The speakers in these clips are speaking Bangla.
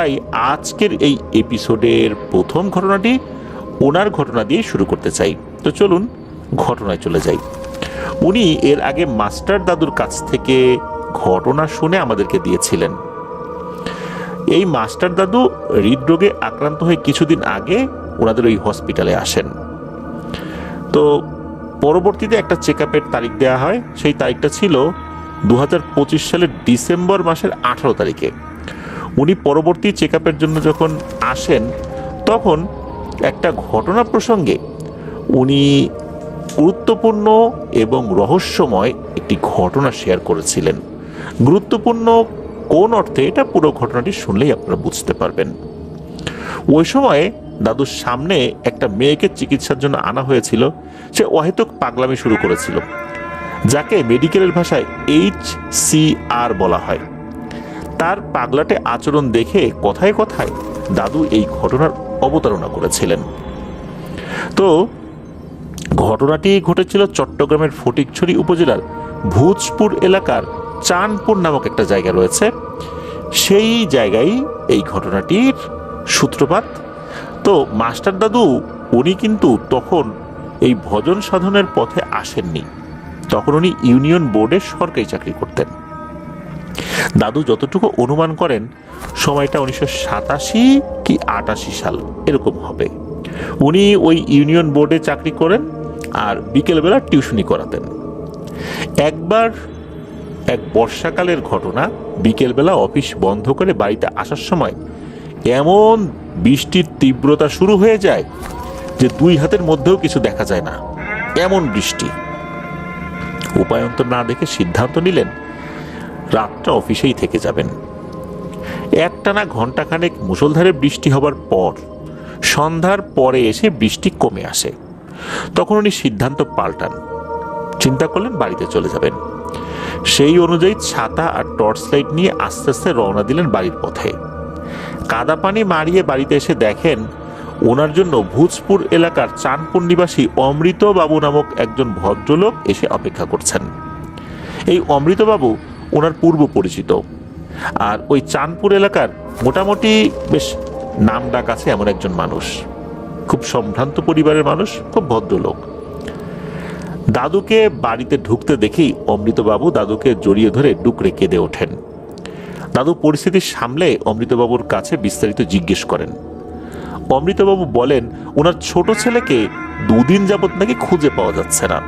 তাই আজকের এই এপিসোডের প্রথম ঘটনাটি ওনার ঘটনা দিয়ে শুরু করতে চাই। তো চলুন ঘটনায় চলে যাই। উনি এর আগে মাস্টার দাদুর কাছ থেকে ঘটনা শুনে আমাদেরকে দিয়েছিলেন। এই মাস্টার দাদু হৃদরোগে আক্রান্ত হয়ে কিছুদিন আগে ওনাদের ওই হসপিটালে আসেন। তো পরবর্তীতে একটা চেক আপের তারিখ দেওয়া হয়। সেই তারিখটা ছিল 2025 সালের ডিসেম্বর মাসের 18 তারিখে। উনি পরবর্তী চেক আপের জন্য যখন আসেন তখন একটা ঘটনা প্রসঙ্গে উনি গুরুত্বপূর্ণ এবং রহস্যময় একটি ঘটনা শেয়ার করেছিলেন। গুরুত্বপূর্ণ কোন অর্থে, এটা পুরো ঘটনাটি শুনলেই আপনারা বুঝতে পারবেন। ওই সময়ে দাদুর সামনে একটা মেয়েকে চিকিৎসার জন্য আনা হয়েছিল। সে অহেতুক পাগলামি শুরু করেছিল, যাকে মেডিকেলের ভাষায় HCR বলা হয়। তার পাগলাটে আচরণ দেখে কথায় কথায় দাদু এই ঘটনার অবতারণা করেছিলেন। তো ঘটনাটি ঘটেছিল চট্টগ্রামের ফটিকছড়ি উপজেলার ভূজপুর এলাকার চাঁদপুর নামক একটা জায়গা রয়েছে, সেই জায়গায় এই ঘটনাটির সূত্রপাত। তো মাস্টার দাদু উনি কিন্তু তখন এই ভজন সাধনের পথে আসেননি, তখন উনি ইউনিয়ন বোর্ডে সরকারি চাকরি করতেন। দাদু যতটুকু অনুমান করেন সময়টা 1987 কি 88 সাল এরকম হবে। উনি ওই ইউনিয়ন বোর্ডে চাকরি করেন আর বিকেলবেলা টিউশনি করাতেন। একবার এক বর্ষাকালের ঘটনা, বিকেলবেলা অফিস বন্ধ করে বাড়িতে আসার সময় এমন বৃষ্টির তীব্রতা শুরু হয়ে যায় যে 2 হাতের মধ্যেও কিছু দেখা যায় না, এমন বৃষ্টি। উপায়ন্তর না দেখে সিদ্ধান্ত নিলেন রাতটা অফিসেই থেকে যাবেন। একটানা ঘন্টাখানেক মুষলধারে বৃষ্টি হবার পর সন্ধ্যার পরে এসে বৃষ্টি কমে আসে। তখন উনি সিদ্ধান্ত পাল্টান, চিন্তা করলেন বাড়িতে চলে যাবেন। সেই অনুযায়ী ছাতা আর টর্চ লাইট নিয়ে আস্তে আস্তে রওনা দিলেন বাড়ির পথে। কাদা পানি মারিয়ে বাড়িতে এসে দেখেন ওনার জন্য ভূজপুর এলাকার চাঁদপুর নিবাসী অমৃতবাবু নামক একজন ভদ্রলোক এসে অপেক্ষা করছেন। এই অমৃতবাবু ওনার পূর্ব পরিচিত, আর ওই চাঁদপুর এলাকার মোটামুটি বেশ নাম ডাক আছে এমন একজন মানুষ, খুব সম্ভ্রান্ত পরিবারের মানুষ, খুব ভদ্রলোক। দাদুকে বাড়িতে ঢুকতে দেখেই অমৃতবাবু দাদুকে জড়িয়ে ধরে ডুকরে কেঁদে ওঠেন। দাদু পরিস্থিতি সামলে অমৃতবাবুর কাছে বিস্তারিত জিজ্ঞেস করেন। অমৃতবাবু বলেন ওনার ছোট ছেলেকে 2 দিন যাবত নাকি খুঁজে পাওয়া যাচ্ছে না।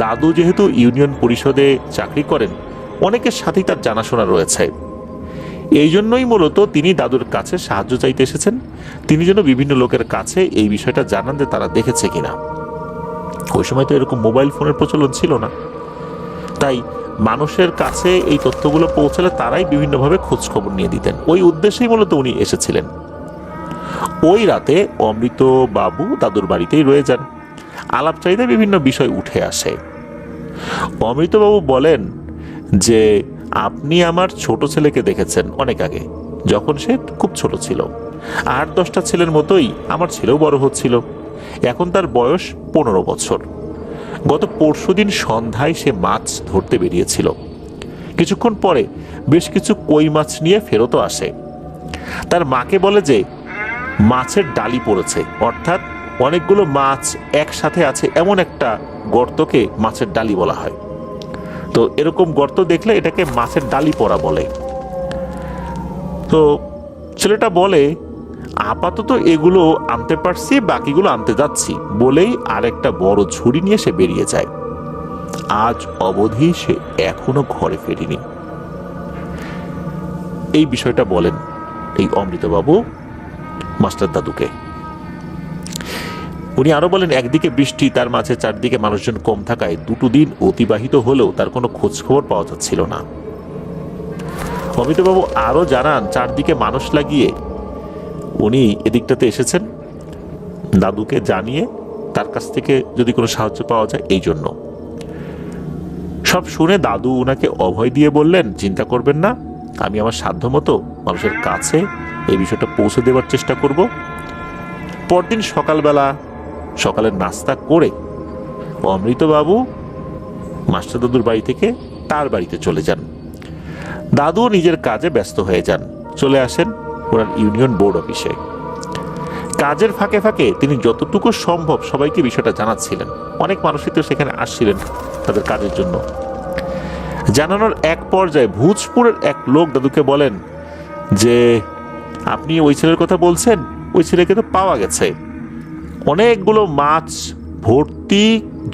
দাদু যেহেতু ইউনিয়ন পরিষদে চাকরি করেন, অনেকের সাথেই তার জানাশোনা রয়েছে। এই জন্যই মূলত তিনি দাদুর কাছে সাহায্য চাইতে এসেছেন। তিনি যেন বিভিন্ন লোকের কাছে এই বিষয়টা জানান যে তারা দেখেছে কিনা। ওই সময় তো এরকম মোবাইল ফোনের প্রচলন ছিল না, তাই মানুষের কাছে এই তথ্যগুলো পৌঁছালে তারাই বিভিন্নভাবে খোঁজ খবর নিয়ে দিতেন। ওই উদ্দেশ্যেই মূলত উনি এসেছিলেন। ওই রাতে অমৃত বাবু দাদুর বাড়িতেই রয়ে যান। আলাপচারিতায় বিভিন্ন বিষয় উঠে আসে। অমৃতবাবু বলেন যে আপনি আমার ছোট ছেলেকে দেখেছেন অনেক আগে, যখন সে খুব ছোট ছিল। 8-10টা ছেলের মতোই আমার ছেলেও বড় হচ্ছিল। এখন তার বয়স 15 বছর। গত পরশুদিন সন্ধ্যায় সে মাছ ধরতে বেরিয়েছিল। কিছুক্ষণ পরে বেশ কিছু কই মাছ নিয়ে ফেরতও আসে। তার মাকে বলে যে মাছের ডালি পড়েছে, অর্থাৎ অনেকগুলো মাছ একসাথে আছে এমন একটা গর্তকে মাছের ডালি বলা হয়। তো এরকম গর্ত দেখলে এটাকে মাছের ডালি পড়া বলে। তো ছেলেটা বলে আপাতত এগুলো আনতে পারছি, বাকিগুলো আনতে যাচ্ছি বলেই আরেকটা বড় ঝুড়ি নিয়ে সে বেরিয়ে যায়। আজ অবধি সে এখনো ঘরে ফেরেনি। এই বিষয়টা বলেন এই অমৃতবাবু মাস্টার দাদুকে। উনি আরো বলেন একদিকে বৃষ্টি, তার মাঝে চারদিকে মানুষজন কম থাকায় 2 দিন অতিবাহিত হলেও তার কোনো খোঁজ খবর পাওয়া যাচ্ছিল না। অমৃতবাবু আরো জানান চারদিকে মানুষ লাগিয়ে উনি এদিকটাতে এসেছেন দাদুকে জানিয়ে তার কাছ থেকে যদি কোনো সাহায্য পাওয়া যায় এই জন্য। সব শুনে দাদু উনাকে অভয় দিয়ে বললেন চিন্তা করবেন না, আমি আমার সাধ্যমতো মানুষের কাছে এই বিষয়টা পৌঁছে দেওয়ার চেষ্টা করব। পরদিন সকালবেলা সকালের নাস্তা করে অমৃতবাবু মাস্টার দাদুর বাড়ি থেকে তার বাড়িতে চলে যান। দাদু নিজের কাজে ব্যস্ত হয়ে যান, চলে আসেন। ওনার ইউনিয়ন বোর্ড অফিসে। কাজের ফাঁকে ফাঁকে তিনি যতটুকু সম্ভব সবাইকে বিষয়টা জানাচ্ছিলেন। অনেক মানুষই তো সেখানে আসছিলেন তাদের কাজের জন্য। জানানোর এক পর্যায়ে ভোজপুরের এক লোক দাদুকে বলেন যে, আপনি ওই ছেলের কথা বলছেন, ওই ছেলেকে তো পাওয়া গেছে, অনেকগুলো মাছ ভর্তি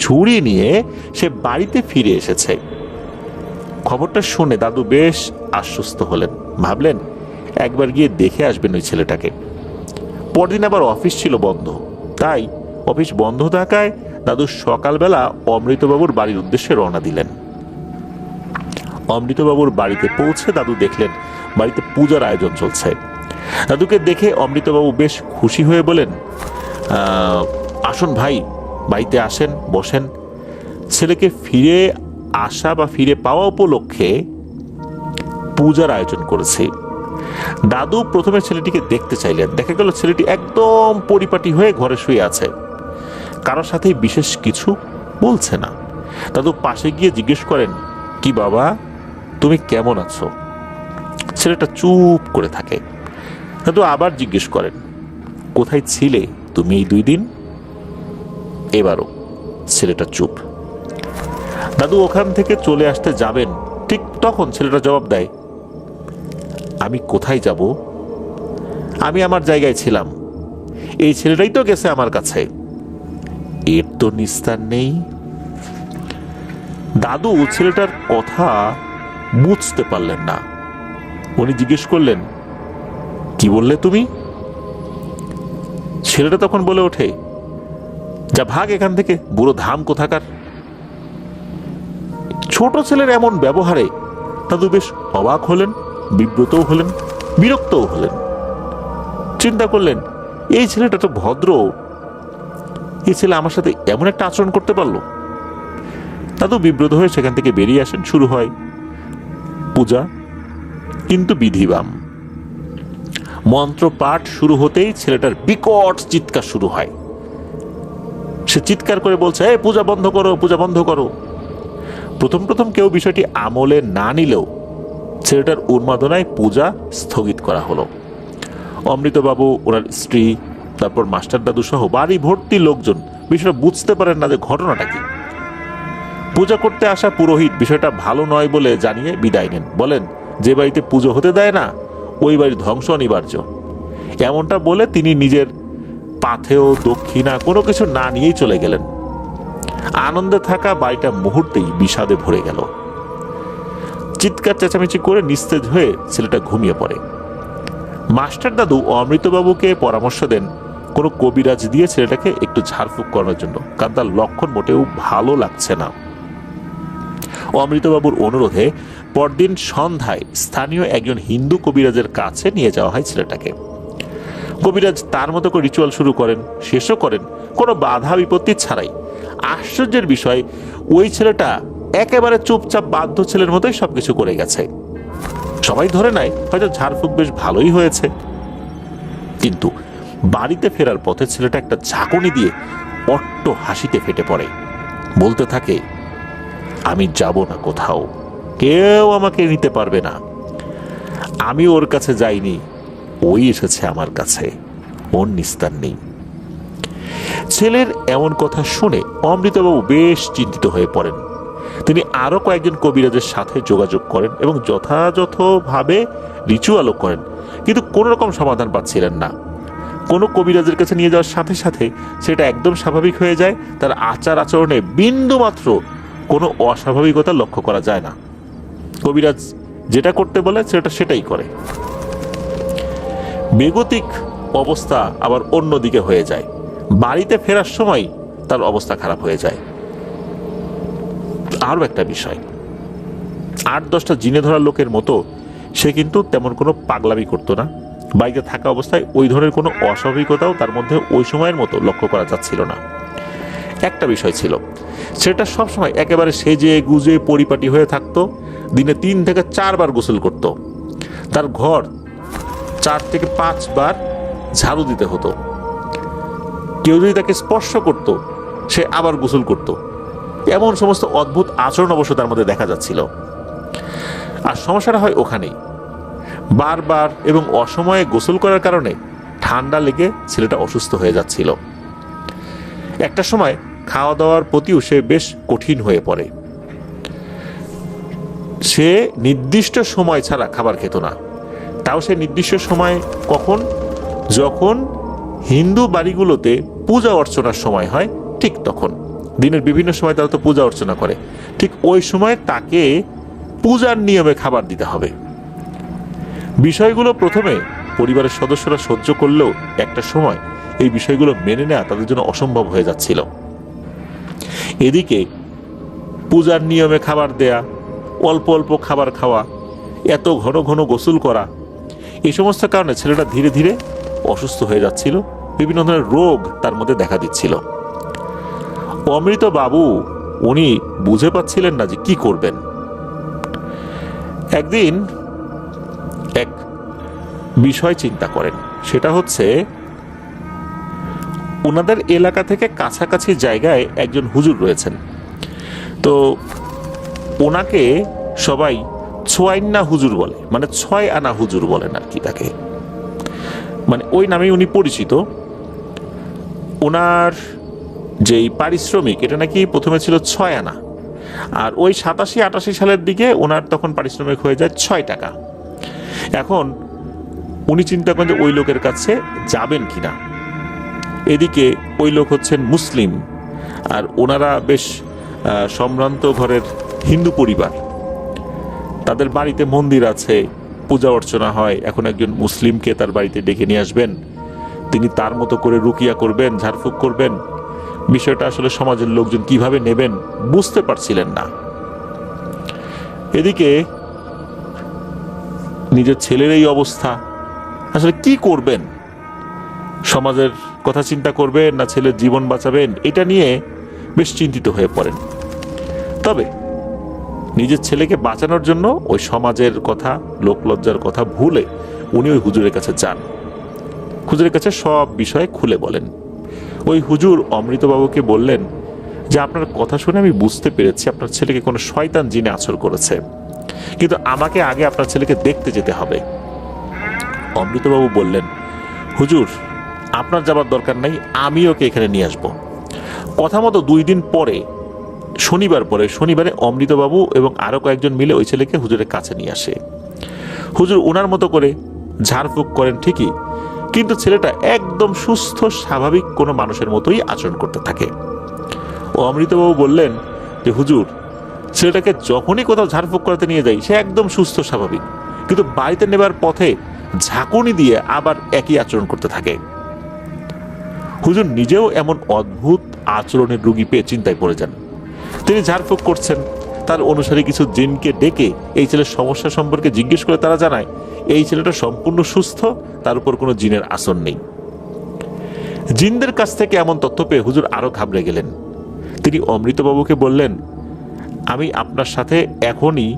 ঝুড়ি নিয়ে সে বাড়িতে ফিরে এসেছে। খবরটা শুনে দাদু বেশ আশ্বস্ত হলেন, ভাবলেন একবার গিয়ে দেখে আসবেন ওই ছেলেটাকে। পরদিন আবার অফিস ছিল বন্ধ, তাই অফিস বন্ধ থাকায় দাদু সকালবেলা অমৃতবাবুর বাড়ির উদ্দেশ্যে রওনা দিলেন। অমৃতবাবুর বাড়িতে পৌঁছে দাদু দেখলেন বাড়িতে পূজার আয়োজন চলছে। দাদুকে দেখে অমৃতবাবু বেশ খুশি হয়ে বলেন, আসুন ভাই, বাড়িতে আসেন, বসেন। ছেলেকে ফিরে আসা বা ফিরে পাওয়া উপলক্ষে পূজার আয়োজন করেছে। দাদু প্রথমে ছেলেটিকে দেখতে চাইলেন। দেখা গেল ছেলেটি একদম পরিপাটি হয়ে ঘরে শুয়ে আছে, কারোর সাথে বিশেষ কিছু বলছে না। দাদু পাশে গিয়ে জিজ্ঞেস করেন, কি বাবা, তুমি কেমন আছো? ছেলেটা চুপ করে থাকে। দাদু আবার জিজ্ঞেস করেন, কোথায় ছিলে তুমি এই 2 দিন? এবারও ছেলেটা চুপ। দাদু ওখান থেকে চলে আসতে যাবেন, ঠিক তখন ছেলেটা জবাব দেয়, আমি কোথায় যাব? আমি আমার জায়গায় ছিলাম, এই ছেলেটাই তো গেছে আমার কাছে, এর তো নিস্তার নেই। দাদু ছেলেটার কথা বুঝতে পারলেন না। উনি জিজ্ঞেস করলেন, কি বললে তুমি? ছেলেটা তখন বলে ওঠে, যা ভাগ এখান থেকে, বুড়ো ধাম কোথাকার। ছোট ছেলের এমন ব্যবহারে দাদু বেশ অবাক হলেন, বিব্রতও হলেন, বিরক্তও হলেন। চিন্তা করলেন, এই ছেলেটা তো ভদ্র, এই ছেলে আমার সাথে এমন একটা আচরণ করতে পারলো। দাদু বিব্রত হয়ে সেখান থেকে বেরিয়ে আসেন। শুরু হয় পূজা, কিন্তু বিধিবাম। মন্ত্র পাঠ শুরু হতেই ছেলেটার বিকট চিৎকার শুরু হয়। সে চিৎকার করে বলছে, এই পূজা বন্ধ করো, পূজা বন্ধ করো। প্রথম প্রথম কেউ বিষয়টি আমলে না নিলেও ছেলেটার উন্মাদনায় পূজা স্থগিত করা হলো। অমৃতবাবু, ওনার স্ত্রী, তারপর মাস্টার দাদু সহ বাড়ি ভর্তি লোকজন বিষয়টা বুঝতে পারেন না যে ঘটনাটা কি। পূজা করতে আসা পুরোহিত বিষয়টা ভালো নয় বলে জানিয়ে বিদায় নেন। বলেন, যে বাড়িতে পুজো হতে দেয় না ওই বাড়ির ধ্বংস অনিবার্য। এমনটা বলে তিনি নিজের পাথেয় দক্ষিণা কোনো কিছু না নিয়েই চলে গেলেন। আনন্দে থাকা বাড়িটা মুহূর্তেই বিষাদে ভরে গেল। চিৎকার চেঁচামেচি করে নিস্তেজ হয়ে ছেলেটা ঘুমিয়ে পড়ে। মাস্টার দাদু অমৃতবাবুকে পরামর্শ দেন কোনো কবিরাজ দিয়ে ছেলেটাকে একটু ঝাড়ফুঁক করানোর জন্য, কারণ তার লক্ষণ মোটেও ভালো লাগছে না। অমৃতবাবুর অনুরোধে পরদিন সন্ধ্যায় স্থানীয় একজন হিন্দু কবিরাজের কাছে নিয়ে যাওয়া হয় ছেলেটাকে। কবিরাজ তার মতো করে রিচুয়াল শুরু করেন, শেষও করেন কোনো বাধা বিপত্তি ছাড়াই। আশ্চর্যের বিষয়, ওই ছেলেটা একেবারে চুপচাপ বাধ্য ছেলের মতোই সবকিছু করে গেছে। সবাই ধরে নেয় হয়তো ঝাড়ফুঁক বেশ ভালোই হয়েছে। কিন্তু বাড়িতে ফেরার পথে ছেলেটা একটা ঝাঁকুনি দিয়ে অট্ট হাসিতে ফেটে পড়ে। বলতে থাকে, আমি যাব না কোথাও, কেউ আমাকে নিতে পারবে না। আমি ওর কাছে যাইনি, ওই এসেছে আমার কাছে, ওর নিস্তার নেই। ছেলের এমন কথা শুনে অমৃতবাবু বেশ চিন্তিত হয়ে পড়েন। তিনি আরো কয়েকজন কবিরাজের সাথে যোগাযোগ করেন এবং যথাযথভাবে রিচুয়ালও করেন, কিন্তু কোনো রকম সমাধান পাচ্ছিলেন না। কোনো কবিরাজের কাছে নিয়ে যাওয়ার সাথে সাথে সেটা একদম স্বাভাবিক হয়ে যায়। তার আচার আচরণে বিন্দু মাত্র কোনো অস্বাভাবিকতা লক্ষ্য করা যায় না। কবিরাজ যেটা করতে বলে সেটাই করে। বেগতিক অবস্থা আবার অন্যদিকে হয়ে যায়। বাড়িতে ফেরার সময় তার অবস্থা খারাপ হয়ে যায়। আরও একটা বিষয়, 8-10টা জিনে ধরার লোকের মতো সে কিন্তু তেমন কোনো পাগলামি করতো না। বাড়িতে থাকা অবস্থায় ওই ধরনের কোনো অস্বাভাবিকতাও তার মধ্যে ওই সময়ের মতো লক্ষ্য করা যাচ্ছিল না। একটা বিষয় ছিল, সেটা সবসময় একেবারে সেজে গুজে পরিপাটি হয়ে থাকতো। দিনে 3 থেকে 4 বার গোসল করত। তার ঘর 4 থেকে 5 বার ঝাড়ু দিতে হতো। কেউ যদি তাকে স্পর্শ করত সে আবার গোসল করত। এমন সমস্ত অদ্ভুত আচরণ অবশ্য তার মধ্যে দেখা যাচ্ছিল। আর সমস্যাটা হয় ওখানেই, বারবার এবং অসময়ে গোসল করার কারণে ঠান্ডা লেগে ছেলেটা অসুস্থ হয়ে যাচ্ছিল। একটা সময় খাওয়া দাওয়ার প্রতিও সে বেশ কঠিন হয়ে পড়ে। সে নির্দিষ্ট সময় ছাড়া খাবার খেত না। তাও সে নির্দিষ্ট সময় কখন? যখন হিন্দু বাড়িগুলোতে পূজা অর্চনার সময় হয়, ঠিক তখন। দিনের বিভিন্ন সময় তারা তো পূজা অর্চনা করে, ঠিক ওই সময় তাকে পূজার নিয়মে খাবার দিতে হবে। বিষয়গুলো প্রথমে পরিবারের সদস্যরা সহ্য করলেও একটা সময় এই বিষয়গুলো মেনে নেওয়া তাদের জন্য অসম্ভব হয়ে যাচ্ছিল। এদিকে পূজার নিয়মে খাবার দেয়া, অল্প অল্প খাবার খাওয়া, এত ঘন ঘন গোসল করা, এই সমস্ত কারণে ছেলেটা ধীরে ধীরে অসুস্থ হয়ে যাচ্ছিল। বিভিন্ন ধরনের রোগ তার মধ্যে দেখা দিচ্ছিল। অমৃত বাবু উনি বুঝে পাচ্ছিলেন না যে কি করবেন। একদিন এক বিষয় চিন্তা করেন, সেটা হচ্ছে ওনাদের এলাকা থেকে কাছাকাছি জায়গায় একজন হুজুর রয়েছেন। তো ওনাকে সবাই ছোয়াইন্না হুজুর বলে, মানে 6 আনা হুজুর বলেন আর কি তাকে, মানে ওই নামেই উনি পরিচিত। ওনার যেই পারিশ্রমিক এটা নাকি প্রথমে ছিল 6 আনা, আর ওই 87-88 সালের দিকে ওনার তখন পারিশ্রমিক হয়ে যায় 6 টাকা। এখন উনি চিন্তা করেন যে ওই লোকের কাছে যাবেন কিনা। এদিকে ওই লোক হচ্ছেন মুসলিম, আর ওনারা বেশ সম্ভ্রান্ত ঘরের হিন্দু পরিবার। তাদের বাড়িতে মন্দির আছে, পূজা অর্চনা হয়। এখন একজন মুসলিমকে তার বাড়িতে ডেকে নিয়ে আসবেন, তিনি তার মতো করে রুকিয়া করবেন, ঝাড়ফুঁক করবেন। বিষয়টা আসলে সমাজের লোকজন কিভাবে নেবেন বুঝতে পারছিলেন না। এদিকে নিজের ছেলের এই অবস্থা, আসলে কি করবেন? সমাজের কথা চিন্তা করবেন না ছেলের জীবন বাঁচাবেন, এটা নিয়ে বেশ চিন্তিত হয়ে পড়েন। তবে নিজের ছেলেকে বাঁচানোর জন্য ওই সমাজের কথা, লোকলজ্জার কথা ভুলে উনি ওই হুজুরের কাছে যান। হুজুরের কাছে সব বিষয়ে খুলে বলেন। ওই হুজুর অমৃতবাবুকে বললেন যে আপনার কথা শুনে আমি বুঝতে পেরেছি আপনার ছেলেকে কোনো শয়তান জিনে আছর করেছে, কিন্তু আমাকে আগে আপনার ছেলেকে দেখতে যেতে হবে। অমৃতবাবু বললেন, হুজুর আপনার যাবার দরকার নাই, আমি ওকে এখানে নিয়ে আসবো। কথা মতো 2 দিন পরে, শনিবারে অমৃতবাবু এবং আরো কয়েকজন মিলে ওই ছেলেকে হুজুরের কাছে নিয়ে আসে। হুজুর ওনার মতো করে ঝাড়ফুঁক করেন ঠিকই, কিন্তু ছেলেটা একদম সুস্থ স্বাভাবিক কোনো মানুষের মতোই আচরণ করতে থাকে। ও অমৃতবাবু বললেন যে হুজুর, ছেলেটাকে যখনই কোথাও ঝাড়ফুঁক করাতে নিয়ে যাই সে একদম সুস্থ স্বাভাবিক, কিন্তু বাড়িতে নেবার পথে ঝাঁকুনি দিয়ে আবার একই আচরণ করতে থাকে। হুজুর নিজেও এমন অদ্ভুত আচরণের রোগী পেয়ে চিন্তায় পড়ে যান। তিনি ঝাড়ফুঁক করছেন, তার অনুসারী কিছু জিনকে ডেকে এই ছেলের সমস্যা সম্পর্কে জিজ্ঞেস করে তারা জানায় এই ছেলেটা সম্পূর্ণ সুস্থ, তার উপর কোনো জিনের আসর নেই। জিনদের কাছ থেকে এমন তথ্য পেয়ে হুজুর আরো ঘাবড়ে গেলেন। তিনি অমৃতবাবুকে বললেন, আমি আপনার সাথে এখনই,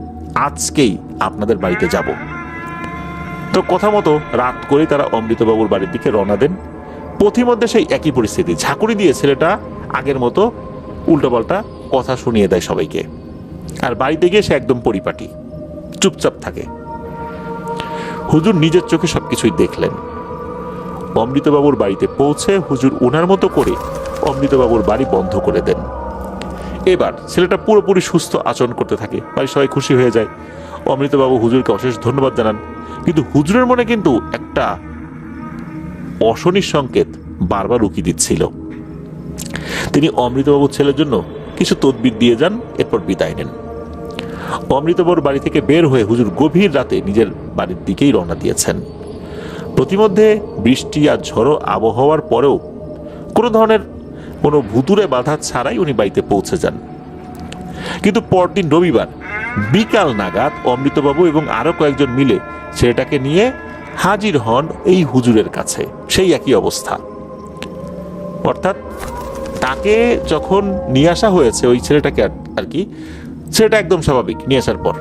আজকেই আপনাদের বাড়িতে যাব। তো কথা মতো রাত করে তারা অমৃতবাবুর বাড়ির দিকে রওনা দেন। পথিমধ্যে সেই একই পরিস্থিতি, ঝাঁকুনি দিয়ে ছেলেটা আগের মতো উল্টোপাল্টা কথা শুনিয়ে দেয় সবাইকে, আর বাড়িতে গিয়ে সে একদম পরিপাটি, চুপচাপ থাকে। হুজুর নিজের চোখে সবকিছুই দেখলেন। অমৃতবাবুর বাড়িতে পৌঁছে হুজুর ওনার মতো করে অমৃতবাবুর বাড়ি বন্ধ করে দেন। এবার ছেলেটা পুরোপুরি সুস্থ আচরণ করতে থাকে, বাড়ির সবাই খুশি হয়ে যায়। অমৃতবাবু হুজুরকে অশেষ ধন্যবাদ জানান, কিন্তু হুজুরের মনে কিন্তু একটা অশনির সংকেত বারবার উকি দিচ্ছিল। তিনি অমৃতবাবুর ছেলের জন্য কিছু তদবির দিয়ে যান, এরপর বিদায় নেন। অমৃতবাবুর বাড়ি থেকে বের হয়ে হুজুর গভীর রাতে নিজের বাড়ির দিকেই রওনা দিয়েছেন। প্রতিমধ্যে বৃষ্টি আর ঝড়ো আবহাওয়ার পরেও কোনো ধরনের কোনো ভুতুরে বাধা ছাড়াই উনি বাড়িতে পৌঁছে যান। কিন্তু পরদিন রবিবার বিকাল নাগাদ অমৃতবাবু এবং আরো কয়েকজন মিলে ছেলেটাকে নিয়ে হাজির হন এই হুজুরের কাছে। সেই একই অবস্থা, অর্থাৎ তাকে যখন নিয়ে আসা হয়েছে ওই ছেলেটাকে আর কি, ছেলেটা একদম স্বাভাবিক। নিয়ে আসার পর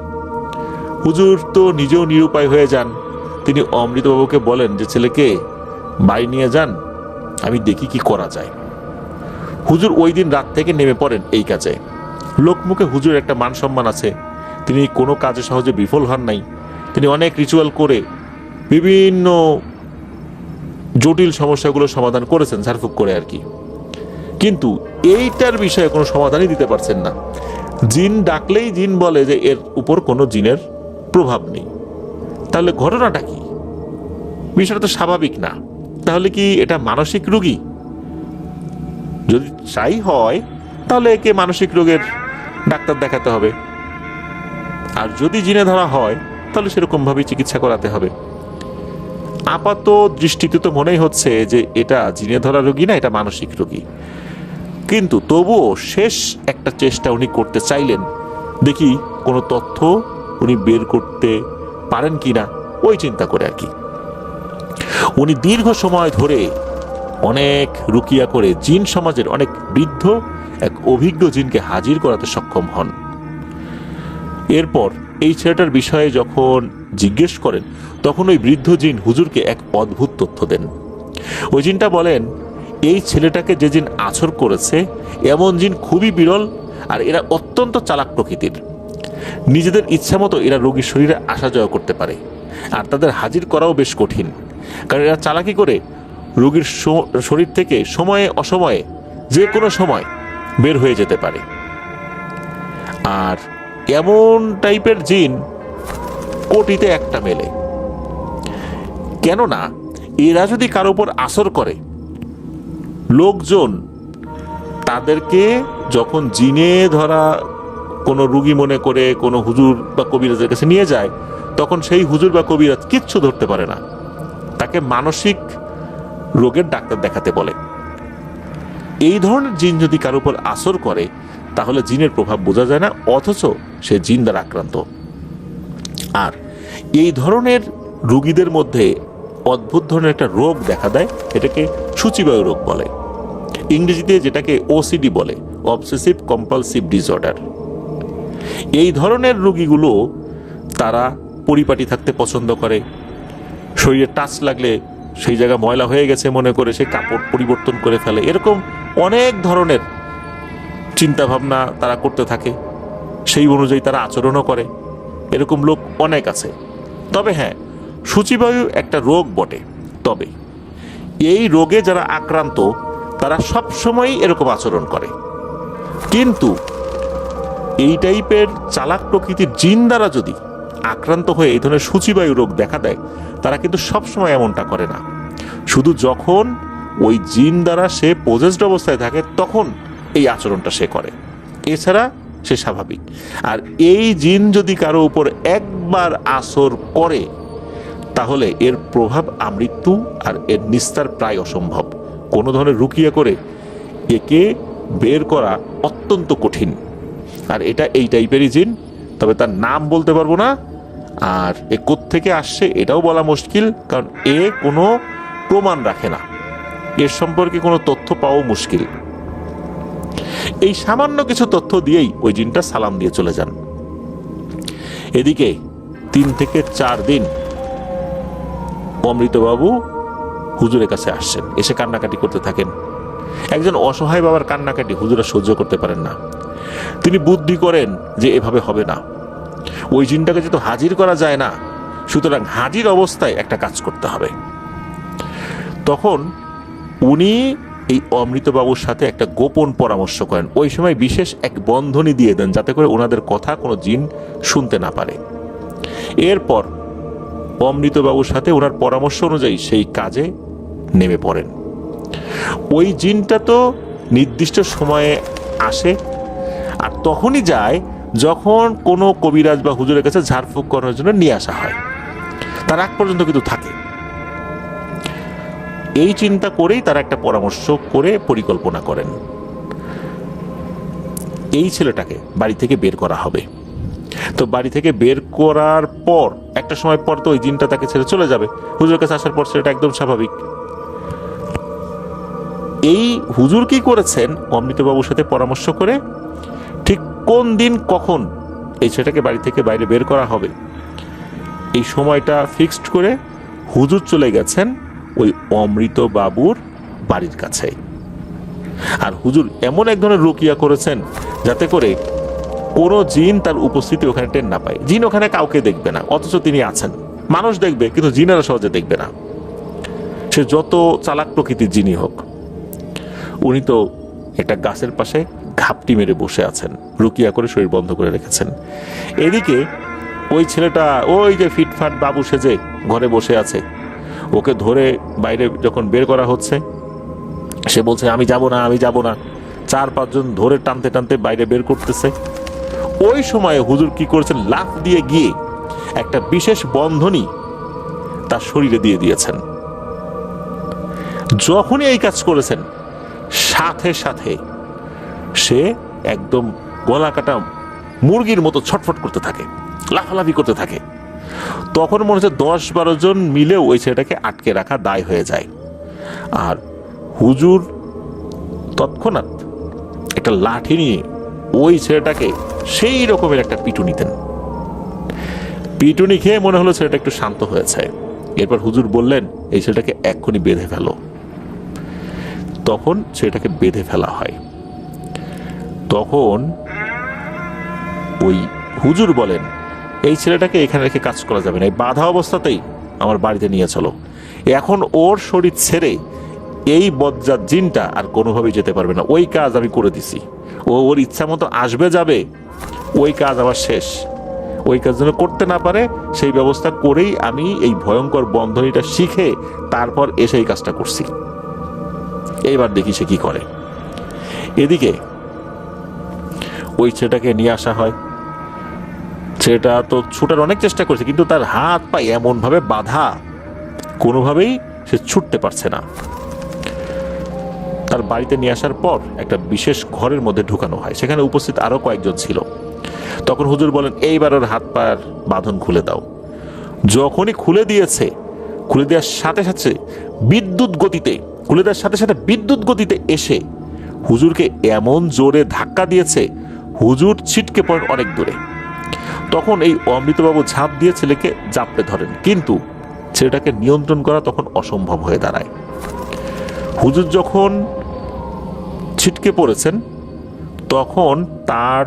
হুজুর তো নিজেও নিরুপায় হয়ে যান। তিনি অমৃতবাবুকে বলেন যে ছেলেকে বাড়ি নিয়ে যান, আমি দেখি কি করা যায়। হুজুর ওই দিন রাত থেকে নেমে পড়েন এই কাজে। লোকমুখে হুজুরের একটা মান সম্মান আছে, তিনি কোনো কাজে সহজে বিফল হন নাই। তিনি অনেক রিচুয়াল করে বিভিন্ন জটিল সমস্যাগুলো সমাধান করেছেন ঝাড়ফুঁক করে আর কি, কিন্তু এইটার বিষয়ে কোনো সমাধানই দিতে পারছেন না। জিন ডাকলেই জিন বলে যে এর উপর কোনো জিনের প্রভাব নেই। তাহলে ঘটনাটা কি? বিষয়টা তো স্বাভাবিক না। তাহলে কি এটা মানসিক রোগী? যদি তাই হয় তাহলে একে মানসিক রোগের ডাক্তার দেখাতে হবে, আর যদি জিনে ধরা হয় তাহলে সেরকম ভাবে চিকিৎসা করাতে হবে। আপাত দৃষ্টিতে তো মনেই হচ্ছে যে এটা জিনে ধরা রোগী না, এটা মানসিক রোগী। কিন্তু তবুও শেষ একটা চেষ্টা উনি করতে চাইলেন, দেখি কোনো তথ্য উনি বের করতে পারেন কিনা, ওই চিন্তা করে আর কি। উনি দীর্ঘ সময় ধরে অনেক রুকিয়া করে জিন সমাজের অনেক বৃদ্ধ এক অভিজ্ঞ জিনকে হাজির করাতে সক্ষম হন। এরপর এই ছেলেটার বিষয়ে যখন জিজ্ঞেস করেন, তখন ওই বৃদ্ধ জিন হুজুরকে এক অদ্ভুত তথ্য দেন। ওই জিনটা বলেন, এই ছেলেটাকে যে জিন আছর করেছে এমন জিন খুবই বিরল, আর এরা অত্যন্ত চালাক প্রকৃতির। নিজেদের ইচ্ছা মতো এরা রোগীর শরীরে আসা যাওয়া করতে পারে, আর তাদের হাজির করাও বেশ কঠিন, কারণ এরা চালাকি করে রোগীর শরীর থেকে সময়ে অসময়ে যে কোনো সময় বের হয়ে যেতে পারে। আর এমন টাইপের জিন কোটিতে একটা মেলে। কেননা এরা যদি কারো উপর আসর করে, লোকজন তাদেরকে যখন জিনে ধরা কোনো রুগী মনে করে কোনো হুজুর বা কবিরাজের কাছে নিয়ে যায়, তখন সেই হুজুর বা কবিরাজ কিচ্ছু ধরতে পারে না, তাকে মানসিক রোগের ডাক্তার দেখাতে বলে। এই ধরনের জিন যদি কারো উপর আসর করে তাহলে জিনের প্রভাব বোঝা যায় না, অথচ সে জিন দ্বারা আক্রান্ত। আর এই ধরনের রোগীদের মধ্যে অদ্ভুত ধরনের একটা রোগ দেখা দেয়, এটাকে সূচিবায়ু রোগ বলে, ইংরেজিতে যেটাকে ওসিডি বলে, অবসেসিভ কম্পালসিভ ডিসঅর্ডার। এই ধরনের রোগীগুলো তারা পরিপাটি থাকতে পছন্দ করে, শরীরে টাচ লাগলে সেই জায়গা ময়লা হয়ে গেছে মনে করে সে কাপড় পরিবর্তন করে ফেলে। এরকম অনেক ধরনের চিন্তা ভাবনা তারা করতে থাকে, সেই অনুযায়ী তারা আচরণও করে। এরকম লোক অনেক আছে। তবে হ্যাঁ, সূচিবায়ু একটা রোগ বটে, তবে এই রোগে যারা আক্রান্ত তারা সবসময়ই এরকম আচরণ করে। কিন্তু এই টাইপের চালাক প্রকৃতির জিন দ্বারা যদি আক্রান্ত হয়ে এই ধরনের সূচিবায়ু রোগ দেখা দেয়, তারা কিন্তু সবসময় এমনটা করে না। শুধু যখন ওই জিন দ্বারা সে পজেসড অবস্থায় থাকে তখন এই আচরণটা সে করে, এছাড়া সে স্বাভাবিক। আর এই জিন যদি কারো উপর একবার আসর করে তাহলে এর প্রভাব আমৃত্যু, আর এর নিস্তার প্রায় অসম্ভব। কোনো ধরনের রুকিয়া করে একে বের করা অত্যন্ত কঠিন। আর এটা এই টাইপেরই জিন, তবে তার নাম বলতে পারবো না, আর এ কোত্থেকে আসছে এটাও বলা মুশকিল, কারণ এ কোনো প্রমাণ রাখে না, এর সম্পর্কে কোনো তথ্য পাওয়া মুশকিল। এই সামান্য কিছু তথ্য দিয়েই ওই জিনটা সালাম দিয়ে চলে যান। এদিকে 3 থেকে 4 দিন অমৃতবাবু হুজুরের কাছে আসছেন, এসে কান্নাকাটি করতে থাকেন। একজন অসহায় বাবার কান্নাকাটি হুজুরা সহ্য করতে পারেন না। তিনি বুদ্ধি করেন যে এভাবে হবে না, ওই জিনটাকে যেহেতু হাজির করা যায় না, সুতরাং হাজির অবস্থায় একটা কাজ করতে হবে। তখন উনি এই অমৃতবাবুর সাথে একটা গোপন পরামর্শ করেন। ওই সময় বিশেষ এক বন্ধনী দিয়ে দেন, যাতে করে ওনাদের কথা কোনো জিন শুনতে না পারে। এরপর অমৃতবাবুর সাথে ওনার পরামর্শ অনুযায়ী সেই কাজে নেমে পড়েন। ওই জিনটা তো নির্দিষ্ট সময়ে আসে, আর তখনই যায় যখন কোনো কবিরাজ বা হুজুরের কাছে ঝাড়ফুঁক করার জন্য নিয়ে আসা হয়। তার আগ পর্যন্ত কিন্তু থাকে। এই চিন্তা করেই তারা একটা পরামর্শ করে পরিকল্পনা করেন, এই ছেলেটাকে বাড়ি থেকে বের করা হবে। তো বাড়ি থেকে বের করার পর একটা সময় পর তো ওই জিনটা তাকে ছেড়ে চলে যাবে। হুজুরের কাছে আসার পর সেটা একদম স্বাভাবিক। এই হুজুর কি করেছেন, অমৃতবাবুর সাথে পরামর্শ করে ঠিক কোন দিন কখন এই ছেলেটাকে বাড়ি থেকে বাইরে বের করা হবে এই সময়টা ফিক্সড করে হুজুর চলে গেছেন ওই অমৃতবাবুর বাড়ির কাছে। আর হুজুর এমন এক ধরনের রুকিয়া করেছেন যাতে করে কোনো জিন তার উপস্থিতি ওখানে টের না পায়। জিন ওখানে কাউকে দেখবে না, অথচ তিনি আছেন। মানুষ দেখবে, কিন্তু জিনেরা সহজে দেখবে না, সে যত চালাক প্রকৃতির জিনি হোক। উনি তো একটা গাছের পাশে ঘাপটি মেরে বসে আছেন, রুকিয়া করে শরীর বন্ধ করে রেখেছেন। এদিকে ওই ছেলেটা ওই যে ফিটফাট বাবু সেজে ঘরে বসে আছে, ওকে ধরে বাইরে যখন বের করা হচ্ছে, সে বলছে আমি যাব না, আমি যাব না। 4-5 জন ধরে টানতে টানতে বাইরে বের করতেছে। ওই সময়ে হুজুর কি করেছেন, লাফ দিয়ে গিয়ে একটা বিশেষ বন্ধনী তার শরীরে দিয়ে দিয়েছেন। যখনই এই কাজ করেছেন, সাথে সাথে সে একদম গলা কাটা মুরগির মতো ছটফট করতে থাকে, লাফালাফি করতে থাকে। তখন মনে হচ্ছে 10-12 জন মিলেও ওই ছেলেটাকে আটকে রাখা দায় হয়ে যায়। আর হুজুর তৎক্ষণাৎ একটা লাঠি নিয়ে ওই ছেলেটাকে সেই রকমের একটা পিটুনি দেন। পিটুনি খেয়ে মনে হলো ছেলেটা একটু শান্ত হয়েছে। এরপর হুজুর বললেন, এই ছেলেটাকে এক্ষুনি বেঁধে ফেলো। তখন ছেলেটাকে বেঁধে ফেলা হয়। তখন ওই হুজুর বলেন, এই ছেলেটাকে এখানে রেখে কাজ করা যাবে না, এই বাধা অবস্থাতেই আমার বাড়িতে নিয়ে চলো। এখন ওর শরীর ছেড়ে এই বজ্জাত জিনটা আর কোনোভাবেই যেতে পারবে না। ওই কাজ আমি করে দিছি, ও ওর ইচ্ছা মতো আসবে যাবে, ওই কাজ আমার শেষ। ওই কাজ যেন করতে না পারে সেই ব্যবস্থা করেই আমি এই ভয়ঙ্কর বন্ধনীটা শিখে তারপর এসে এই কাজটা করছি। এইবার দেখি সে কি করে। এদিকে ওই ছেলেটাকে নিয়ে আসা হয়। ছেলেটা তো ছুটার অনেক চেষ্টা করছে, কিন্তু তার হাত পা এমন ভাবে বাঁধা, কোনোভাবেই সে ছুটতে পারছে না। তার বাড়িতে নিয়ে আসার পর একটা বিশেষ ঘরের মধ্যে ঢুকানো হয়। সেখানে উপস্থিত আরো কয়েকজন ছিল। তখন হুজুর বলেন, এইবার ওর হাত পায়ের বাঁধন খুলে দাও। যখনই খুলে দিয়েছে, খুলে দেওয়ার সাথে সাথে বিদ্যুৎ গতিতে, খুলে দেওয়ার সাথে সাথে বিদ্যুৎ গতিতে এসে হুজুরকে এমন জোরে ধাক্কা দিয়েছে, হুজুর ছিটকে পড়েন অনেক দূরে। তখন এই অমৃতবাবু ঝাঁপ দিয়ে ছেলেকে জাপটে ধরেন, কিন্তু ছেলেটাকে নিয়ন্ত্রণ করা তখন অসম্ভব হয়ে দাঁড়ায়। হুজুর যখন ছিটকে পড়েছেন, তখন তার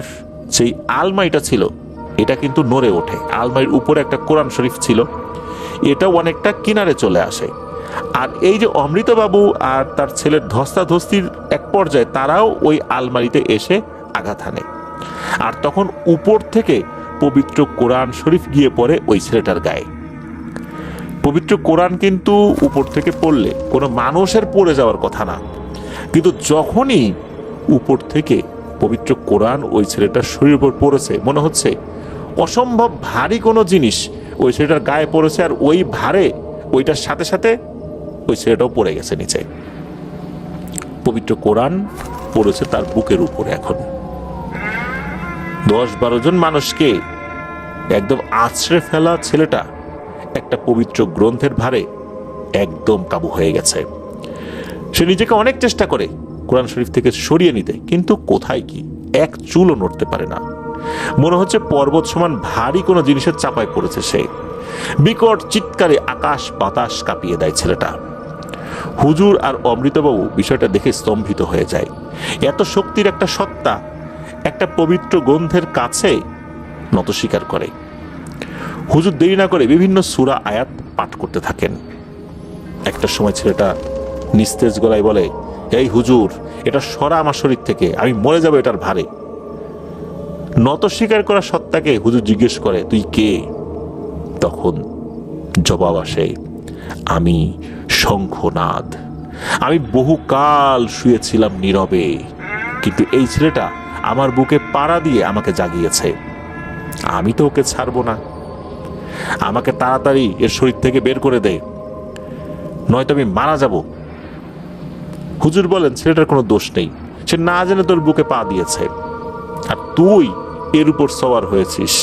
যেই আলমারিটা ছিল এটা কিন্তু নড়ে ওঠে। আলমারির উপরে একটা কোরআন শরীফ ছিল, এটাও অনেকটা কিনারে চলে আসে। আর এই যে অমৃতবাবু আর তার ছেলের ধস্তাধস্তির এক পর্যায়ে তারাও ওই আলমারিতে এসে আঘাত হানে। আর তখন উপর থেকে পবিত্র কোরআন শরীফ গিয়ে পড়ে ওই ছেলেটার গায়ে। পবিত্র কোরআন কিন্তু উপর থেকে পড়লে কোনো মানুষের পড়ে যাওয়ার কথা না, কিন্তু যখনই উপর থেকে পবিত্র কোরআন ওই ছেলেটার শরীরের উপর পড়েছে, মনে হচ্ছে অসম্ভব ভারী কোনো জিনিস ওই ছেলেটার গায়ে পড়েছে। আর ওই ভারে ওইটার সাথে সাথে ওই ছেলেটাও পড়ে গেছে নিচে। পবিত্র কোরআন পড়েছে তার বুকের উপরে। এখন 10-12 জন মানুষকে একদম আছড়ে ফেলা ছেলেটা একটা পবিত্র গ্রন্থের ভারে একদম কাবু হয়ে গেছে। সে নিজেকে অনেক চেষ্টা করে কোরআন শরীফ থেকে সরিয়ে নিতে, কিন্তু কোথায় কি, এক চুলও নড়তে পারে না। মনে হচ্ছে পর্বত সমান ভারী কোনো জিনিসের চাপায় পড়েছে সে। বিকট চিৎকারে আকাশ বাতাস কাঁপিয়ে দেয় ছেলেটা। হুজুর আর অমৃতবাবু বিষয়টা দেখে স্তম্ভিত হয়ে যায়। এত শক্তির একটা সত্তা একটা পবিত্র গ্রন্থের কাছে নত স্বীকার করে। হুজুর দেরি না করে বিভিন্ন সূরা আয়াত পাঠ করতে থাকেন। একটা সময় ছেলেটা নিস্তেজ গলায় বলে, এই হুজুর, এটা সরা আমার শরীর থেকে, আমি মরে যাবো এটার ভারে। নত স্বীকার করা সত্তাকে হুজুর জিজ্ঞেস করে, তুই কে? তখন জবাব আসে, আমি শঙ্খনাদ। আমি বহুকাল শুয়েছিলাম নীরবে, কিন্তু এই ছেলেটা আমার বুকে পাড়া দিয়ে আমাকে জাগিয়েছে। আমি তো ওকে ছাড়বো না, আমাকে তাড়াতাড়ি এর শরীর থেকে বের করে দে, নয়তো আমি মারা যাব। হুজুর বলেন, ছেলেটার কোনো দোষ নেই, সে না জেনে তোর বুকে পা দিয়েছে, আর তুই এর উপর সওয়ার হয়েছিস,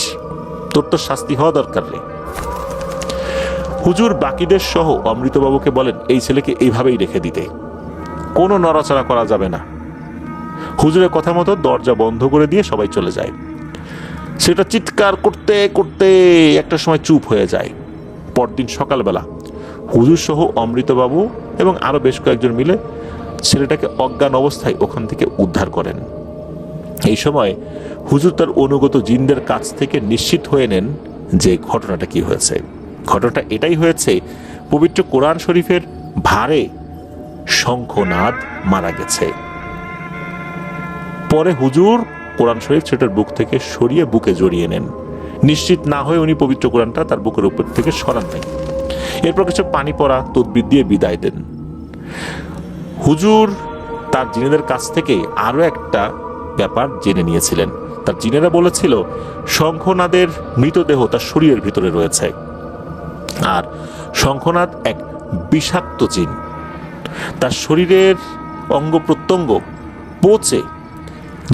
তোর তো শাস্তি হওয়া দরকার রে। হুজুর বাকিদের সহ অমৃতবাবুকে বলেন, এই ছেলেকে এইভাবেই রেখে দিতে, কোনো নড়াচড়া করা যাবে না। হুজুরের কথা মতো দরজা বন্ধ করে দিয়ে সবাই চলে যায়। সেটা চিৎকার করতে করতে একটা সময় চুপ হয়ে যায়। পরদিন সকালবেলা হুজুর সহ অমৃতবাবু এবং আরো বেশ কয়েকজন মিলে ছেলেটাকে অজ্ঞান অবস্থায় ওখান থেকে উদ্ধার করেন। এই সময় হুজুর তার অনুগত জিনদের কাছ থেকে নিশ্চিত হয়ে নেন যে ঘটনাটা কি হয়েছে। ঘটনাটা এটাই হয়েছে, পবিত্র কোরআন শরীফের ভারে শঙ্খনাদ মারা গেছে। পরে হুজুর কোরআন শরীফ ছেলেটার বুক থেকে সরিয়ে বুকে জড়িয়ে নেন। নিশ্চিত না হয়ে উনি পবিত্র কোরআনটা তার বুকের উপর থেকে সরান নাই। এরপর কিছু পানি পড়া তদবির দিয়ে বিদায় দেন। হুজুর তার জিনেদের কাছ থেকে আরো একটা ব্যাপার জেনে নিয়েছিলেন। তার জিনেরা বলেছিল শঙ্খনাদের মৃতদেহ তার শরীরের ভিতরে রয়েছে, আর শঙ্খনাদ এক বিষাক্ত জিন। তার শরীরের অঙ্গ প্রত্যঙ্গ পচে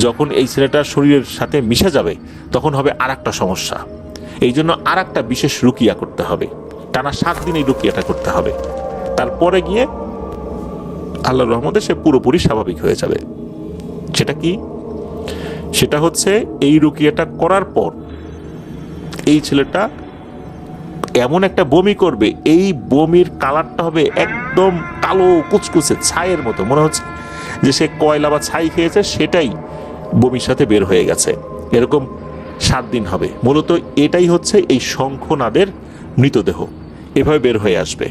যখন এই ছেলেটার শরীরের সাথে মিশে যাবে তখন হবে আর একটা সমস্যা। এই জন্য আর একটা বিশেষ রুকিয়া করতে হবে, টানা 7 দিন এই রুকিয়াটা করতে হবে। তারপরে গিয়ে আল্লাহর রহমতে সে পুরোপুরি স্বাভাবিক হয়ে যাবে। সেটা কি? সেটা হচ্ছে এই রুকিয়াটা করার পর এই ছেলেটা এমন একটা বমি করবে, এই বমির কালারটা হবে একদম কালো কুচকুচে ছাইয়ের মতো, মনে হচ্ছে যে সে কয়লা বা ছাই খেয়েছে সেটাই বমির সাথে বের হয়ে গেছে। এরকম 7 দিন হবে। মূলত এটাই হচ্ছে এই শঙ্খনাদের মৃতদেহ এভাবে বের হয়ে আসবে।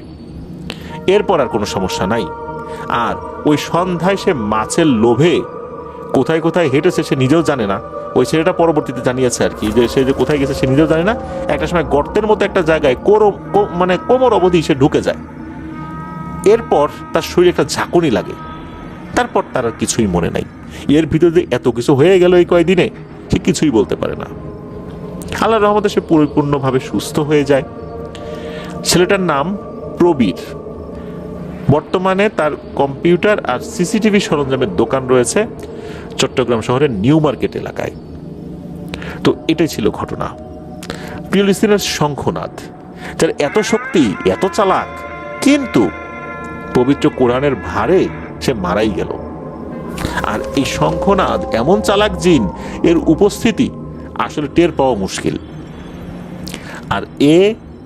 এরপর আর কোনো সমস্যা নাই। আর ওই সন্ধ্যায় সে মাছের লোভে কোথায় কোথায় হেঁটেছে সে নিজেও জানে না। ওই ছেলেটা পরবর্তীতে জানিয়েছে আর কি, যে সে যে কোথায় গেছে সে নিজেও জানে না। একটা সময় গর্তের মতো একটা জায়গায় মানে কোমর অবধি সে ঢুকে যায়। এরপর তার শরীরে একটা ঝাঁকুনি লাগে। তারপর তার আর কিছুই মনে নাই। এর ভিতরে যে এত কিছু হয়ে গেল এই কয়দিনে সে কিছুই বলতে পারে না। আল্লাহর রহমতে সে পরিপূর্ণভাবে সুস্থ হয়ে যায়। ছেলেটার নাম প্রবীর। বর্তমানে তার কম্পিউটার আর সিসিটিভি সরঞ্জামের দোকান রয়েছে চট্টগ্রাম শহরের নিউ মার্কেট এলাকায়। তো এটাই ছিল ঘটনা। প্রিয় লিসেনার, শঙ্খনাদ যার এত শক্তি, এত চালাক, কিন্তু পবিত্র কোরআনের ভারে সে মারাই গেল। আর এই শঙ্খনাদ এমন চালাক জিন, এর উপস্থিতি আসলে টের পাওয়া মুশকিল। আর এ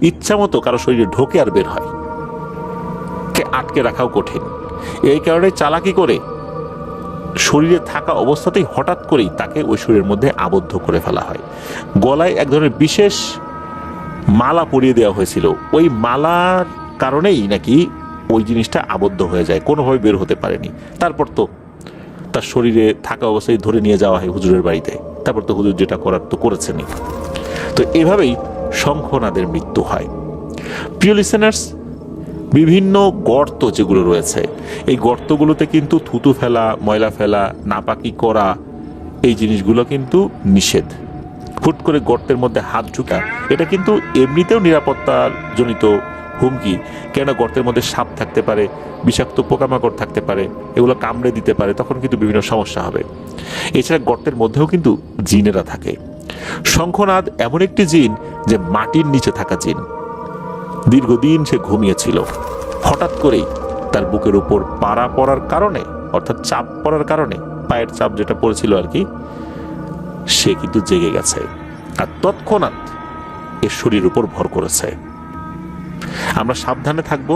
ইচ্ছা মতো কারো শরীরে ঢোকে আর বের হয়, কে আটকে রাখাও কঠিন। এই কারণে চালাকি করে শরীরে থাকা অবস্থাতেই হঠাৎ করেই তাকে ওই শরীরের মধ্যে আবদ্ধ করে ফেলা হয়। গলায় এক ধরনের বিশেষ মালা পরিয়ে দেওয়া হয়েছিল। ওই মালার কারণেই নাকি ওই জিনিসটা আবদ্ধ হয়ে যায়, কোনোভাবে বের হতে পারেনি। তারপর তো তার শরীরে থাকা অবস্থায় ধরে নিয়ে যাওয়া হয় হুজুরের বাড়িতে। তারপর তো হুজুর যেটা করার তো করেছেনই। তো এভাবেই শঙ্খনাদের মৃত্যু হয়। প্রিয় লিসেনার্স, বিভিন্ন গর্ত যেগুলো রয়েছে, এই গর্তগুলোতে কিন্তু থুতু ফেলা, ময়লা ফেলা, নাপাকি করা, এই জিনিসগুলো কিন্তু নিষেধ। হুট করে গর্তের মধ্যে হাত ঢুকা এটা কিন্তু এমনিতেও নিরাপত্তার জনিত হুমকি। কেননা গর্তের মধ্যে সাপ থাকতে পারে, বিষাক্ত পোকামাকড় থাকতে পারে, এগুলো কামড়ে দিতে পারে, তখন কিন্তু বিভিন্ন সমস্যা হবে। এছাড়া গর্তের মধ্যেও কিন্তু জিনেরা থাকে। শঙ্খনাদ এমন একটি জিন যে মাটির নিচে থাকা জিন। দীর্ঘদিন সে ঘুমিয়েছিল। হঠাৎ করেই তার বুকের উপর পাড়া পড়ার কারণে, অর্থাৎ চাপ পড়ার কারণে, পায়ের চাপ যেটা পড়েছিল আর কি, সে কিন্তু জেগে গেছে আর তৎক্ষণাৎ এর শরীরের উপর ভর করেছে। আমরা সাবধানে থাকব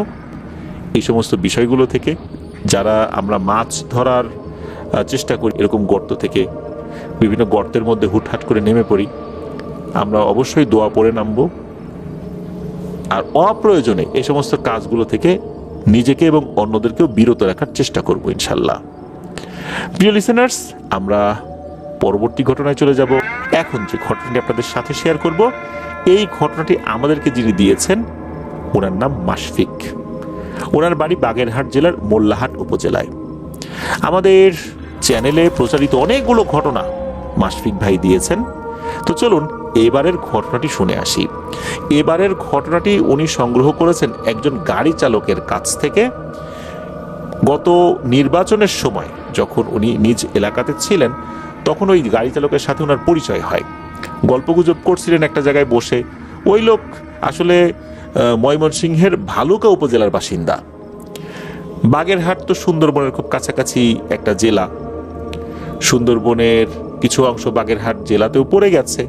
এই সমস্ত বিষয়গুলো থেকে। যারা আমরা মাছ ধরার চেষ্টা করি এরকম গর্ত থেকে, বিভিন্ন গর্তের মধ্যে হুটহাট করে নেমে পড়ি, আমরা অবশ্যই দোয়া পড়ে নামবো। আর অপ্রয়োজনে এই সমস্ত কাজগুলো থেকে নিজেকে এবং অন্যদেরকেও বিরত রাখার চেষ্টা করব ইনশাল্লাহ। প্রিয় লিসেনার্স, আমরা পরবর্তী ঘটনায় চলে যাব। এখন যে ঘটনাটি আপনাদের সাথে শেয়ার করব, এই ঘটনাটি আমাদেরকে যিনি দিয়েছেন ওনার নাম মাশফিক। ওনার বাড়ি বাগেরহাট জেলার মোল্লাহাট উপজেলায়। আমাদের চ্যানেলে প্রচারিত অনেকগুলো ঘটনা মাশফিক ভাই দিয়েছেন। তো চলুন এবারের ঘটনাটি শুনে আসি। এবারের ঘটনাটি উনি সংগ্রহ করেছেন একজন গাড়ি চালকের কাছ থেকে। গত নির্বাচনের সময় যখন উনি নিজ এলাকাতে ছিলেন, তখন ওই গাড়ি চালকের সাথে ওনার পরিচয় হয়। গল্পগুজব করছিলেন একটা জায়গায় বসে। ওই লোক আসলে ময়মনসিংহের ভালুকা উপজেলার বাসিন্দা। বাগেরহাট তো সুন্দরবনের খুব কাছাকাছি একটা জেলা। সুন্দরবনের কিছু অংশ বাগেরহাট জেলাতেও পড়ে গেছে।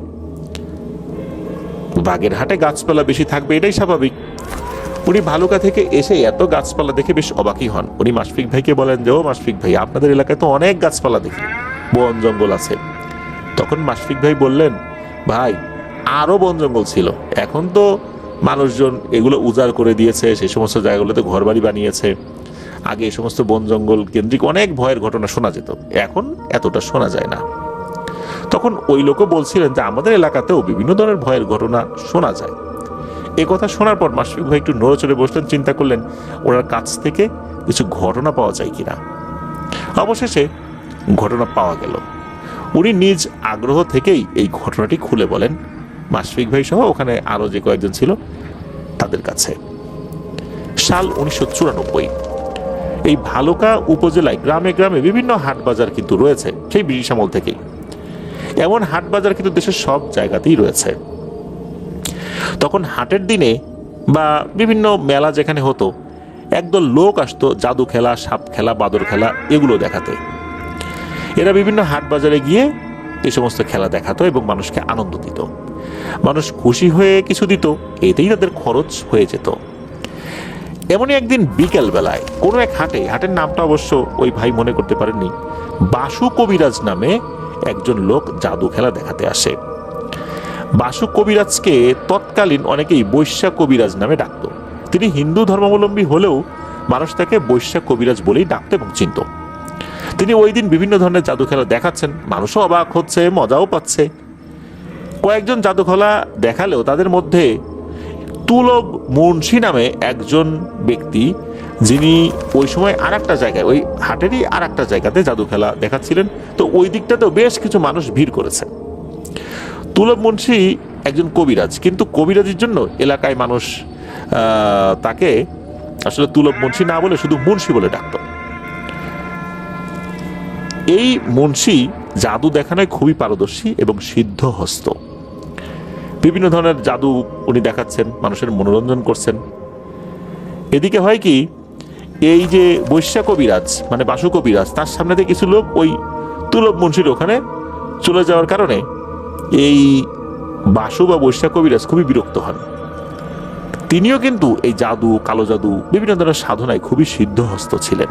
বাগেরহাটে গাছপালা বেশি থাকবে, এটাই স্বাভাবিক। উনি ভালুকা থেকে এসে এত গাছপালা দেখে বেশ অবাকই হন। উনি মাশফিক ভাইকে বলেন যে, ও মাশফিক ভাই, আপনাদের এলাকায় তো অনেক গাছপালা দেখি, বন জঙ্গল আছে। তখন মাশফিক ভাই বললেন, ভাই আরো বন জঙ্গল ছিল, এখন তো মানুষজন এগুলো উজাড় করে দিয়েছে, সেই সমস্ত জায়গাগুলোতে ঘরবাড়ি বানিয়েছে। আগে এই সমস্ত বন জঙ্গল কেন্দ্রিক অনেক ভয়ের ঘটনা শোনা যেত, এখন এতটা শোনা যায় না। তখন ওই লোকও বলছিলেন যে আমাদের এলাকাতেও বিভিন্ন ধরনের ভয়ের ঘটনা শোনা যায়। এ কথা শোনার পর মাশফিক ভাই একটু নড়েচড়ে বসলেন, চিন্তা করলেন ওনার কাছ থেকে কিছু ঘটনা পাওয়া যায় কিনা। অবশেষে ঘটনা পাওয়া গেল। উনি নিজ আগ্রহ থেকেই এই ঘটনাটি খুলে বলেন মাশফিক ভাই সহ ওখানে আরো যে কয়েকজন ছিল তাদের কাছে। সাল 1994। এই ভালুকা উপজেলায় গ্রামে গ্রামে বিভিন্ন হাট বাজার কিন্তু রয়েছে সেই ব্রিটিশ আমল থেকেই। এমন হাট বাজার কিন্তু দেশের সব জায়গাতেই রয়েছে। তখন হাটের দিনে বা বিভিন্ন মেলা যেখানে হতো, একদল লোক আসতো জাদু খেলা, সাপ খেলা, বাদর খেলা এগুলো দেখাতে। এরা বিভিন্ন হাট বাজারে গিয়ে এই সমস্ত খেলা দেখাতো এবং মানুষকে আনন্দ দিত। মানুষ খুশি হয়ে কিছু দিত, এতেই তাদের খরচ হয়ে যেত। এমনই একদিন বিকেল বেলায় কোনো এক হাটের নামটা অবশ্য ওই ভাই মনে করতে পারেননি, বাসু কবিরাজ নামে একজন লোক জাদু খেলা দেখাতে আসে। বাসু কবিরাজকে তৎকালীন অনেকেই বৈশ্যা কবিরাজ নামে ডাকত। তিনি হিন্দু ধর্মাবলম্বী হলেও মানুষ তাকে বৈশ্যা কবিরাজ বলেই ডাকত এবং চিনত। তিনি ওই দিন বিভিন্ন ধরনের জাদু খেলা দেখাচ্ছেন, মানুষও অবাক হচ্ছে, মজাও পাচ্ছে। কয়েকজন জাদু খেলা দেখালেও তাদের মধ্যে তুলব মুন্সি নামে একজন ব্যক্তি, যিনি ওই সময় আর একটা জায়গায়, ওই হাটেরই আর একটা জায়গাতে জাদু খেলা দেখাচ্ছিলেন। তো ওই দিকটাতেও বেশ কিছু মানুষ ভিড় করেছে। তুলব মুন্সি একজন কবিরাজ, কিন্তু কবিরাজের জন্য এলাকায় মানুষ তাকে আসলে তুলব মুন্সি না বলে শুধু মুন্সি বলে ডাকত। এই মুন্সি জাদু দেখানোয় খুবই পারদর্শী এবং সিদ্ধহস্ত। বিভিন্ন ধরনের জাদু উনি দেখাচ্ছেন, মানুষের মনোরঞ্জন করছেন। এদিকে হয় কি, এই যে বৈশ্যা কবিরাজ মানে বাসু কবিরাজ, তার সামনে থেকে কিছু লোক ওই তুলব মুন্সির ওখানে চলে যাওয়ার কারণে এই বাসু বা বৈশ্যা কবিরাজ খুবই বিরক্ত হন। তিনিও কিন্তু এই জাদু, কালো জাদু, বিভিন্ন ধরনের সাধনায় খুবই সিদ্ধহস্ত ছিলেন।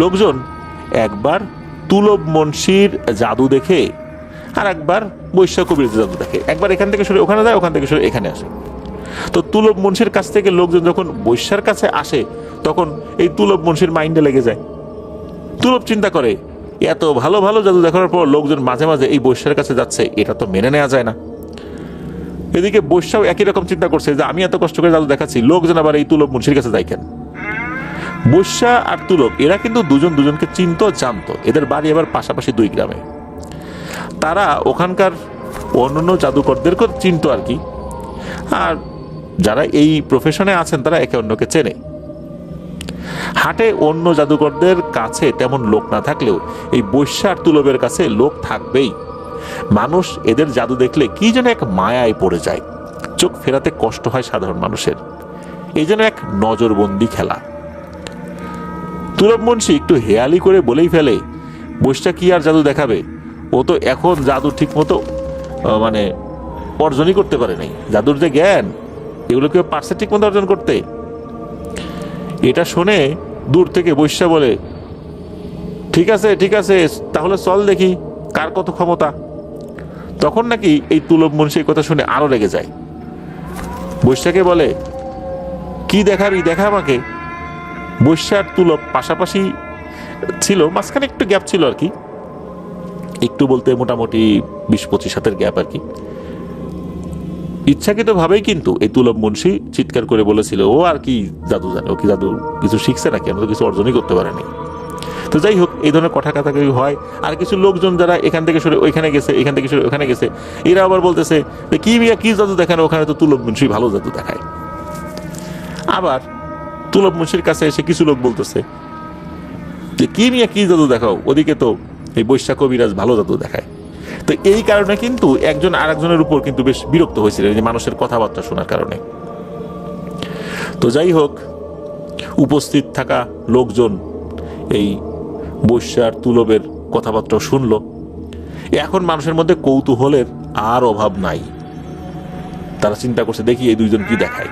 লোকজন একবার তুলব মুন্সির জাদু দেখে আর একবার বৈশ্যা কবিরাজের জাদু দেখে, একবার এখান থেকে সরে ওখানে যায়, ওখান থেকে সরে এখানে আসে। তো তুলব মুন্সির কাছ থেকে লোকজন যখন বৈশ্যার কাছে আসে, তখন এই তুলব মুন্সির মাইন্ডে লেগে যায়। তুলব চিন্তা করে, এত ভালো ভালো জাদু দেখানোর পর লোকজন মাঝে মাঝে এই বৈশ্যার কাছে যাচ্ছে, এটা তো মেনে নেওয়া যায় না। এদিকে বৈশ্যাও একই রকম চিন্তা করছে যে আমি এত কষ্ট করে জাদু দেখাচ্ছি, লোকজন আবার এই তুলব মুন্সির কাছে যায় কেন। বৈশ্যা আর তুলব এরা কিন্তু দুজন দুজনকে চিনতো, জানতো। এদের বাড়ি আবার পাশাপাশি দুই গ্রামে। তারা ওখানকার অন্যান্য জাদুকরদেরকেও চিনতো আর কি। আর যারা এই প্রফেশনে আছেন তারা একে অন্যকে চেনে। হাটে অন্য জাদুকরদের কাছে তেমন লোক না থাকলেও এই বৈশ্যা আর তুলবের কাছে লোক থাকবেই। মানুষ এদের জাদু দেখলে কি যেন এক মায়ায় পড়ে যায়, চোখ ফেরাতে কষ্ট হয় সাধারণ মানুষের। এই যেন এক নজরবন্দি খেলা। তুলব মুন্সি একটু হেয়ালি করে বলেই ফেলে, বৈশ্যা কি আর জাদু দেখাবে, ও তো এখন জাদু ঠিক মতো মানে অর্জনই করতে পারে নাই। জাদুর যে জ্ঞান, এগুলো কেউ পারছে ঠিক মতো অর্জন করতে। এটা শুনে দূর থেকে বৈশ্যা বলে, ঠিক আছে ঠিক আছে, তাহলে চল দেখি কার কত ক্ষমতা। তখন নাকি এই তুলব মুন্সি কথা শুনে আরো রেগে যায়। বৈশ্যাকে বলে, কি দেখাবি, দেখা আমাকে। বৈশ্যা আর তুলব পাশাপাশি ছিল, মাঝখানে একটু গ্যাপ ছিল আর কি, একটু বলতে মোটামুটি 20-25 হাতের গ্যাপ আর কি। ইচ্ছাকৃত ভাবেই কিন্তু এই তুলব মুন্সি চিৎকার করে বলেছিল, ও আর কি জাদু জানে, ও কি জাদু কিছু শিখছে নাকি, আমরা তো কিছু অর্জনই করতে পারেনি। তো যাই হোক, এই ধরনের কথা কাটাকাটি হয়। আর কিছু লোকজন যারা এখান থেকে সরে ওইখানে গেছে, এখান থেকে সরে ওখানে গেছে, এরা আবার বলতেছে কি মিয়া কি জাদু দেখানো, ওখানে তো তুলব মুন্সি ভালো জাদু দেখায়। আবার তুলব মুন্সির কাছে এসে কিছু লোক বলতেছে যে কি মিয়া কি জাদু দেখাও, ওদিকে তো এই বৈশ্যা কবিরাজ ভালো জাদু দেখায়। তো এই কারণে কিন্তু একজন আরেকজনের উপর কিন্তু বেশ বিরক্ত হয়েছিলেন, যে মানুষের কথাবার্তা শোনার কারণে। তো যাই হোক, উপস্থিত থাকা লোকজন এই বৈশ্যার তুলবের কথাবার্তা শুনল। এখন মানুষের মধ্যে কৌতূহলের আর অভাব নাই। তারা চিন্তা করছে, দেখি এই দুইজন কি দেখায়।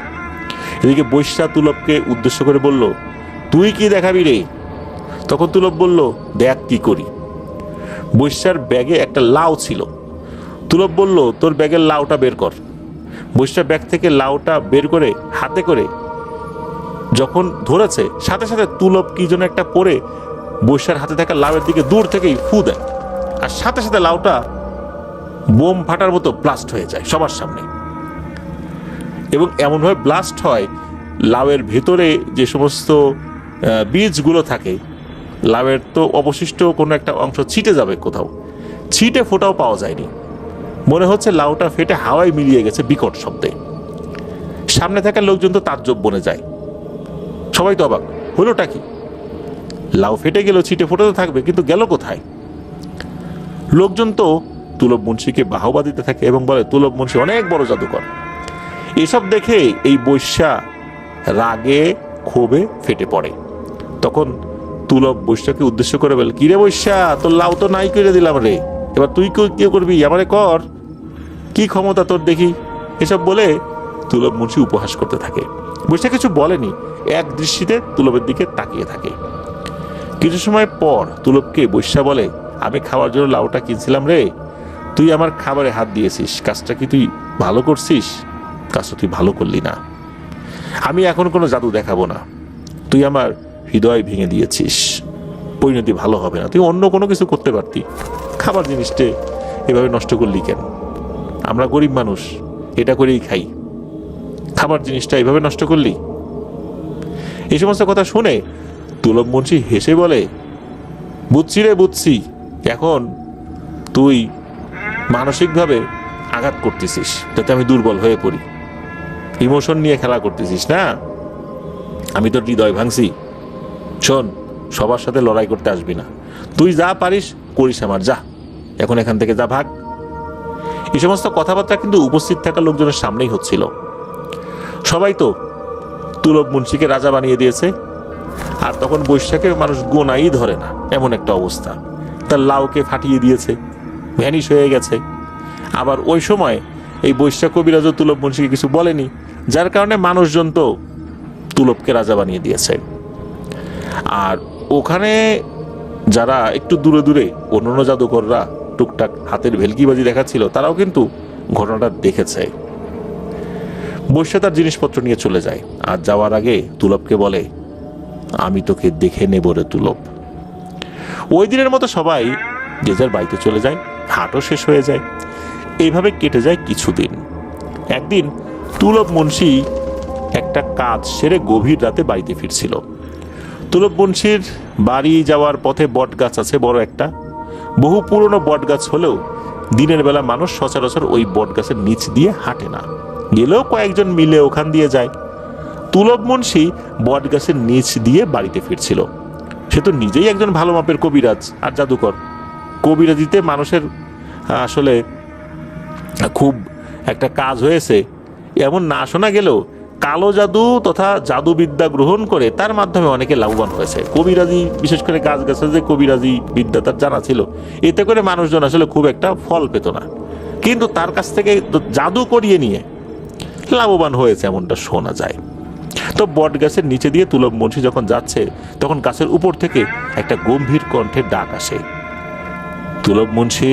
এদিকে বৈশ্যা তুলবকে উদ্দেশ্য করে বলল, তুই কি দেখাবি রে? তখন তুলব বলল, দেখ কি করি। বৈশ্যার ব্যাগে একটা লাউ ছিল। তুলব বলল, তোর ব্যাগের লাউটা বের কর। বৈশ্যা ব্যাগ থেকে লাউটা বের করে হাতে করে যখন ধরেছে, সাথে সাথে তুলব কি যেন একটা পরে বৈশ্যার হাতে থাকা লাউয়ের দিকে দূর থেকেই ফু দেয়, আর সাথে সাথে লাউটা বোম ফাটার মতো ব্লাস্ট হয়ে যায় সবার সামনে। এবং এমনভাবে ব্লাস্ট হয়, লাউয়ের ভেতরে যে সমস্ত বীজগুলো থাকে, লাউয়ের তো অবশিষ্ট কোনো একটা অংশ ছিটে যাবে কোথাও, ছিটে ফোটাও পাওয়া যায়নি। মনে হচ্ছে লাউটা ফেটে হাওয়ায় মিলিয়ে গেছে বিকট শব্দে। সামনে থাকা লোকজন তো তাজ্জব বনে যায়, সবাই তো অবাক, হলোটা কি? লাউ ফেটে গেল, ছিটে ফোটা তো থাকবে, কিন্তু গেল কোথায়? লোকজন তো তুলব মুন্সিকে বাহবা দিতে থাকে এবং বলে তুলব মুন্সি অনেক বড় জাদুকর। এসব দেখে এই বৈশ্যা রাগে ক্ষোভে ফেটে পড়ে। তখন তুলব বৈশ্যাকে উদ্দেশ্য করে বলে, কিরে বৈশ্যা, তোর লাউ তো নাই করে দিলাম রে, এবার তুই কি করবি, আমারে কর, কি ক্ষমতা তোর দেখি। এসব বলে তুলব মুন্সি উপহাস করতে থাকে। বৈশ্যা কিছু বলেনি, এক দৃষ্টিতে তুলবের দিকে তাকিয়ে থাকে। কিছু সময় পর তুলবকে বৈশ্যা বলে, আমি খাওয়ার জন্য লাউটা কিনছিলাম রে, তুই আমার খাবারে হাত দিয়েছিস, কাজটা কি তুই ভালো করছিস? কাজটা তুই ভালো করলি না। আমি এখন কোনো জাদু দেখাবো না, তুই আমার হৃদয় ভেঙে দিয়েছিস, পরিণতি ভালো হবে না। তুই অন্য কোনো কিছু করতে পারতি, খাবার জিনিসটা এভাবে নষ্ট করলি কেন? আমরা গরিব মানুষ, এটা করেই খাই, খাবার জিনিসটা এভাবে নষ্ট করলি। এই সমস্ত কথা শুনে তুলব মুন্সি হেসে বলে, বুঝছি রে বুঝছি, এখন তুই মানসিকভাবে আঘাত করতেছিস যাতে আমি দুর্বল হয়ে পড়ি, ইমোশন নিয়ে খেলা করতেছিস না, আমি তোর হৃদয় ভাঙছি। শোন, সবার সাথে লড়াই করতে আসবি না, তুই যা পারিস করিস, আমার যা, এখন এখান থেকে যা, ভাগ। এই সমস্ত কথাবার্তা কিন্তু উপস্থিত থাকা লোকজনের সামনেই হচ্ছিল। সবাই তো তুলব মুন্সিকে রাজা বানিয়ে দিয়েছে, আর তখন বৈশ্যাকে মানুষ গোনাই ধরে না, এমন একটা অবস্থা। তার লাউকে ফাটিয়ে দিয়েছে, ভ্যানিশ হয়ে গেছে। আবার ওই সময় এই বৈশ্যা কবিরাজও তুলব মুন্সিকে কিছু বলেনি, যার কারণে মানুষজন তো তুলবকে রাজা বানিয়ে দিয়েছে। আর ওখানে যারা একটু দূরে দূরে অন্যান্য জাদুকররা টুকটাক হাতের ভেলকিবাজি দেখাচ্ছিল, তারাও কিন্তু ঘটনাটা দেখেছে। বৈশ্যা তার জিনিসপত্র নিয়ে চলে যায়, আর যাওয়ার আগে তুলবকে বলে, আমি তোকে দেখে নেব রে তুলব। ওই দিনের মতো সবাই যে যার বাড়িতে চলে যায়, হাটও শেষ হয়ে যায়। এইভাবে কেটে যায় কিছুদিন। একদিন তুলব মুন্সি একটা কাজ সেরে গভীর রাতে বাড়িতে ফিরছিল। তুলব মুন্সির বাড়ি যাওয়ার পথে বট গাছ আছে বড় একটা, বহু পুরনো বট গাছ হলেও দিনের বেলা মানুষ সচরাচর ওই বট গাছের নিচ দিয়ে হাঁটে না, গেলেও কয়েকজন মিলে ওখান দিয়ে যায়। তুলব মুন্সি বট গাছের নিচ দিয়ে বাড়িতে ফিরছিল। সে তো নিজেই একজন ভালো মাপের কবিরাজ আর জাদুকর। কবিরাজিতে মানুষের আসলে খুব একটা কাজ হয়েছে এমন না শোনা গেলেও কালো জাদু তথা জাদুবিদ্যা গ্রহণ করে তার মাধ্যমে অনেকে লাভবান হয়েছে। কবিরাজি, বিশেষ করে গাছ গাছে যে কবিরাজি বিদ্যা তার জানা ছিল, এতে করে মানুষজন আসলে খুব একটা ফল পেত না, কিন্তু তার কাছ থেকে জাদু করিয়ে নিয়ে লাভবান হয়েছে এমনটা শোনা যায়। তো বট গাছের নিচে দিয়ে তুলব মুন্সি যখন যাচ্ছে, তখন গাছের উপর থেকে একটা গম্ভীর কণ্ঠের ডাক আসে, তুলব মুন্সি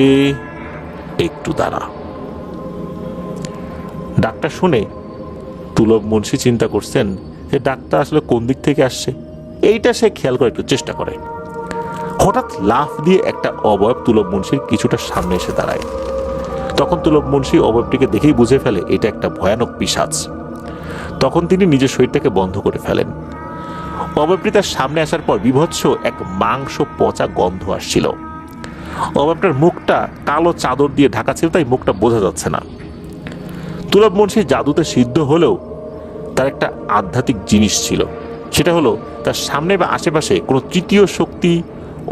একটু দাঁড়া। ডাকটা শুনে তুলব মুন্সি চিন্তা করছেন যে ডাকটা আসলে কোন দিক থেকে আসছে, এইটা সে খেয়াল করে একটু চেষ্টা করে। হঠাৎ লাফ দিয়ে একটা অবয়ব তুলব মুন্সির কিছুটা সামনে এসে দাঁড়ায়। তখন তুলব মুন্সি অবয়বটিকে দেখেই বুঝে ফেলে এটা একটা ভয়ানক পিশাচ। তখন তিনি নিজের শরীরটাকে বন্ধ করে ফেলেন। অবয়বটি তার সামনে আসার পর বিভৎস এক মাংস পচা গন্ধ আসছিল। অবয়বটার মুখটা কালো চাদর দিয়ে ঢাকা ছিল, তাই মুখটা বোঝা যাচ্ছে না। তুলব মুন্সি জাদুতে সিদ্ধ হলেও তার একটা আধ্যাত্মিক জিনিস ছিল, সেটা হলো তার সামনে বা আশেপাশে কোনো তৃতীয় শক্তি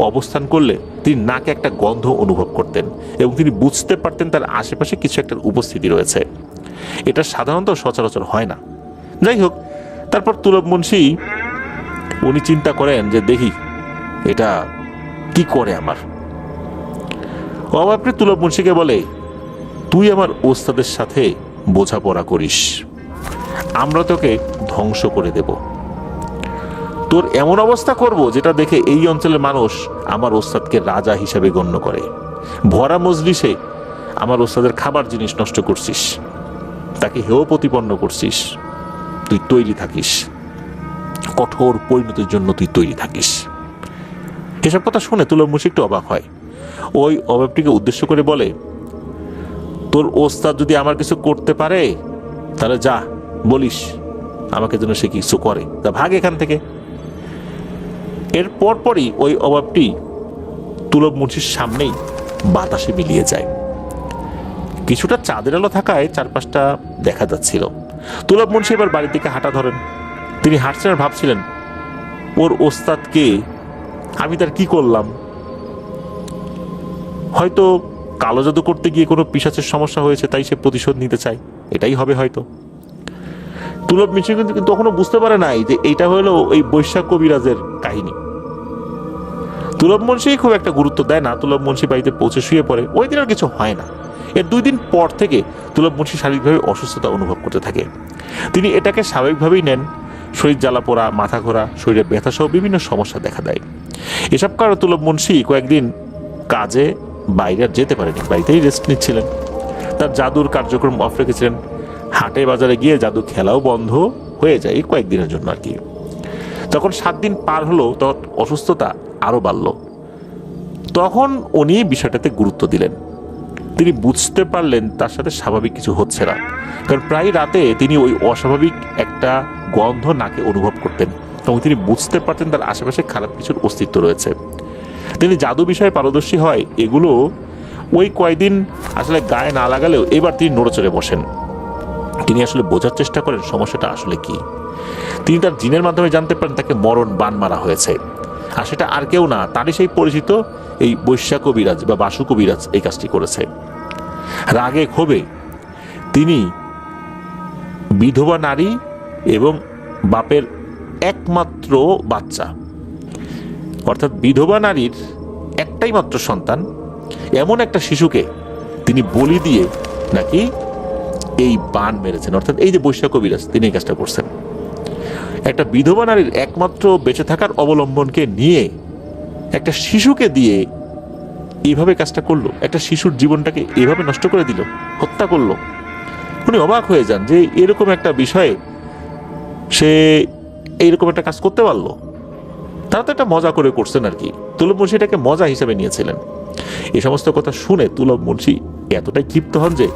অবস্থান করলে তিনি নাকে একটা গন্ধ অনুভব করতেন এবং তিনি বুঝতে পারতেন তার আশেপাশে কিছু একটা উপস্থিতি রয়েছে। এটা সাধারণত সচরাচর হয় না। যাই হোক, তারপর তুলব মুন্সি উনি চিন্তা করেন যে দেখি এটা কি করে আমার। অভাবটি তুলব মুন্সিকে বলে, তুই আমার ওস্তাদের সাথে বোঝাপড়া করিস, আমরা তোকে ধ্বংস করে দেব। তোর এমন অবস্থা করব যেটা দেখে এই অঞ্চলের মানুষ আমার ওস্তাদকে রাজা হিসাবে গণ্য করে। ভরা মজলিসে আমার ওস্তাদের খাবার জিনিস নষ্ট করছিস, তাকে হেয় প্রতিপন্ন করছিস, তুই তৈরি থাকিস, কঠোর পরিণতির জন্য তুই তৈরি থাকিস। এসব কথা শুনে তুলব মুন্সি একটু অবাক হয়। ওই অভাবটিকে উদ্দেশ্য করে বলে, তোর ওস্তাদ যদি আমার কিছু করতে পারে তাহলে যা বলিস আমাকে যেন সে কিছু করে, তা ভাগ এখান থেকে। এর পরপরই ওই অভাবটি তুলব মুন্সির সামনেই বাতাসে মিলিয়ে যায়। কিছুটা চাঁদের আলো থাকায় চারপাশটা দেখা যাচ্ছিল। তুলব মুন্সি এবার বাড়ির দিকে হাঁটা ধরেন। তিনি হাঁটছেন আর ভাবছিলেন, ওর ওস্তাদকে আমি তার কি করলাম? হয়তো কালো জাদু করতে গিয়ে কোনো পিশাচের সমস্যা হয়েছে, তাই সে প্রতিশোধ নিতে চায়, এটাই হবে হয়তো। তুলব মুন্সি কিন্তু তখনও বুঝতে পারে নাই যে এইটা হলো এই বৈশাখ কবিরাজের কাহিনী। তুলব মুন্সি খুব একটা গুরুত্ব দেয় না। তুলব মুন্সি বাড়িতে পৌঁছে শুয়ে পড়ে। ওই দিন আর কিছু হয় না। এর 2 দিন পর থেকে তুলব মুন্সি শারীরিকভাবে অসুস্থতা অনুভব করতে থাকে। তিনি এটাকে স্বাভাবিকভাবেই নেন। শরীর জ্বালা পোড়া, মাথা ঘোরা, শরীরে ব্যথা সহ বিভিন্ন সমস্যা দেখা দেয়। এসব কারণে তুলব মুন্সি কয়েকদিন কাজে বাইরে আর যেতে পারেনি, বাড়িতেই রেস্ট নিচ্ছিলেন। তার জাদুর কার্যক্রম অফ রেখেছিলেন। হাটে বাজারে গিয়ে জাদু খেলাও বন্ধ হয়ে যায় কয়েকদিনের জন্য আর কি। তখন 7 দিন পার হলো, তখন অসুস্থতা আরো বাড়ল। তখন উনি বিষয়টাতে গুরুত্ব দিলেন। তিনি বুঝতে পারলেন তার সাথে স্বাভাবিক কিছু হচ্ছে না, কারণ প্রায় রাতে তিনি ওই অস্বাভাবিক একটা গন্ধ নাকে অনুভব করতেন এবং তিনি বুঝতে পারতেন তার আশেপাশে খারাপ কিছুর অস্তিত্ব রয়েছে। তিনি জাদু বিষয়ে পারদর্শী হয় এগুলো ওই কয়েকদিন আসলে গায়ে না লাগালেও এবার তিনি নড়েচড়ে বসেন। তিনি আসলে বোঝার চেষ্টা করেন সমস্যাটা আসলে কি। তিনি তার জিনের মাধ্যমে জানতে পারেন তাকে মরণ বান মারা হয়েছে, আর সেটা আর কেউ না, তারই সেই পরিচিত এই বৈশাখ কবিরাজ বা বাসু কবিরাজ এই কাজটি করেছে। রাগে ক্ষোভে তিনি বিধবা নারী এবং বাপের একমাত্র বাচ্চা, অর্থাৎ বিধবা নারীর একটাই মাত্র সন্তান এমন একটা শিশুকে তিনি বলি দিয়ে নাকি এই বান মেরেছেন। অর্থাৎ এই যে বৈশাখ কবিরাজ তিনি এই কাজটা করছেন। একটা বিধবা নারীর একমাত্র বেঁচে থাকার অবলম্বনকে নিয়ে একটা শিশুকে দিয়ে এইভাবে কাজটা করলো, একটা শিশুর জীবনটাকে এভাবে নষ্ট করে দিল, হত্যা করলো। উনি অবাক হয়ে যান যে এরকম একটা বিষয়ে সে এইরকম একটা কাজ করতে পারলো। তারা তো একটা মজা করে করছেন আর কি। তুলব মুন্সি এটাকে মজা হিসেবে নিয়েছিলেন। এই সমস্ত কথা শুনে তুলব মুন্সি এতটাই ক্ষিপ্ত হন যে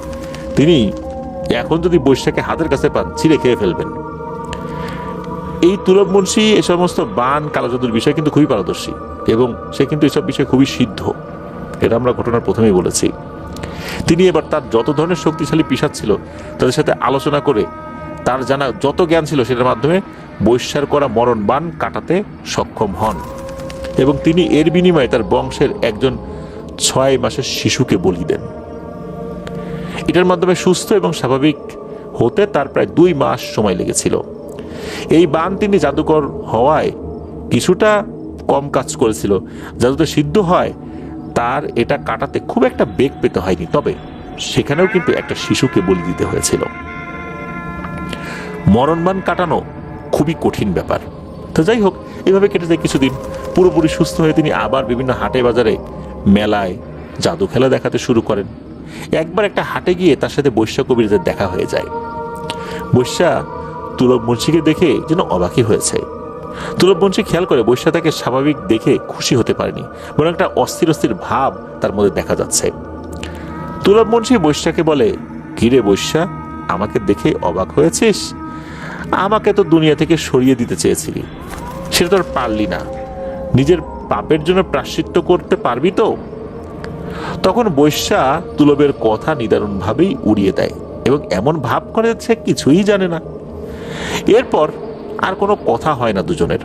তিনি এখন যদি বৈশাখে হাতের কাছে পান ছিঁড়ে খেয়ে ফেলবেন। এই তুলব মুন্সি এই সমস্ত বান কালো জাদুর বিষয়ে কিন্তু খুবই পারদর্শী এবং সে কিন্তু এসব বিষয়ে খুবই সিদ্ধ। এটা আমরা ঘটনার প্রথমেই বলেছি। তিনি এবার তার যত ধরনের শক্তিশালী পিশাচ ছিল তাদের সাথে আলোচনা করে তার জানা যত জ্ঞান ছিল সেটার মাধ্যমে বৈশ্যার করা মরণ বান কাটাতে সক্ষম হন এবং তিনি এর বিনিময়ে তার বংশের একজন 6 মাসের শিশুকে বলি দেন। এটার মাধ্যমে সুস্থ এবং স্বাভাবিক হতে তার প্রায় 2 মাস সময় লেগেছিল। এই বান তিনি জাদুকর হওয়ায় কিছুটা কম কাজ করেছিল। জাদুতে সিদ্ধ হয় তার এটা কাটাতে খুব একটা বেগ পেতে হয়নি, তবে সেখানেও কিন্তু একটা শিশুকে বলি দিতে হয়েছিল। মরণবান কাটানো খুবই কঠিন ব্যাপার। তো যাই হোক, এভাবে কেটে যায় কিছুদিন। পুরোপুরি সুস্থ হয়ে তিনি আবার বিভিন্ন হাটে বাজারে মেলায় জাদু খেলা দেখাতে শুরু করেন। একবার একটা হাটে গিয়ে তার সাথে বৈশাখ কবিরাজের দেখা হয়ে যায়। বৈশা তুলব মুন্সিকে দেখে যেন অবাকই হয়েছে। তুলব মুন্সি খেয়াল করে বৈশা তাকে স্বাভাবিক দেখে খুশি হতে পারেনি, বরং একটা অস্থির অস্থির ভাব তার মধ্যে দেখা যাচ্ছে। তুলব মুন্সি বৈশাকে বলে, কিরে বৈশা, আমাকে দেখে অবাক হয়েছিস? আমাকে তো দুনিয়া থেকে সরিয়ে দিতে চেয়েছিলি, সেটা তোর পারলি না। নিজের পাপের জন্য প্রায়শ্চিত্ত করতে পারবি তো? তখন বৈশা তুলবের কথা নিদারুণভাবেই উড়িয়ে দেয় এবং এমন ভাব করে সে কিছুই জানে না। এরপর আর কোনো কথা হয় না দুজনের।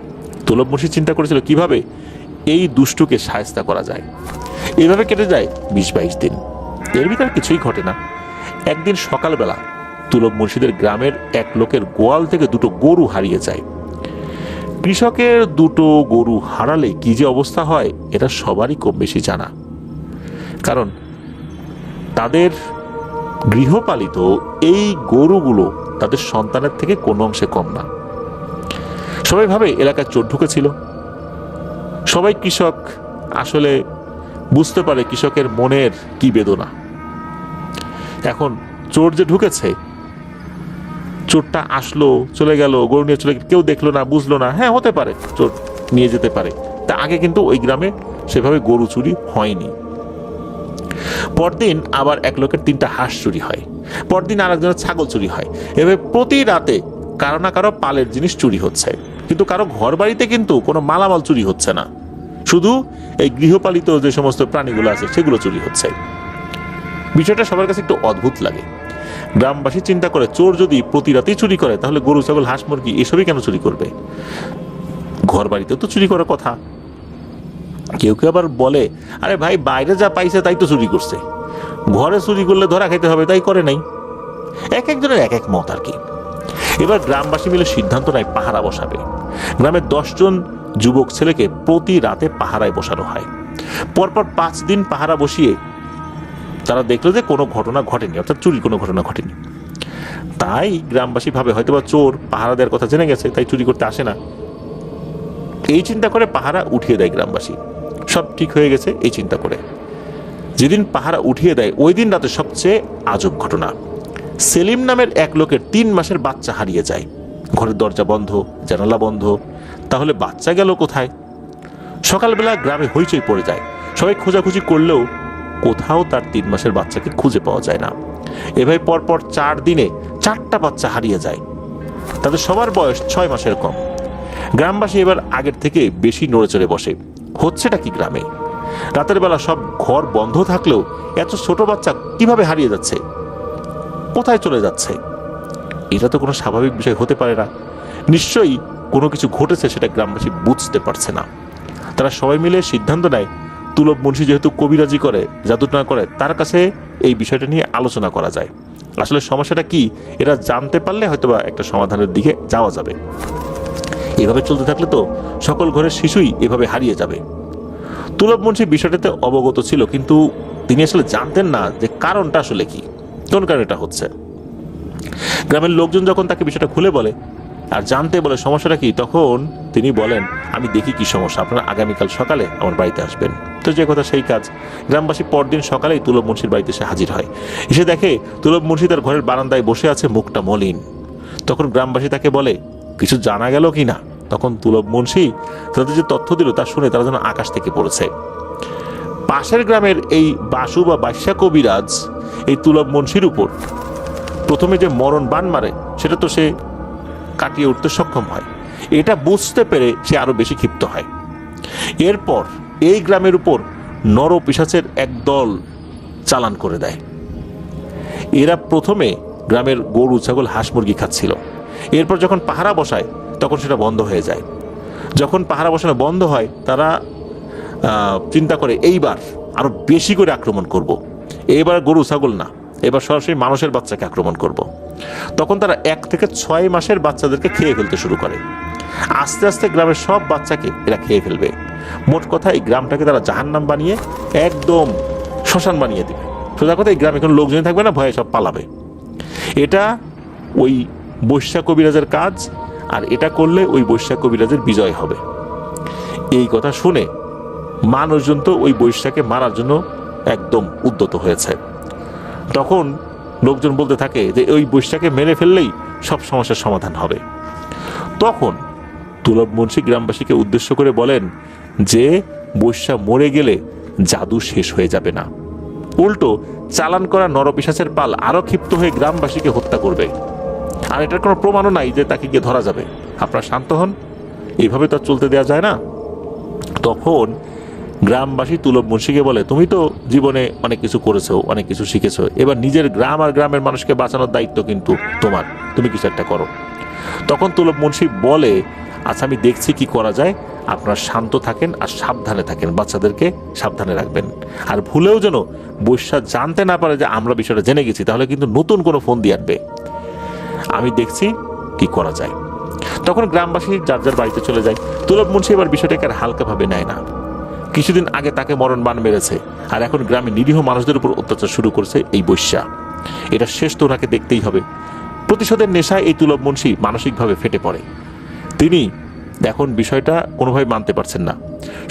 তুলব মুন্সি চিন্তা করেছিল কিভাবে এই দুষ্টুকে শায়েস্তা করা যায়। এভাবে কেটে যায় 20-22 দিন। এর ভিতর কিছুই ঘটে না। একদিন সকালবেলা তুলব মুন্সিদের গ্রামের এক লোকের গোয়াল থেকে 2টো গরু হারিয়ে যায়। কৃষকের 2টো গরু হারালে কি যে অবস্থা হয় এটা সবারই কম বেশি জানা, কারণ তাদের গৃহপালিত এই গরুগুলো তাদের সন্তানের থেকে কোনো অংশে কম না। সবাই ভাবে এলাকায় চোর ঢুকেছিল। সবাই কৃষক আসলে বুঝতে পারে কৃষকের মনের কি বেদনা। এখন চোর যে ঢুকেছে চোরটা আসলো, চলে গেল, গরু নিয়ে চলে গেল, কেউ দেখলো না, বুঝলো না, হ্যাঁ হতে পারে, চোর নিয়ে যেতে পারে। তা আগে কিন্তু ওই গ্রামে সেভাবে গরু চুরি হয়নি। পরদিন আবার এক লোকের 3টা হাঁস চুরি হয়, পরদিন আর একজনের ছাগল চুরি হয়। এভাবে প্রতি রাতে কারো না কারো পালের জিনিস চুরি হচ্ছে, কিন্তু কারো ঘর বাড়িতে কিন্তু কোনো মালামাল চুরি হচ্ছে না, শুধু এই গৃহপালিত যে সমস্ত প্রাণীগুলো আছে সেগুলো চুরি হচ্ছে। বিষয়টা সবার কাছে একটু অদ্ভুত লাগে। গ্রামবাসী চিন্তা করে, চোর যদি প্রতি রাতেই চুরি করে তাহলে গরু ছাগল হাঁস মুরগি এসবই কেন চুরি করবে? ঘর বাড়িতেও তো চুরি করার কথা। কেউ কেউ আবার বলে, আরে ভাই বাইরে যা পাইছে তাই তো চুরি করছে, ঘরে চুরি করলে ধরা খাইতে হবে, তাই করে নাই। এক একজনের এক এক মত আর কি। এবার গ্রামবাসী মিলে সিদ্ধান্ত নেয় পাহারা বসাবে। গ্রামের 10 জন যুবক ছেলেকে প্রতি রাতে পাহারায় বসানো হয়। পরপর 5 দিন পাহারা বসিয়ে তারা দেখলো যে কোনো ঘটনা ঘটেনি, অর্থাৎ চুরির কোনো ঘটনা ঘটেনি। তাই গ্রামবাসী ভাবে হয়তোবা চোর পাহারা দেওয়ার কথা জেনে গেছে, তাই চুরি করতে আসে না। এই চিন্তা করে পাহারা উঠিয়ে দেয় গ্রামবাসী। সব ঠিক হয়ে গেছে এই চিন্তা করে। যেদিন পাহারা উঠিয়ে দেয় ওই দিন রাতে সবচেয়ে আজব ঘটনা। সেলিম নামের এক লোকের 3 মাসের বাচ্চা হারিয়ে যায়। ঘরের দরজা বন্ধ, জানালা বন্ধ, তাহলে বাচ্চা গেল কোথায়? সকালবেলা গ্রামে হইচই পড়ে যায়। সবাই খোঁজাখুঁজি করলেও কোথাও তার 3 মাসের বাচ্চাকে খুঁজে পাওয়া যায় না। এভাবে পরপর 4 দিনে 4টা বাচ্চা হারিয়ে যায়। তাদের সবার বয়স 6 মাসের কম। গ্রামবাসী এবার আগের থেকে বেশি নড়ে চড়ে বসে, হচ্ছেটা কি গ্রামে? রাতের বেলা সব ঘর বন্ধ থাকলেও এত ছোট বাচ্চা কিভাবে হারিয়ে যাচ্ছে, কোথায় চলে যাচ্ছে? এটা তো কোনো স্বাভাবিক বিষয় হতে পারে না। নিশ্চয়ই কোনো কিছু ঘটেছে, সেটা গ্রামবাসী বুঝতে পারছে না। তারা সবাই মিলে সিদ্ধান্ত নেয়, তুলব মুন্সি যেহেতু কবিরাজি করে, জাদুটনা করে, তার কাছে এই বিষয়টা নিয়ে আলোচনা করা যায়। আসলে সমস্যাটা কি এরা জানতে পারলে হয়তোবা একটা সমাধানের দিকে যাওয়া যাবে। এভাবে চলতে থাকলে তো সকল ঘরের শিশুই এভাবে হারিয়ে যাবে। তুলব মুন্সি বিষয়টাতে অবগত ছিল, কিন্তু তিনি আসলে জানতেন না যে কারণটা আসলে কি, কোন কারণে এটা হচ্ছে। গ্রামের লোকজন যখন তাকে বিষয়টা খুলে বলে আর জানতে বলে সমস্যাটা কি, তখন তিনি বলেন, আমি দেখি কি সমস্যা, আপনারা আগামীকাল সকালে আমার বাড়িতে আসবেন। তো যে কথা সেই কাজ। গ্রামবাসী পরদিন সকালেই তুলব মুন্সির বাড়িতে এসে হাজির হয়। এসে দেখে তুলব মুন্সি তার ঘরের বারান্দায় বসে আছে, মুখটা মলিন। তখন গ্রামবাসী তাকে বলে, কিছু জানা গেল কি না? তখন তুলব মুন্সি তাদের যে তথ্য দিল তা শুনে তারা যেন আকাশ থেকে পড়েছে। পাশের গ্রামের এই বাসু বা বাদশা কবিরাজ এই তুলব মুন্সির উপর প্রথমে যে মরণ বান মারে, সেটা তো সে কাটিয়ে উঠতে সক্ষম হয়। এটা বুঝতে পেরে সে আরো বেশি ক্ষিপ্ত হয়। এরপর এই গ্রামের উপর নর পিশাচের একদল চালান করে দেয়। এরা প্রথমে গ্রামের গরু ছাগল হাঁস মুরগি খাচ্ছিল। এরপর যখন পাহারা বসায় তখন সেটা বন্ধ হয়ে যায়। যখন পাহারা বসানো বন্ধ হয়, তারা চিন্তা করে এইবার আরো বেশি করে আক্রমণ করব। এবার গরু ছাগল না, এবার সরাসরি মানুষের বাচ্চাকে আক্রমণ করব। তখন তারা 1 থেকে 6 মাসের বাচ্চাদেরকে খেয়ে ফেলতে শুরু করে। আস্তে আস্তে গ্রামের সব বাচ্চাকে এরা খেয়ে ফেলবে। মোট কথা এই গ্রামটাকে তারা জাহান্নাম বানিয়ে একদম শ্মশান বানিয়ে দিবে। সোজা কথা, এই গ্রামে কোনো লোকজনই থাকবে না, ভয়ে সব পালাবে। এটা ওই বৈশ্যা কবিরাজের কাজ, আর এটা করলে ওই বৈশ্যা কবিরাজের বিজয় হবে। এই কথা শুনে মানুষজন তো ওই বৈশ্যাকে মারার জন্য একদম উদ্যত হয়েছে। তখন লোকজন বলতে থাকে যে ওই বৈশ্যাকে মেরে ফেললেই সব সমস্যার সমাধান হবে। তখন তুলব মুন্সি গ্রামবাসীকে উদ্দেশ্য করে বলেন যে বৈশ্যা মরে গেলে জাদু শেষ হয়ে যাবে না, উল্টো চালান করা নরপিশাচের পাল আরো ক্ষিপ্ত হয়ে গ্রামবাসীকে হত্যা করবে। আর এটার কোনো প্রমাণও নাই যে তাকে গিয়ে ধরা যাবে। আপনারা শান্ত হন, এইভাবে তো চলতে দেওয়া যায় না। তখন গ্রামবাসী তুলব মুন্সিকে বলে, তুমি তো জীবনে অনেক কিছু করেছো, অনেক কিছু শিখেছো, এবার নিজের গ্রাম আর গ্রামের মানুষকে বাঁচানোর দায়িত্ব কিন্তু তোমার, তুমি কিছু একটা করো। তখন তুলব মুন্সি বলে, আচ্ছা আমি দেখছি কি করা যায়, আপনারা শান্ত থাকেন আর সাবধানে থাকেন, বাচ্চাদেরকে সাবধানে রাখবেন। আর ভুলেও যেন বৈশ্যা জানতে না পারে যে আমরা বিষয়টা জেনে গেছি, তাহলে কিন্তু নতুন কোনো ফোন দিয়ে আনবে। আমি দেখছি কি করা যায়। তখন গ্রামবাসী যার যার বাড়িতে চলে যায়। তুলব মুন্সি এবার বিষয়টাকে আর হালকাভাবে নেয় না। কিছুদিন আগে তাকে মরণ বান মেরেছে, আর এখন গ্রামে নিরীহ মানুষদের উপর অত্যাচার শুরু করেছে এই বৈশ্যা। এটা শেষ তো ওনাকে দেখতেই হবে। প্রতিশোধের নেশায় এই তুলব মুন্সি মানসিকভাবে ফেটে পড়ে। তিনি এখন বিষয়টা কোনোভাবে মানতে পারছেন না।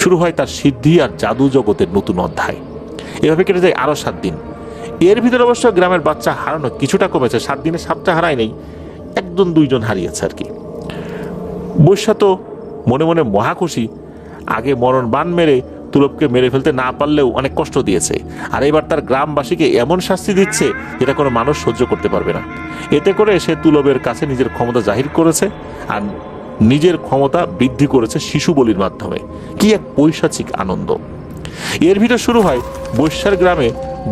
শুরু হয় তার সিদ্ধি আর জাদু জগতের নতুন অধ্যায়। এভাবে কেটে যায় আরো 7 দিন। এর ভিতরে অবশ্য গ্রামের বাচ্চা হারানো কিছুটা কমেছে। 7 দিনে 7টা হারায় নেই, একজন দুইজন হারিয়েছে আর কি। বৈশ্যা তো মনে মনে মহা খুশি, আগে মরণ বান মেরে তুলবকে মেরে ফেলতে না পারলেও অনেক কষ্ট দিয়েছে, আর এবার তার গ্রামবাসীকে এমন শাস্তি দিচ্ছে যেটা কোনো মানুষ সহ্য করতে পারবে না। এতে করে সে তুলবের কাছে নিজের ক্ষমতা জাহির করেছে আর নিজের ক্ষমতা বৃদ্ধি করেছে শিশু বলির মাধ্যমে। কি এক পৈশাচিক আনন্দ! এর ভিতর শুরু হয় বৈশ্যার গ্রামে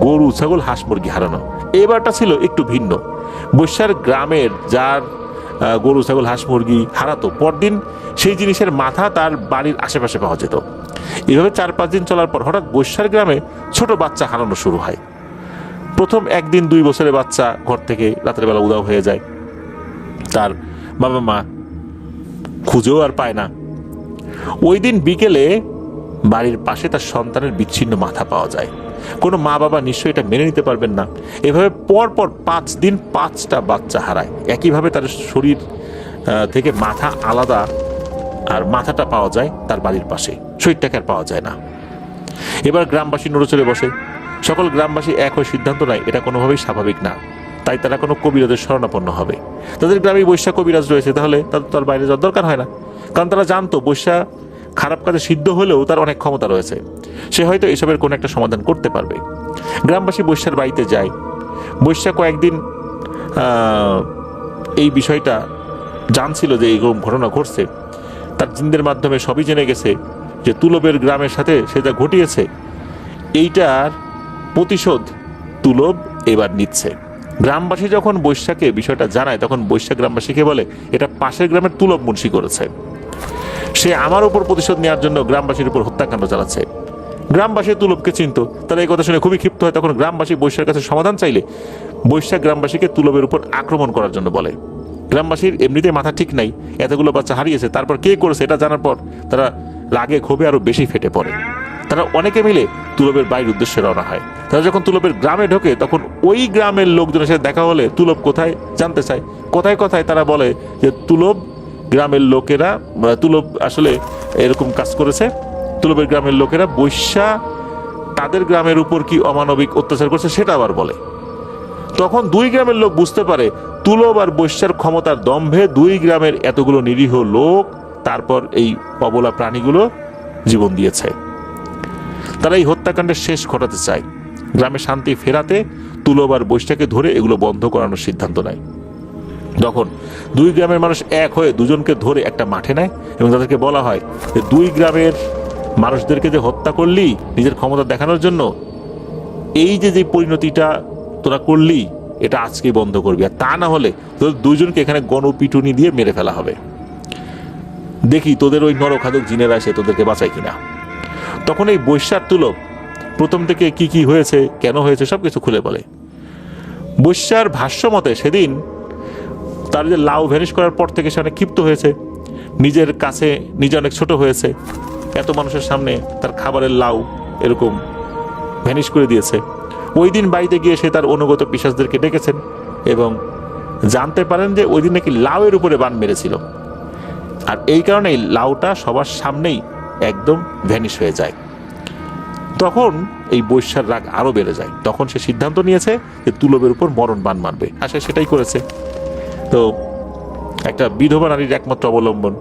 গরু ছাগল হাঁস মুরগি হারানো। এবারটা ছিল একটু ভিন্ন। বৈশ্যার গ্রামের যার গরু ছাগল হাঁস মুরগি হারাতো, পরদিন সেই জিনিসের মাথা তার বাড়ির আশেপাশে পাওয়া যেত। এভাবে 4-5 দিন চলার পর হঠাৎ বৈশ্যার গ্রামে ছোট বাচ্চা হারানো শুরু হয়। প্রথম একদিন 2 বছরের বাচ্চা ঘর থেকে রাতের বেলা উধাও হয়ে যায়, তার বাবা মা খুঁজেও আর পায় না। ওই দিন বিকেলে বাড়ির পাশে তার সন্তানের বিচ্ছিন্ন মাথা পাওয়া যায়। কোনো মা বাবা নিশ্চয়ই এটা মেনে নিতে পারবেন না। এভাবে পরপর 5 দিন 5টা বাচ্চা হারায়। একইভাবে তার শরীর থেকে মাথা আলাদা, আর মাথাটা পাওয়া যায় তার বাড়ির পাশে, শরীরটাকে আর পাওয়া যায় না। এবার গ্রামবাসী নড়েচড়ে বসে। সকল গ্রামবাসী এক হয়ে সিদ্ধান্ত নেয় এটা কোনোভাবেই স্বাভাবিক না, তাই তারা কোনো কবিরাজের শরণাপন্ন হবে। তাদের গ্রামে বৈশ্যা কবিরাজ রয়েছে, তাহলে তাদের তো আর বাইরে যাওয়ার দরকার হয় না, কারণ তারা জানতো বৈশ্যা খারাপ কাজে সিদ্ধ হলেও তার অনেক ক্ষমতা রয়েছে, সে হয়তো এসবের কোনো একটা সমাধান করতে পারবে। গ্রামবাসী বৈশ্যার বাড়িতে যায়। বৈশ্যা কয়েকদিন এই বিষয়টা জানছিল যে এইরকম ঘটনা ঘটছে, তার জিনদের মাধ্যমে সবই জেনে গেছে যে তুলবের গ্রামের সাথে সে যা ঘটিয়েছে এইটার প্রতিশোধ তুলব এবার নিচ্ছে। গ্রামবাসী যখন বৈশ্যাকে বিষয়টা জানায় তখন বৈশ্যা গ্রামবাসীকে বলে এটা পাশের গ্রামের তুলব মুন্সি করেছে, সে আমার উপর প্রতিশোধ নেওয়ার জন্য গ্রামবাসীর উপর হত্যাকাণ্ড চালাচ্ছে। গ্রামবাসী তুলবকে চিনত, তারা এই কথা শুনে খুবই ক্ষিপ্ত হয়। তখন গ্রামবাসী বৈশ্যার কাছে সমাধান চাইলে বৈশ্যা গ্রামবাসীকে তুলবের উপর আক্রমণ করার জন্য বলে। গ্রামবাসীর এমনিতে মাথা ঠিক নাই, এতগুলো বাচ্চা হারিয়েছে, তারপর কে করেছে এটা জানার পর তারা রাগে ক্ষোভে আরো বেশি ফেটে পড়ে। তারা অনেকে মিলে তুলবের বাড়ির উদ্দেশ্যে রওনা হয়। তারা যখন তুলবের গ্রামে ঢোকে তখন ওই গ্রামের লোকজনের সাথে দেখা হলে তুলব কোথায় জানতে চায়। কথায় কথায় তারা বলে যে তুলব গ্রামের লোকেরা, তুলব আসলে এরকম কাজ করেছে, তুলবের গ্রামের লোকেরা বৈশ্যা তাদের গ্রামের উপর কি অমানবিক অত্যাচার করছে সেটা আবার বলে। তখন 2 গ্রামের লোক বুঝতে পারে তুলব আর বৈশ্যার ক্ষমতার দম্ভে 2 গ্রামের এতগুলো নিরীহ লোক তারপর এই অবলা প্রাণীগুলো জীবন দিয়েছে। তারা এই হত্যাকাণ্ডের শেষ ঘটাতে চায়। গ্রামে শান্তি ফেরাতে তুলব আর বৈশ্যাকে ধরে এগুলো বন্ধ করানোর সিদ্ধান্ত নেয়। তখন 2 গ্রামের মানুষ এক হয়ে দুজনকে ধরে একটা মাঠে নেয় এবং তাদেরকে বলা হয় যে 2 গ্রামের মানুষদেরকে যে হত্যা করলি নিজের ক্ষমতা দেখানোর জন্য, এই যে পরিণতিটা তোরা করলি এটা আজকেই বন্ধ করবি, আর তা না হলে তোদের 2জনকে এখানে গণপিটুনি দিয়ে মেরে ফেলা হবে। দেখি তোদের ওই নরখাদক জিনেরা এসে তোদেরকে বাঁচায় কিনা। তখন এই বৈশ্যার তুলব প্রথম থেকে কি কি হয়েছে, কেন হয়েছে সবকিছু খুলে বলে। বৈশ্যার ভাষ্য মতে সেদিন তার যে লাউ ভ্যানিশ করার পর থেকে সে অনেক ক্ষিপ্ত হয়েছে, নিজের কাছে নিজে অনেক ছোট হয়েছে, এত মানুষের সামনে তার খাবারের লাউ এরকম ভ্যানিশ করে দিয়েছে। ওই দিন বাড়িতে গিয়ে সে তার অনুগত পিশাচদেরকে ডেকেছেন এবং জানতে পারেন যে ওই দিন নাকি লাউয়ের উপরে বান মেরেছিল, আর এই কারণেই লাউটা সবার সামনেই একদম ভ্যানিশ হয়ে যায়। তখন এই বৈশ্যার রাগ আরো বেড়ে যায়। তখন সে সিদ্ধান্ত নিয়েছে যে তুলবের উপর মরণ বান মারবে, আর সে সেটাই করেছে। তো একটা বিধবা নারীর একমাত্র অবলম্বন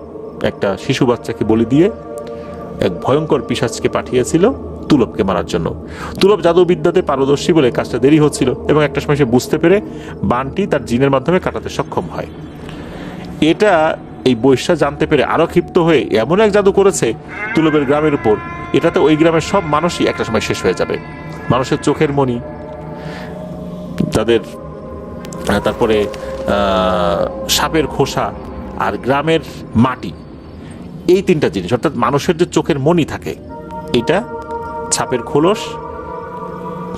একটা শিশু বাচ্চাকে বলি দিয়ে এক ভয়ঙ্কর পিশাচকে পাঠিয়েছিল তুলবকে মারার জন্য। তুলব জাদুবিদ্যাতে পারদর্শী বলে কাজটা দেরি হচ্ছিল এবং একটা সময় সে বুঝতে পেরে বানটি তার জিনের মাধ্যমে কাটাতে সক্ষম হয়। এটা এই বৈশ্যা জানতে পেরে আরো ক্ষিপ্ত হয়ে এমন এক জাদু করেছে তুলবের গ্রামের উপর, এটাতে ওই গ্রামের সব মানুষই একটা সময় শেষ হয়ে যাবে। মানুষের চোখের মণি, তাদের তারপরে সাপের খোসা আর গ্রামের মাটি, এই 3টা জিনিস, অর্থাৎ মানুষের যে চোখের মণি থাকে এটা, সাপের খোলস,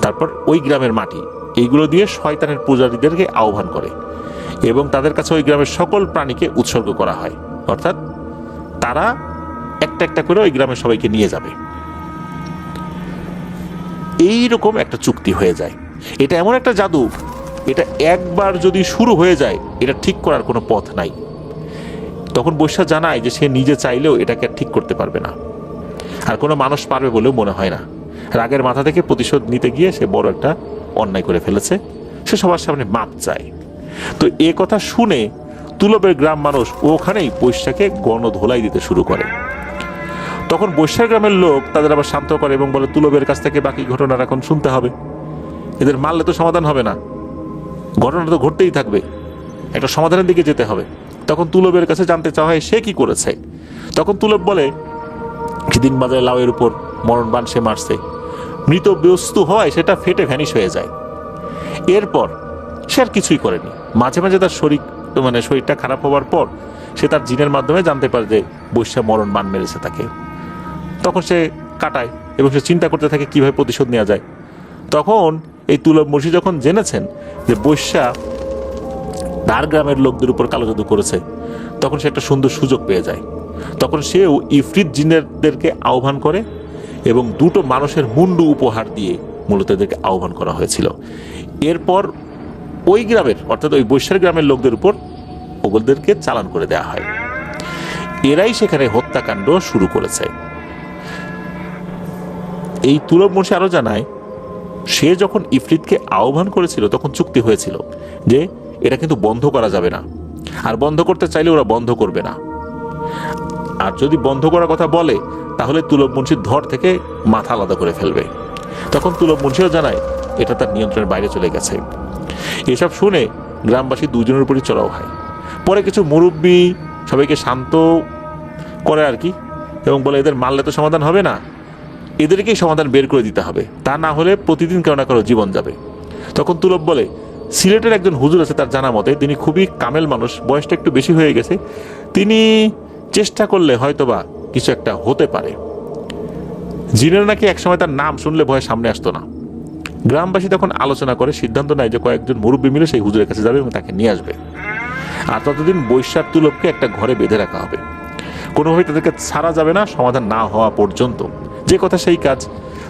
তারপর ওই গ্রামের মাটি, এইগুলো দিয়ে শয়তানের পূজারীদেরকে আহ্বান করে এবং তাদের কাছে ওই গ্রামের সকল প্রাণীকে উৎসর্গ করা হয়, অর্থাৎ তারা একটা একটা করে ওই গ্রামের সবাইকে নিয়ে যাবে। এইরকম একটা চুক্তি হয়ে যায়। এটা এমন একটা জাদু, এটা একবার যদি শুরু হয়ে যায় এটা ঠিক করার কোনো পথ নাই। তখন বৈশ্যা জানায় যে সে নিজে চাইলেও এটাকে ঠিক করতে পারবে না, আর কোনো মানুষ পারবে বলেও মনে হয় না। রাগের মাথা থেকে প্রতিশোধ নিতে গিয়ে সে বড় একটা অন্যায় করে ফেলেছে, সে সবার সামনে মাপ চায়। তো এ কথা শুনে তুলবের গ্রাম মানুষ ওখানেই বৈশ্যাকে গণধোলাই দিতে শুরু করে। তখন বৈশ্যার গ্রামের লোক তাদের আবার শান্ত করে এবং বলে, তুলবের কাছ থেকে বাকি ঘটনার এখন শুনতে হবে, এদের মারলে তো সমাধান হবে না, ঘটনা তো ঘটতেই থাকবে, একটা সমাধানের দিকে যেতে হবে। তখন তুলবের কাছে জানতে চাওয়া হয় সে কি করেছে। তখন তুলব বলে, সেদিন বাজারে লাউয়ের উপর মরণবান সে মারছে, মৃত বস্তু হয় সেটা ফেটে ভ্যানিশ হয়ে যায়। এরপর সে আর কিছুই করেনি। মাঝে মাঝে তার শরীরটা খারাপ হওয়ার পর সে তার জিনের মাধ্যমে জানতে পারে যে বৈশ্যা মরণ বান মেরেছে তাকে। তখন সে কাটায় এবং সে চিন্তা করতে থাকে কিভাবে প্রতিশোধ নেওয়া যায়। তখন এই তুলব মুন্সি যখন জেনেছেন যে বৈশ্যা তার গ্রামের লোকদের উপর কালো জাদু করেছে, তখন সে একটা সুন্দর সুযোগ পেয়ে যায়। তখন সেও ইফরিত জিনেরদেরকে আহ্বান করে এবং দুটো মানুষের মুন্ডু উপহার দিয়ে মূলত এদেরকে আহ্বান করা হয়েছিল। এরপর ওই গ্রামের অর্থাৎ ওই বৈশ্যার গ্রামের লোকদের উপর ওদেরকে চালান করে দেওয়া হয়। এরাই সেখানে হত্যাকাণ্ড শুরু করেছে। এই তুলব মুন্সি আরো জানায়, সে যখন ইফরিতকে আহ্বান করেছিল তখন চুক্তি হয়েছিল যে এটা কিন্তু বন্ধ করা যাবে না, আর বন্ধ করতে চাইলে ওরা বন্ধ করবে না, আর যদি বন্ধ করার কথা বলে তাহলে তুলব মুন্সির ধর থেকে মাথা আলাদা করে ফেলবে। তখন তুলব মুন্সিও জানায় এটা তার নিয়ন্ত্রণের বাইরে চলে গেছে। এসব শুনে গ্রামবাসী দুজনের উপরই চড়াও হয়। পরে কিছু মুরব্বী সবাইকে শান্ত করে আর কি, এবং বলে এদের মারলে তো সমাধান হবে না, এদেরকেই সমাধান বের করে দিতে হবে, তা না হলে প্রতিদিন কারো না কারো জীবন যাবে। তখন তুলব বলে, সিলেটের একজন হুজুর আছে তার জানা মতে, তিনি খুবই কামেল মানুষ, বয়সটা একটু বেশি হয়ে গেছে, তিনি চেষ্টা করলে হয়তোবা কিছু একটা হতে পারে। জিনের নাকি একসময় তার নাম শুনলে ভয়ে সামনে আসতো না। গ্রামবাসী তখন আলোচনা করে সিদ্ধান্ত নেয় যে কয়েকজন মুরব্বী মিলে সেই হুজুরের কাছে যাবে এবং তাকে নিয়ে আসবে, আর ততদিন বৈশ্যার তুলবকে একটা ঘরে বেঁধে রাখা হবে, কোনোভাবেই তাদেরকে ছাড়া যাবে না সমাধান না হওয়া পর্যন্ত। যে কথা সেই কাজ,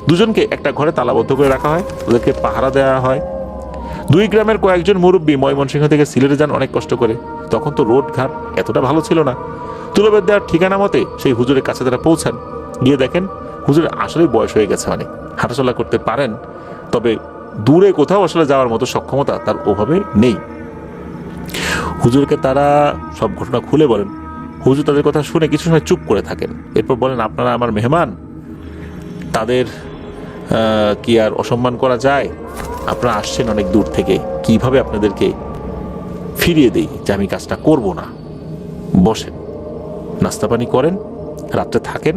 দুজনকে একটা ঘরে তালাবদ্ধ করে রাখা হয়, ওদেরকে পাহারা দেওয়া হয়। দুই গ্রামের কয়েকজন মুরব্বী ময়মনসিংহ থেকে সিলেটে যান অনেক কষ্ট করে। তখন তো রোড ঘাট এতটা ভালো ছিল না। তুলবের দেওয়ার ঠিকানা মতে সেই হুজুরের কাছে তারা পৌঁছান। গিয়ে দেখেন হুজুরের আসলেই বয়স হয়ে গেছে, অনেক হাঁটাচলা করতে পারেন, তবে দূরে কোথাও আসলে যাওয়ার মতো সক্ষমতা তার ওভাবে নেই। হুজুরকে তারা সব ঘটনা খুলে বলেন। হুজুর তাদের কথা শুনে কিছু সময় চুপ করে থাকেন। এরপর বলেন, আপনারা আমার মেহমান, তাদের কি আর অসম্মান করা যায়? আপনারা আসছেন অনেক দূর থেকে, কিভাবে আপনাদেরকে ফিরিয়ে দেই যে আমি কাজটা করব না? বসেন, নাস্তা পানি করেন, রাত্রে থাকেন,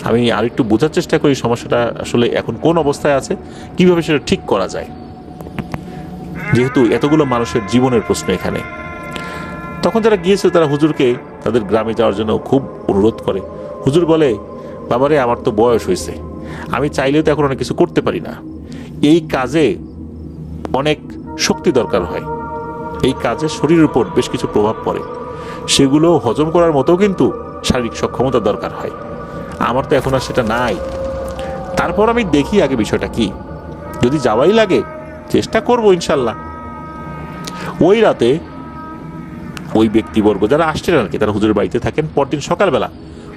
আমি আর একটু বোঝার চেষ্টা করি সমস্যাটা আসলে এখন কোন অবস্থায় আছে, কিভাবে সেটা ঠিক করা যায়, যেহেতু এতগুলো মানুষের জীবনের প্রশ্ন এখানে। তখন যারা গিয়েছে তারা হুজুরকে তাদের গ্রামে যাওয়ার জন্য খুব অনুরোধ করে। হুজুর বলে, বাবারে, আমার তো বয়স হয়েছে, আমি চাইলেও তো এখন অনেক কিছু করতে পারি না, এই কাজে অনেক শক্তি দরকার হয়, এই কাজে শরীরের উপর বেশ কিছু প্রভাব পড়ে, সেগুলো হজম করার মতো কিন্তু শারীরিক সক্ষমতা দরকার হয়, আমার তো এখন আর সেটা নাই। তারপর আমি দেখি আগে বিষয়টা কি, যদি যাওয়াই লাগে চেষ্টা করব ইনশাল্লাহ। ওই রাতে ওই ব্যক্তিবর্গ যারা আসছেন আর কি, তারা হুজুরের বাড়িতে থাকেন। পরদিন সকালবেলা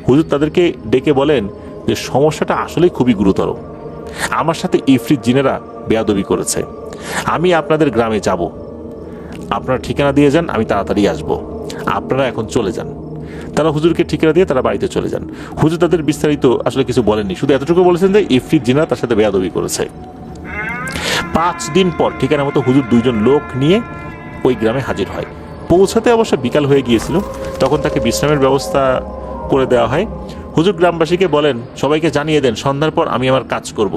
হুজুর তাদেরকে ডেকে বলেন যে সমস্যাটা আসলে খুবই গুরুতর, আমার সাথে ইফরিত জিনেরা বেয়াদবি করেছে, আমি আপনাদের গ্রামে যাব, আপনারা ঠিকানা দিয়ে যান, আমি তাড়াতাড়ি আসব, আপনারা এখন চলে যান। তারা হুজুরকে ঠিকানা দিয়ে তারা বাড়িতে চলে যান। হুজুর তাদের বিস্তারিত আসলে কিছু বলেননি, শুধু এতটুকু বলেছেন যে ইফরিত জিনেরা তার সাথে বেয়াদবি করেছে। 5 দিন পর ঠিকানা মতো হুজুর 2 জন লোক নিয়ে ওই গ্রামে হাজির হয়। পৌঁছাতে অবশ্য বিকাল হয়ে গিয়েছিল, তখন তাকে বিশ্রামের ব্যবস্থা করে দেওয়া হয়। হুজুর গ্রামবাসীকে বলেন, সবাইকে জানিয়ে দেন সন্ধ্যার পর আমি আমার কাজ করব।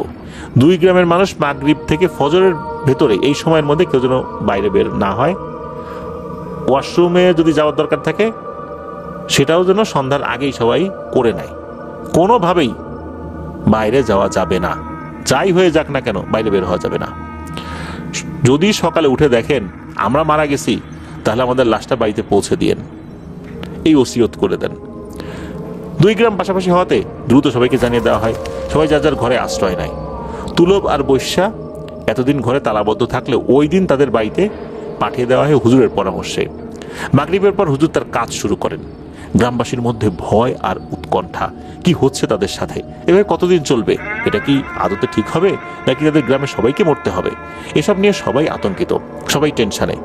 2 গ্রামের মানুষ মাগরিব থেকে ফজরের ভেতরে এই সময়ের মধ্যে কেউ যেন বাইরে বের না হয়। ওয়াশরুমে যদি যাওয়ার দরকার থাকে সেটাও যেন সন্ধ্যার আগেই সবাই করে নেয়। কোনোভাবেই বাইরে যাওয়া যাবে না, যাই হয়ে যাক না কেন বাইরে বের হওয়া যাবে না। যদি সকালে উঠে দেখেন আমরা মারা গেছি, তাহলে আমাদের লাশটা বাড়িতে পৌঁছে দিয়েন, এই ওসিয়ত করে দেন। 2 গ্রাম পাশাপাশি হওয়াতে দ্রুত সবাইকে জানিয়ে দেওয়া হয়। সবাই যার যার ঘরে আশ্রয় নেয়। তুলব আর বৈশ্যা এতদিন ঘরে তালাবদ্ধ থাকলে ওই দিন তাদের বাড়িতে পাঠিয়ে দেওয়া হয় হুজুরের পরামর্শে। মাগরিবের পর হুজুর তার কাজ শুরু করেন। গ্রামবাসীর মধ্যে ভয় আর উৎকণ্ঠা, কি হচ্ছে তাদের সাথে, এভাবে কতদিন চলবে, এটা কি আদতে ঠিক হবে, নাকি তাদের গ্রামে সবাইকে মরতে হবে, এসব নিয়ে সবাই আতঙ্কিত, সবাই টেনশনে।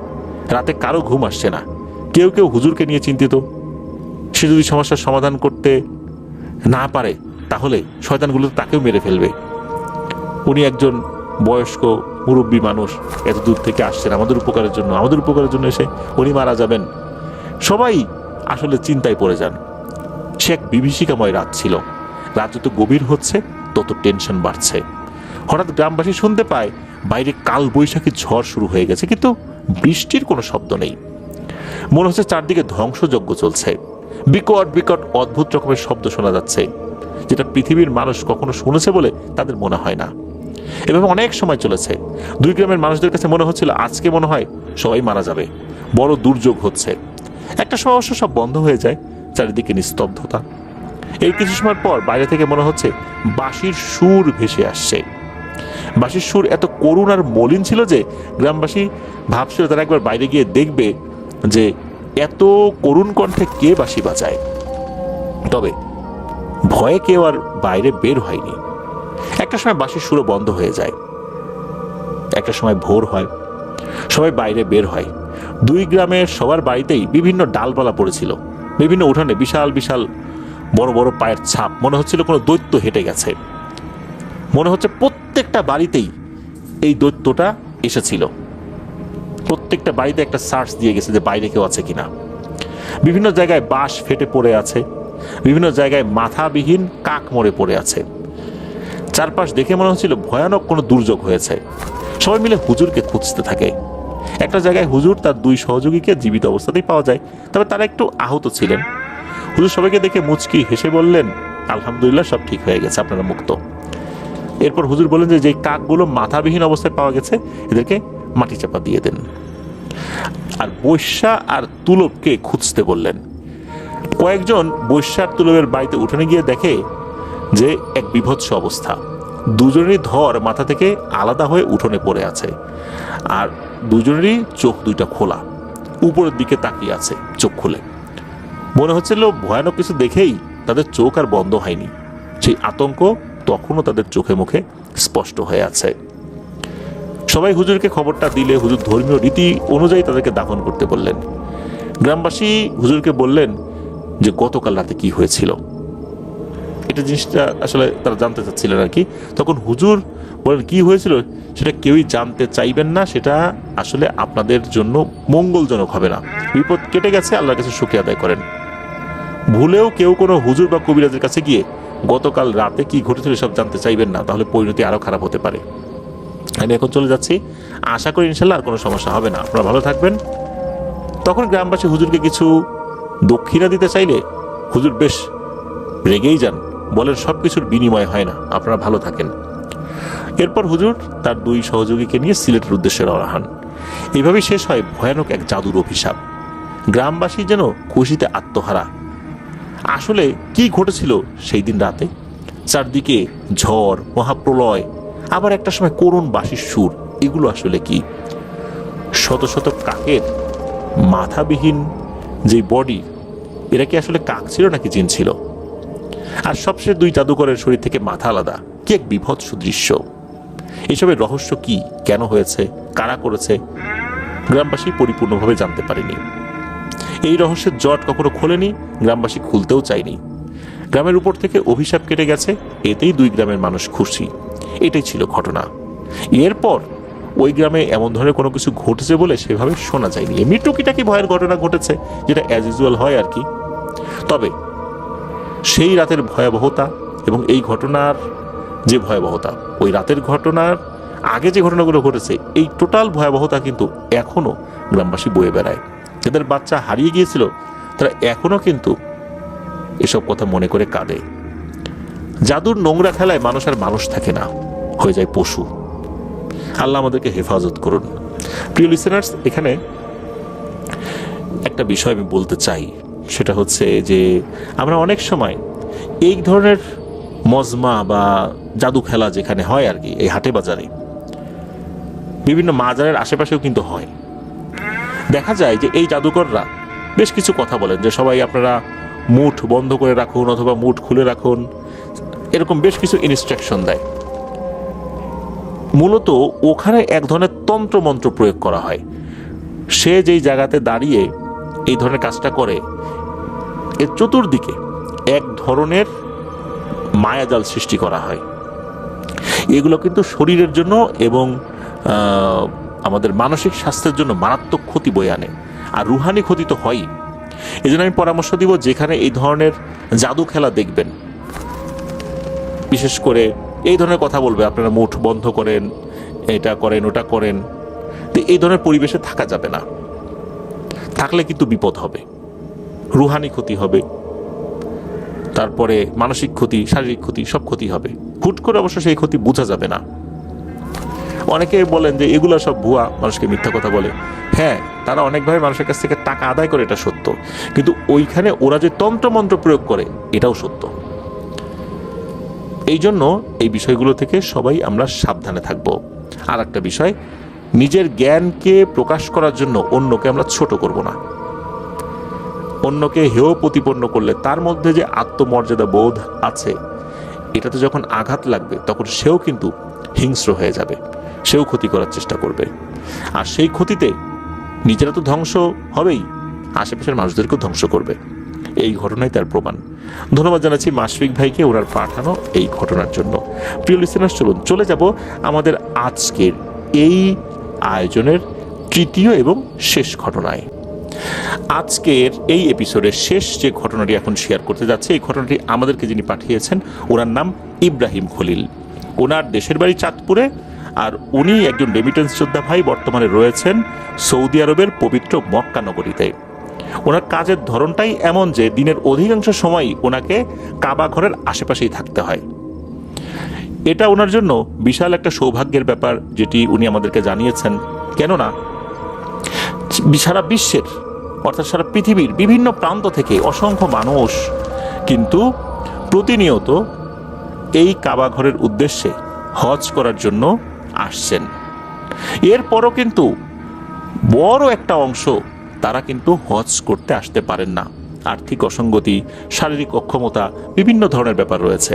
রাতে কারো ঘুম আসছে না, কেউ কেউ হুজুরকে নিয়ে চিন্তিত, সে যদি সমস্যার সমাধান করতে না পারে তাহলে শয়তানগুলো তাকেও মেরে ফেলবে। উনি একজন বয়স্ক মুরব্বী মানুষ, এত দূর থেকে আসছেন আমাদের উপকারের জন্য এসে উনি মারা যাবেন। সবাই আসলে চিন্তায় পড়ে যান। সে এক বিভীষিকাময় রাত ছিল। রাত যত গভীর হচ্ছে তত টেনশন বাড়ছে। হঠাৎ গ্রামবাসী শুনতে পায় বাইরে কাল বৈশাখী ঝড় শুরু হয়ে গেছে, কিন্তু বৃষ্টির কোনো শব্দ নেই। মনে হচ্ছে চারদিকে ধ্বংসযজ্ঞ চলছে। বিকট বিকট অদ্ভুত রকমের শব্দ শোনা যাচ্ছে, যেটা পৃথিবীর মানুষ কখনো শুনেছে বলে তাদের মনে হয় না। এভাবে অনেক সময় চলেছে। দুই গ্রামের মানুষদের কাছে মনে হচ্ছিল আজকে মনে হয় সবাই মারা যাবে, বড় দুর্যোগ হচ্ছে। একটা সময় অবশ্য সব বন্ধ হয়ে যায়, চারিদিকে নিস্তব্ধতা। এর কিছু সময় পর বাইরে থেকে মনে হচ্ছে বাঁশির সুর ভেসে আসছে। বাঁশির সুর এত করুণ আর মলিন ছিল যে গ্রামবাসী ভাবছিল তারা একবার বাইরে গিয়ে দেখবে যে এত করুণ কণ্ঠে কে বাঁশি বাজায়। তবে ভয়ে কেউ আর বাইরে বের হয়নি। একটা সময় বাঁশির সুরও বন্ধ হয়ে যায়। একটা সময় ভোর হয়, সবাই বাইরে বের হয়। দুই গ্রামের সবার বাড়িতেই বিভিন্ন ডালপালা পড়েছিল। বিভিন্ন উঠানে বিশাল বিশাল বড় বড় পায়ের ছাপ, মনে হচ্ছিল কোনো দৈত্য হেঁটে গেছে। মনে হচ্ছে প্রত্যেকটা বাড়িতেই এই দৈত্যটা এসেছিল। প্রত্যেকটা বাড়িতে একটা সার্চ দিয়ে গেছে যে বাইরে কেউ আছে কিনা। বিভিন্ন জায়গায় বাঁশ ফেটে পড়ে আছে, বিভিন্ন জায়গায় মাথাবিহীন কাক মরে পড়ে আছে। চারপাশ দেখে মনে হচ্ছিল ভয়ানক কোনো দুর্যোগ হয়েছে। সবাই মিলে হুজুরকে খুঁজতে থাকে। একটা জায়গায় হুজুর তার দুই সহযোগীকে জীবিত অবস্থাতেই পাওয়া যায়, তবে তারা একটু আহত ছিলেন। হুজুর সবাইকে দেখে মুচকি হেসে বললেন, আলহামদুলিল্লাহ, সব ঠিক হয়ে গেছে, আপনারা মুক্ত। এরপর হুজুর বললেন যে যেই কাকগুলো মাথাবিহীন অবস্থায় পাওয়া গেছে এদেরকে মাটি চাপা দিয়ে দেন, আর বৈশ্যা আর তুলবকে খুঁজতে বললেন। কয়েকজন বৈশ্যা আর তুলবের বাড়িতে উঠানে গিয়ে দেখে যে এক বিভৎস অবস্থা। দুজনেরই ধর মাথা থেকে আলাদা হয়ে উঠোনে পড়ে আছে, আর দুজনেরই চোখ দুইটা খোলা, উপরের দিকে তাকিয়ে আছে চোখ খুলে। মনে হচ্ছিল ভয়ানক কিছু দেখেই তাদের চোখ আর বন্ধ হয়নি। সেই আতঙ্ক তখনও তাদের চোখে মুখে স্পষ্ট হয়ে আছে। সবাই হুজুরকে খবরটা দিলে হুজুর ধর্মীয় রীতি অনুযায়ী তাদেরকে দাফন করতে বললেন। গ্রামবাসী হুজুরকে বললেন যে গতকাল রাতে কি হয়েছিল। এটা জিনিসটা আসলে তারা জানতে চাচ্ছিলেন আর কি। তখন হুজুর বলেন, কি হয়েছিল সেটা কেউই জানতে চাইবেন না, সেটা আসলে আপনাদের জন্য মঙ্গলজনক হবে না। বিপদ কেটে গেছে, আল্লাহর কাছে শুকরিয়া আদায় করেন। ভুলেও কেউ কোনো হুজুর বা কবিরাজের কাছে গিয়ে গতকাল রাতে কি ঘটেছিল সব জানতে চাইবেন না, তাহলে পরিণতি আরো খারাপ হতে পারে। আমি এখন চলে যাচ্ছি, আশা করি ইনশাল্লাহ আর কোনো সমস্যা হবে না, আপনারা ভালো থাকবেন। তখন গ্রামবাসী হুজুরকে কিছু দক্ষিণা দিতে চাইলে হুজুর বেশ রেগেই যান, বলেন সবকিছুর বিনিময় হয় না, আপনারা ভালো থাকেন। এরপর হুজুর তার দুই সহযোগীকে নিয়ে সিলেটের উদ্দেশ্যে রওনা হন। এইভাবেই শেষ হয় ভয়ানক এক জাদুর অভিশাপ। গ্রামবাসী যেন খুশিতে আত্মহারা। আসলে কি ঘটেছিল সেই দিন রাতে? চারদিকে ঝড়, মহাপ্রলয়, আবার একটা সময় করুণ বাঁশির সুর। এগুলো আসলে কি? শত শত কাকের মাথাবিহীন যে বডি, এরা কি আসলে কাক ছিল নাকি জিন ছিল? আর সবশেষ দুই জাদুকরের শরীর থেকে মাথা আলাদা। কি এক বিভৎস দৃশ্য! এসবের রহস্য কি, কেন হয়েছে, কারা করেছে, গ্রামবাসী পরিপূর্ণভাবে জানতে পারেনি। এই রহস্যের জট কখনো খোলেনি, গ্রামবাসী খুলতেও চায়নি। গ্রামের উপর থেকে অভিশাপ কেটে গেছে, এতেই দুই গ্রামের মানুষ খুশি। এটাই ছিল ঘটনা। এরপর ওই গ্রামে এমন ধরনের কোনো কিছু ঘটেছে বলে সেভাবে শোনা যায়নি। এমনি টুকিটাকি ভয়ের ঘটনা ঘটেছে, যেটা অ্যাজ ইউজুয়াল হয় আর কি। তবে সেই রাতের ভয়াবহতা এবং এই ঘটনার যে ভয়াবহতা, ওই রাতের ঘটনার আগে যে ঘটনাগুলো ঘটেছে, এই টোটাল ভয়াবহতা কিন্তু এখনো গ্রামবাসী বয়ে বেড়ায়। যাদের বাচ্চা হারিয়ে গিয়েছিল তারা এখনো কিন্তু এসব কথা মনে করে কাঁদে। জাদুর নোংরা খেলায় মানুষ আর মানুষ থাকে না, হয়ে যায় পশু। আল্লাহ আমাদেরকে হেফাজত করুন। প্রিয় লিসেনার্স, এখানে একটা বিষয় আমি বলতে চাই, সেটা হচ্ছে যে আমরা অনেক সময় এই ধরনের মজমা বা জাদু খেলা যেখানে হয় আর কি, এই হাটে বাজারে, বিভিন্ন মাজারের আশেপাশেও কিন্তু হয়। দেখা যায় যে এই জাদুকররা বেশ কিছু কথা বলেন যে সবাই আপনারা মুঠ বন্ধ করে রাখুন অথবা মুঠ খুলে রাখুন, এরকম বেশ কিছু ইনস্ট্রাকশন দেয়। মূলত ওখানে এক ধরনের তন্ত্র মন্ত্র প্রয়োগ করা হয়। সে যেই জায়গাতে দাঁড়িয়ে এই ধরনের কাজটা করে, এর চতুর্দিকে এক ধরনের মায়াজাল সৃষ্টি করা হয়। এগুলো কিন্তু শরীরের জন্য এবং আমাদের মানসিক স্বাস্থ্যের জন্য মারাত্মক ক্ষতি বয়ে আনে, আর রুহানি ক্ষতি তো হয়ই। এই জন্য আমি পরামর্শ দিব, যেখানে এই ধরনের জাদু খেলা দেখবেন, বিশেষ করে এই ধরনের কথা বলবে, আপনারা মুখ বন্ধ করেন, এটা করেন, ওটা করেন, তো এই ধরনের পরিবেশে থাকা যাবে না। থাকলে কিন্তু বিপদ হবে, রুহানি ক্ষতি হবে, তারপরে মানসিক ক্ষতি, শারীরিক ক্ষতি, সব ক্ষতি হবে। হুট করে অবশ্য সেই ক্ষতি বোঝা যাবে না। অনেকে বলেন যে এগুলো সব ভুয়া, মানুষকে মিথ্যা কথা বলে। হ্যাঁ, তারা অনেকভাবে মানুষের কাছ থেকে টাকা আদায় করে, এটা সত্য, কিন্তু ওইখানে ওরা যে তন্ত্রমন্ত্র প্রয়োগ করে এটাও সত্য। এই জন্য এই বিষয়গুলো থেকে সবাই আমরা সাবধানে থাকব। আর একটা বিষয়, নিজের জ্ঞানকে প্রকাশ করার জন্য অন্যকে আমরা ছোট করব না। অন্যকে হেয় প্রতিপন্ন করলে তার মধ্যে যে আত্মমর্যাদা বোধ আছে, এটাতে যখন আঘাত লাগবে তখন সেও কিন্তু হিংস্র হয়ে যাবে, সেও ক্ষতি করার চেষ্টা করবে। আর সেই ক্ষতিতে নিজেরা তো ধ্বংস হবেই, আশেপাশের মানুষদেরকেও ধ্বংস করবে। এই ঘটনাই তার প্রমাণ। ধন্যবাদ জানাচ্ছি মাশফিক ভাইকে ওনার পাঠানো এই ঘটনার জন্য। প্রিয় লিসেনার্স, চলুন চলে যাব আমাদের আজকের এই আয়োজনের তৃতীয় এবং শেষ ঘটনায়। আজকের এই এপিসোডের শেষ যে ঘটনাটি এখন শেয়ার করতে যাচ্ছে, এই ঘটনাটি আমাদেরকে যিনি পাঠিয়েছেন, ওনার নাম ইব্রাহিম খলিল। ওনার দেশের বাড়ি চাঁদপুরে, আর উনি একজন রেমিটেন্স যোদ্ধা ভাই, বর্তমানে রয়েছেন সৌদি আরবের পবিত্র মক্কা নগরীতে। ওনার কাজের ধরনটাই এমন যে দিনের অধিকাংশ সময়ই ওনাকে কাবা ঘরের আশেপাশেই থাকতে হয়। এটা ওনার জন্য বিশাল একটা সৌভাগ্যের ব্যাপার, যেটি উনি আমাদেরকে জানিয়েছেন। কেননা সারা বিশ্বের, অর্থাৎ সারা পৃথিবীর বিভিন্ন প্রান্ত থেকে অসংখ্য মানুষ কিন্তু প্রতিনিয়ত এই কাবা ঘরের উদ্দেশ্যে হজ করার জন্য আসছেন। এরপরও কিন্তু বড় একটা অংশ তারা কিন্তু হজ করতে আসতে পারেন না। আর্থিক অসঙ্গতি, শারীরিক অক্ষমতা, বিভিন্ন ধরনের ব্যাপার রয়েছে।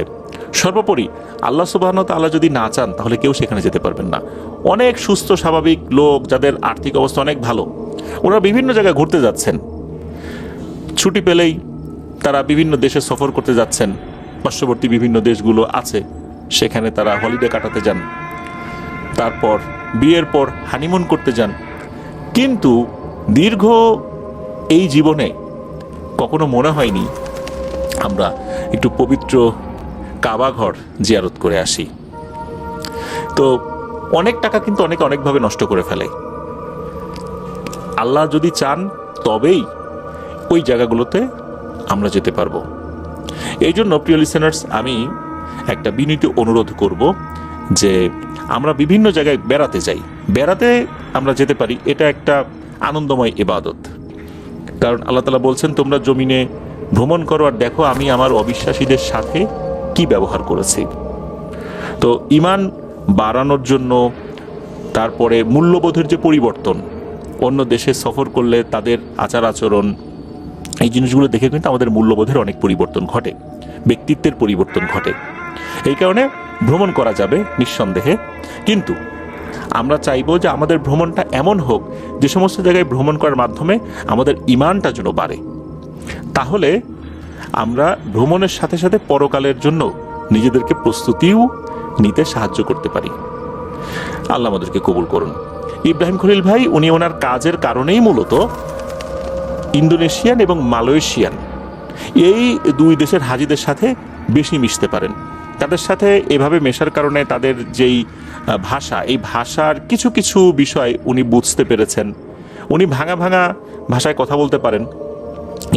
সর্বোপরি আল্লাহ সুবহানাহু ওয়া তাআলা যদি না চান তাহলে কেউ সেখানে যেতে পারবেন না। অনেক সুস্থ স্বাভাবিক লোক, যাদের আর্থিক অবস্থা অনেক ভালো, ওরা বিভিন্ন জায়গায় ঘুরতে যাচ্ছেন। ছুটি পেলেই তারা বিভিন্ন দেশে সফর করতে যাচ্ছেন। পার্শ্ববর্তী বিভিন্ন দেশগুলো আছে, সেখানে তারা হলিডে কাটাতে যান, তারপর বিয়ের পর হানিমুন করতে যান। কিন্তু দীর্ঘ এই জীবনে কখনো মনে হয়নি আমরা একটু পবিত্র কাবা ঘর জিয়ারত করে আসি। তো অনেক টাকা কিন্তু অনেকে অনেকভাবে নষ্ট করে ফেলে। আল্লাহ যদি চান তবেই ওই জায়গাগুলোতে আমরা যেতে পারবো। এই জন্য প্রিয় লিসেনার্স, আমি একটা বিনীত অনুরোধ করব যে আমরা বিভিন্ন জায়গায় বেড়াতে যাই, বেড়াতে আমরা যেতে পারি, এটা একটা আনন্দময় ইবাদত। কারণ আল্লাহ তাআলা বলছেন, তোমরা জমিনে ভ্রমণ করো আর দেখো আমি আমার অবিশ্বাসীদের সাথে কি ব্যবহার করেছি। তো ঈমান বাড়ানোর জন্য, তারপরে মূল্যবোধের যে পরিবর্তন, অন্য দেশে সফর করলে তাদের আচার আচরণ, এই জিনিসগুলো দেখে কিন্তু আমাদের মূল্যবোধের অনেক পরিবর্তন ঘটে, ব্যক্তিত্বের পরিবর্তন ঘটে। এই কারণে ভ্রমণ করা যাবে নিঃসন্দেহে, কিন্তু আমরা চাইবো যে আমাদের ভ্রমণটা এমন হোক যে সমস্ত জায়গায় ভ্রমণ করার মাধ্যমে আমাদের ঈমানটা যেন বাড়ে। তাহলে আমরা ভ্রমণের সাথে সাথে পরকালের জন্য নিজেদেরকে প্রস্তুতিও নিতে সাহায্য করতে পারি। আল্লাহ আমাদেরকে কবুল করুন। ইব্রাহিম খলিল ভাই, উনি ওনার কাজের কারণেই মূলত ইন্দোনেশিয়ান এবং মালয়েশিয়ান এই দুই দেশের হাজিদের সাথে বেশি মিশতে পারেন। তাদের সাথে এভাবে মেশার কারণে তাদের যেই ভাষা, এই ভাষার কিছু কিছু বিষয় উনি বুঝতে পেরেছেন। উনি ভাঙা ভাঙা ভাষায় কথা বলতে পারেন,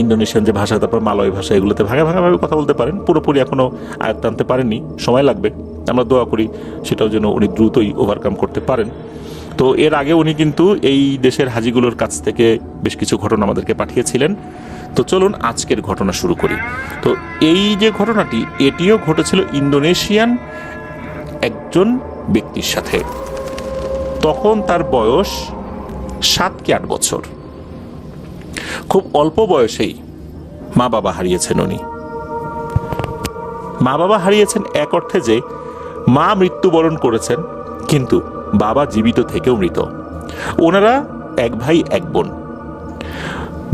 ইন্দোনেশিয়ান যে ভাষা, তারপর মালয় ভাষা, এগুলোতে ভাঙা ভাঙাভাবে কথা বলতে পারেন। পুরোপুরি এখনও আয়ত্ত আনতে পারেননি, সময় লাগবে। আমরা দোয়া করি সেটাও যেন উনি দ্রুতই ওভারকাম করতে পারেন। তো এর আগে উনি কিন্তু এই দেশের হাজিগুলোর কাছ থেকে বেশ কিছু ঘটনা আমাদেরকে পাঠিয়েছিলেন। তো চলুন আজকের ঘটনা শুরু করি। তো এই যে ঘটনাটি, এটিও ঘটেছিল ইন্দোনেশিয়ান একজন ব্যক্তির সাথে। তখন তার বয়স 7 কি 8 বছর। খুব অল্প বয়সেই মা বাবা হারিয়েছেন উনি। মা বাবা হারিয়েছেন এক অর্থে যে মা মৃত্যুবরণ করেছেন, কিন্তু বাবা জীবিত থেকেও মৃত। ওনারা এক ভাই এক বোন।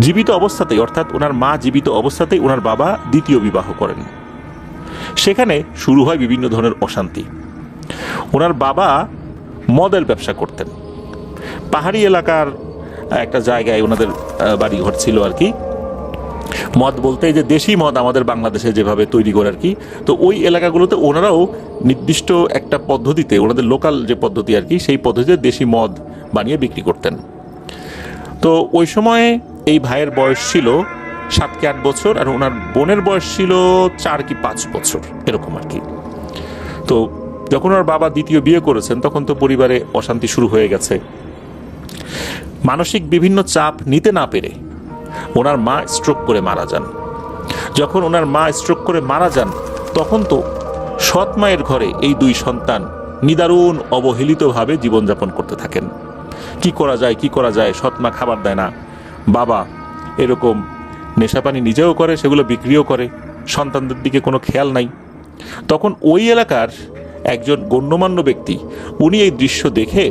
জীবিত অবস্থাতেই, অর্থাৎ ওনার মা জীবিত অবস্থাতেই ওনার বাবা দ্বিতীয় বিবাহ করেন। সেখানে শুরু হয় বিভিন্ন ধরনের অশান্তি। ওনার বাবা মদের ব্যবসা করতেন। পাহাড়ি এলাকার একটা জায়গায় ওনাদের বাড়িঘর ছিল আর কি। মদ বলতে যে দেশি মদ আমাদের বাংলাদেশে যেভাবে তৈরি করে আর কি, তো ওই এলাকাগুলোতে ওনারাও নির্দিষ্ট একটা পদ্ধতিতে, ওনাদের লোকাল যে পদ্ধতি আর কি, সেই পদ্ধতিতে দেশি মদ বানিয়ে বিক্রি করতেন। তো ওই সময়ে এই ভাইয়ের বয়স ছিল 7 কি 8 বছর, আর ওনার বোনের বয়স ছিল 4 কি 5 বছর এরকম আর কি। তো যখন ওনার বাবা দ্বিতীয় বিয়ে করেছেন তখন তো পরিবারে অশান্তি শুরু হয়ে গেছে। মানসিক বিভিন্ন চাপ নিতে না পেরে ওনার মা স্ট্রোক করে মারা যান। যখন ওনার মা স্ট্রোক করে মারা যান তখন তো সৎ মায়ের ঘরে এই 2 সন্তান নিদারুণ অবহেলিতভাবে জীবনযাপন করতে থাকেন। কি করা যায়, সৎ মা খাবার দেয় না, বাবা এরকম নেশাপানি নিজেও করে, সেগুলো বিক্রিও করে, সন্তানদের দিকে কোনো খেয়াল নাই। তখন ওই এলাকার একজন গণ্যমান্য ব্যক্তি, উনি এই দৃশ্য দেখে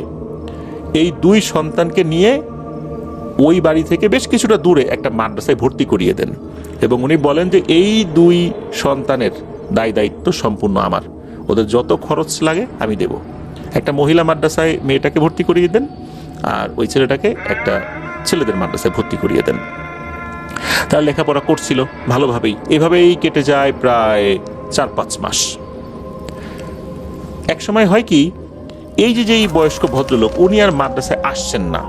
এই 2 সন্তানকে নিয়ে ওই বাড়ি থেকে বেশ কিছুটা দূরে একটা মাদ্রাসায় ভর্তি করিয়ে দেন, এবং উনি বলেন যে এই 2 সন্তানের দায়িত্ব সম্পূর্ণ আমার, ওদের যত খরচ লাগে আমি দেব। একটা মহিলা মাদ্রাসায় মেয়েটাকে ভর্তি করিয়ে দেন, আর ওই ছেলেটাকে একটা ছেলেদের মাদ্রাসায় ভর্তি করিয়ে দেন। তারা লেখাপড়া করছিল ভালোভাবেই। এভাবেই কেটে যায় প্রায় 4-5 মাস। এক সময় হয় কি, এই যেই বয়স্ক ভদ্রলোক উনি আর মাদ্রাসায় আসছেন না।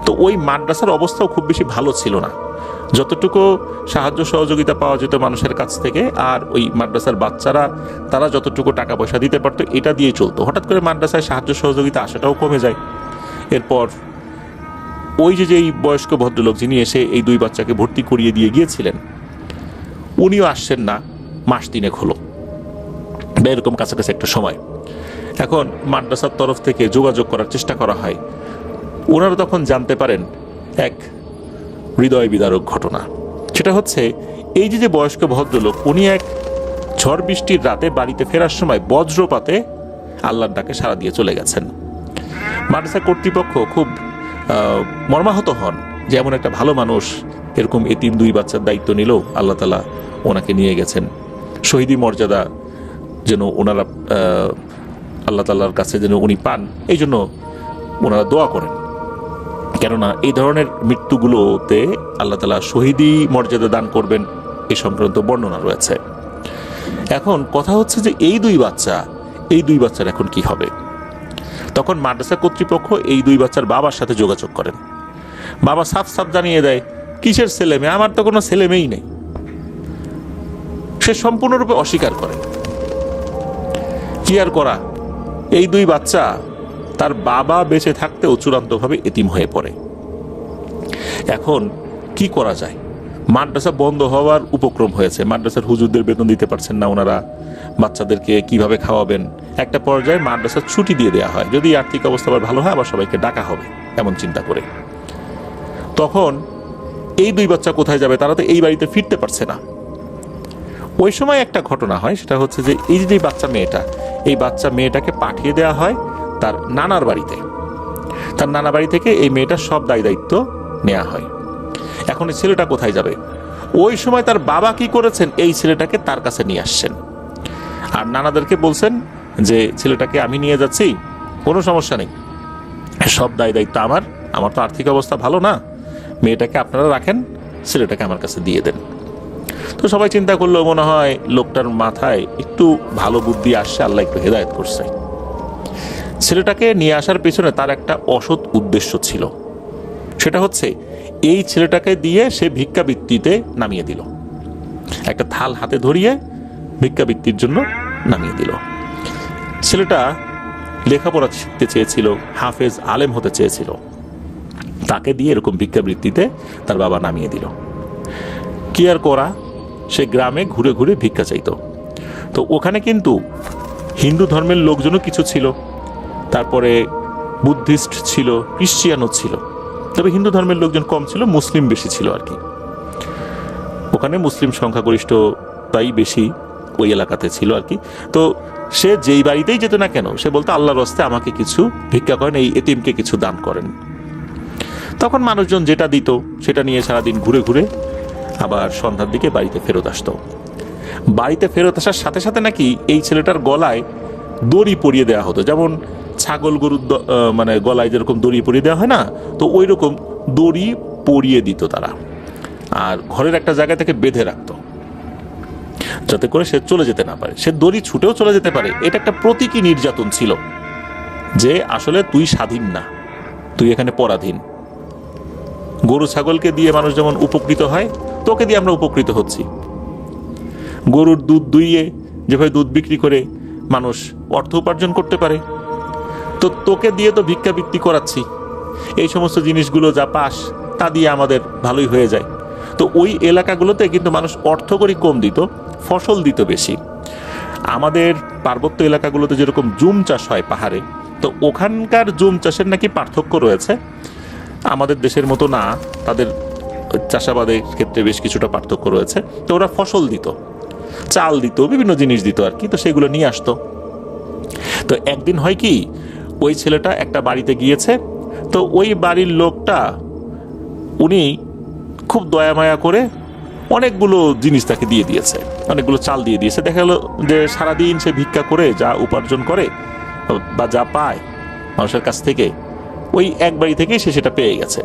তো ওই মাদ্রাসার অবস্থাও খুব বেশি ভালো ছিল না। যতটুকু সাহায্য সহযোগিতা পাওয়া যেত মানুষের কাছ থেকে, আর ওই মাদ্রাসার বাচ্চারা তারা যতটুকু টাকা পয়সা দিতে পারতো এটা দিয়ে চলতো। হঠাৎ করে মাদ্রাসায় সাহায্য সহযোগিতা আসাটাও কমে যায়। এরপর ওই যেই বয়স্ক ভদ্রলোক যিনি এসে এই 2 বাচ্চাকে ভর্তি করিয়ে দিয়ে গিয়েছিলেন, উনিও আসছেন না মাস 3 হলো, এরকম কাছাকাছি একটা সময়। এখন মাদ্রাসার তরফ থেকে যোগাযোগ করার চেষ্টা করা হয়। ওনারা তখন জানতে পারেন এক হৃদয় বিদারক ঘটনা। সেটা হচ্ছে এই যে বয়স্ক ভদ্রলোক উনি এক ঝড় বৃষ্টির রাতে বাড়িতে ফেরার সময় বজ্রপাতে আল্লাহর ডাকে সাড়া দিয়ে চলে গেছেন। মাদ্রাসা কর্তৃপক্ষ খুব মর্মাহত হন যে এমন একটা ভালো মানুষ এরকম এতিম 2 বাচ্চার দায়িত্ব নিল, আল্লাহ তাআলা ওনাকে নিয়ে গেছেন। শহীদি মর্যাদা যেন ওনারা আল্লাহ তাআলার কাছে যেন উনি পান, এই জন্য ওনারা দোয়া করেন। কেননা এই ধরনের মৃত্যুগুলোতে আল্লাহ তাআলা শহীদি মর্যাদা দান করবেন, এই সংক্রান্ত বর্ণনা রয়েছে। এখন কথা হচ্ছে যে এই 2 বাচ্চার এখন কি হবে? তখন মাদ্রাসা কর্তৃপক্ষ এই 2 বাচ্চার বাবার সাথে যোগাযোগ করেন। বাবা সাফ জানিয়ে দেয়, কিসের ছেলে মেয়ে, আমার তো কোনো ছেলে মেয়েই নেই। সে সম্পূর্ণরূপে অস্বীকার করে। কি আর করা, এই 2 বাচ্চা তার বাবা বেঁচে থাকতেও চূড়ান্তভাবে এতিম হয়ে পড়ে। এখন কি করা যায়? মাদ্রাসা বন্ধ হওয়ার উপক্রম হয়েছে, মাদ্রাসার হুজুরদের বেতন দিতে পারছেন না ওনারা, বাচ্চাদেরকে কিভাবে খাওয়াবেন। একটা পর্যায়ে মাদ্রাসার ছুটি দিয়ে দেওয়া হয়, যদি আর্থিক অবস্থা আবার ভালো হয় আবার সবাইকে ডাকা হবে এমন চিন্তা করে। তখন এই 2 বাচ্চা কোথায় যাবে? তারা তো এই বাড়িতে ফিরতে পারছে না। ওই সময় একটা ঘটনা হয়, সেটা হচ্ছে যে এই যে বাচ্চা মেয়েটা, এই বাচ্চা মেয়েটাকে পাঠিয়ে দেওয়া হয় তার নানার বাড়িতে। তার নানা বাড়ি থেকে এই মেয়েটার সব দায়িত্ব নেওয়া হয়। এখন এই ছেলেটা কোথায় যাবে? ওই সময় তার বাবা কি করেছেন, এই ছেলেটাকে তার কাছে নিয়ে আসছেন, আর নানাদেরকে বলছেন যে ছেলেটাকে আমি নিয়ে যাচ্ছি, কোনো সমস্যা নেই, সব দায়িত্ব আমার তো আর্থিক অবস্থা ভালো না, মেয়েটাকে আপনারা রাখেন, ছেলেটাকে আমার কাছে দিয়ে দেন। তো সবাই চিন্তা করলো মনে হয় লোকটার মাথায় একটু ভালো বুদ্ধি আসছে, আল্লাহ একটু হেদায়েত করছে। ছেলেটাকে নিয়ে আসার পেছনে তার একটা অসৎ উদ্দেশ্য ছিল। সেটা হচ্ছে এই ছেলেটাকে দিয়ে সে ভিক্ষাবৃত্তিতে নামিয়ে দিল, একটা থাল হাতে ধরিয়ে ভিক্ষাবৃত্তির জন্য নামিয়ে দিল। ছেলেটা লেখাপড়া শিখতে চেয়েছিল, হাফেজ আলেম হতে চেয়েছিল, তাকে দিয়ে এরকম ভিক্ষাবৃত্তিতে তার বাবা নামিয়ে দিল। কি আর করা, সে গ্রামে ঘুরে ঘুরে ভিক্ষা চাইতো। তো ওখানে কিন্তু হিন্দু ধর্মের লোকজনও কিছু ছিল, তারপরে বুদ্ধিস্ট ছিল, ক্রিশ্চিয়ানও ছিল, তবে হিন্দু ধর্মের লোকজন কম ছিল, মুসলিম বেশি ছিল আর কি। ওখানে মুসলিম সংখ্যাগরিষ্ঠতাই বেশি ওই এলাকাতে ছিল আর কি। তো সে যেই বাড়িতেই যেত না কেন, সে বলতো আল্লাহর রাস্তায় আমাকে কিছু ভিক্ষা করেন, এই এতিমকে কিছু দান করেন। তখন মানুষজন যেটা দিত সেটা নিয়ে সারাদিন ঘুরে ঘুরে আবার সন্ধ্যার দিকে বাড়িতে ফেরত আসতো। বাড়িতে ফেরত আসার সাথে সাথে নাকি এই ছেলেটার গলায় দড়ি পরিয়ে দেওয়া হতো, যেমন ছাগল গরুর মানে গলায় যেরকম দড়ি পরিয়ে দেওয়া হয় না, তো ওই রকম দড়ি পরিয়ে দিত তারা, আর ঘরের একটা জায়গা থেকে বেঁধে রাখতো যাতে করে সে চলে যেতে না পারে। সে দড়ি ছুটেও চলে যেতে পারে। এটা একটা প্রতীকী নির্যাতন ছিল যে আসলে তুই স্বাধীন না, তুই এখানে পরাধীন। গরু ছাগলকে দিয়ে মানুষ যেমন উপকৃত হয়, তোকে দিয়ে আমরা উপকৃত হচ্ছি। গরুর দুধ দুইয়ে যেভাবে দুধ বিক্রি করে মানুষ অর্থ উপার্জন করতে পারে, তো তোকে দিয়ে তো ভিক্ষাবৃত্তি করাচ্ছি। এই সমস্ত জিনিসগুলো যা পাস তা দিয়ে আমাদের ভালোই হয়ে যায়। তো ওই এলাকাগুলোতে কিন্তু মানুষ অর্থকরী কম দিত, ফসল দিত বেশি। আমাদের পার্বত্য এলাকাগুলোতে যেরকম জুম চাষ হয় পাহাড়ে, তো ওখানকার জুম চাষের নাকি পার্থক্য রয়েছে, আমাদের দেশের মতো না, তাদের চাষাবাদের ক্ষেত্রে বেশ কিছুটা পার্থক্য রয়েছে। তো ওরা ফসল দিত, চাল দিত, বিভিন্ন জিনিস দিত আর কি, তো সেগুলো নিয়ে আসতো। তো একদিন হয় কি, ওই ছেলেটা একটা বাড়িতে গিয়েছে, তো ওই বাড়ির লোকটা উনি খুব দয়া মায়া করে অনেকগুলো জিনিস তাকে দিয়ে দিয়েছে, অনেকগুলো চাল দিয়ে দিয়েছে। দেখা গেল যে সারাদিন সে ভিক্ষা করে যা উপার্জন করে বা যা পায় মানুষের কাছ থেকে, ওই এক বাড়ি থেকেই সে সেটা পেয়ে গেছে।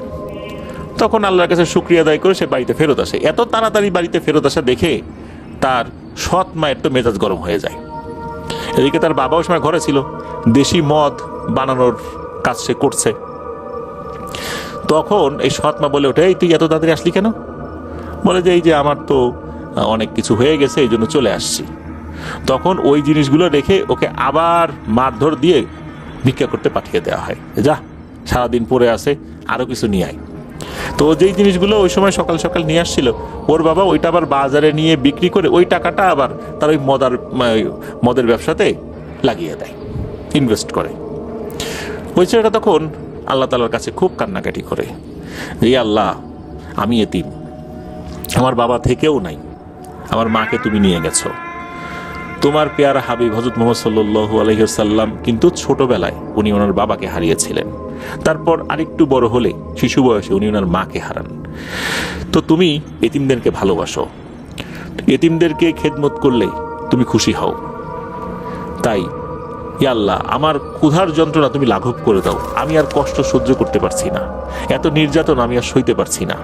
তখন আল্লাহর কাছে শুকরিয়া আদায় করে সে বাড়িতে ফেরত আসে। এত তাড়াতাড়ি বাড়িতে ফেরত আসা দেখে তার সৎ মায়ের তো মেজাজ গরম হয়ে যায়। এদিকে তার বাবাও সময় ঘরে ছিল, দেশি মদ বানানোর কাজ সে করছে। তখন এই সৎ মা বলে ওঠে, এই তুই এত তাড়াতাড়ি আসলি কেন? বলে যে এই যে আমার তো অনেক কিছু হয়ে গেছে, এই জন্য চলে আসছি। তখন ওই জিনিসগুলো রেখে ওকে আবার মারধর দিয়ে ভিক্ষা করতে পাঠিয়ে দেওয়া হয়, যা সারাদিন পরে আসে, আরো কিছু নিয়ে আয়। তো যেই জিনিসগুলো ওই সময় সকাল সকাল নিয়ে আসছিল, ওর বাবা ওইটা আবার বাজারে নিয়ে বিক্রি করে ওই টাকাটা আবার তার ওই মদের ব্যবসাতে লাগিয়ে দেয়, ইনভেস্ট করে। ওই ছেলেটা তখন আল্লাহ তাআলার কাছে খুব কান্নাকাটি করে, যে আল্লাহ, আমি এতিম, আমার বাবা থেকেও নাই, আমার মাকে তুমি নিয়ে গেছো। তোমার পেয়ারা হাবিব হযরত মুহাম্মদ সাল্লাল্লাহু আলাইহি ওয়াসাল্লাম কিন্তু ছোটবেলায় উনি ওনার বাবাকে হারিয়েছিলেন, তারপর আরেকটু বড় হলে শিশু বয়সে উনি ওনার মাকে হারান। তো তুমি এতিমদেরকে ভালোবাসো, এতিমদেরকে খেদমত করলে তুমি খুশি হও। তাই ইয়া আল্লাহ, আমার ক্ষুধার যন্ত্রণা তুমি লাঘব করে দাও, আমি আর কষ্ট সহ্য করতে পারছি না, এত নির্যাতন আমি আর সইতে পারছি না।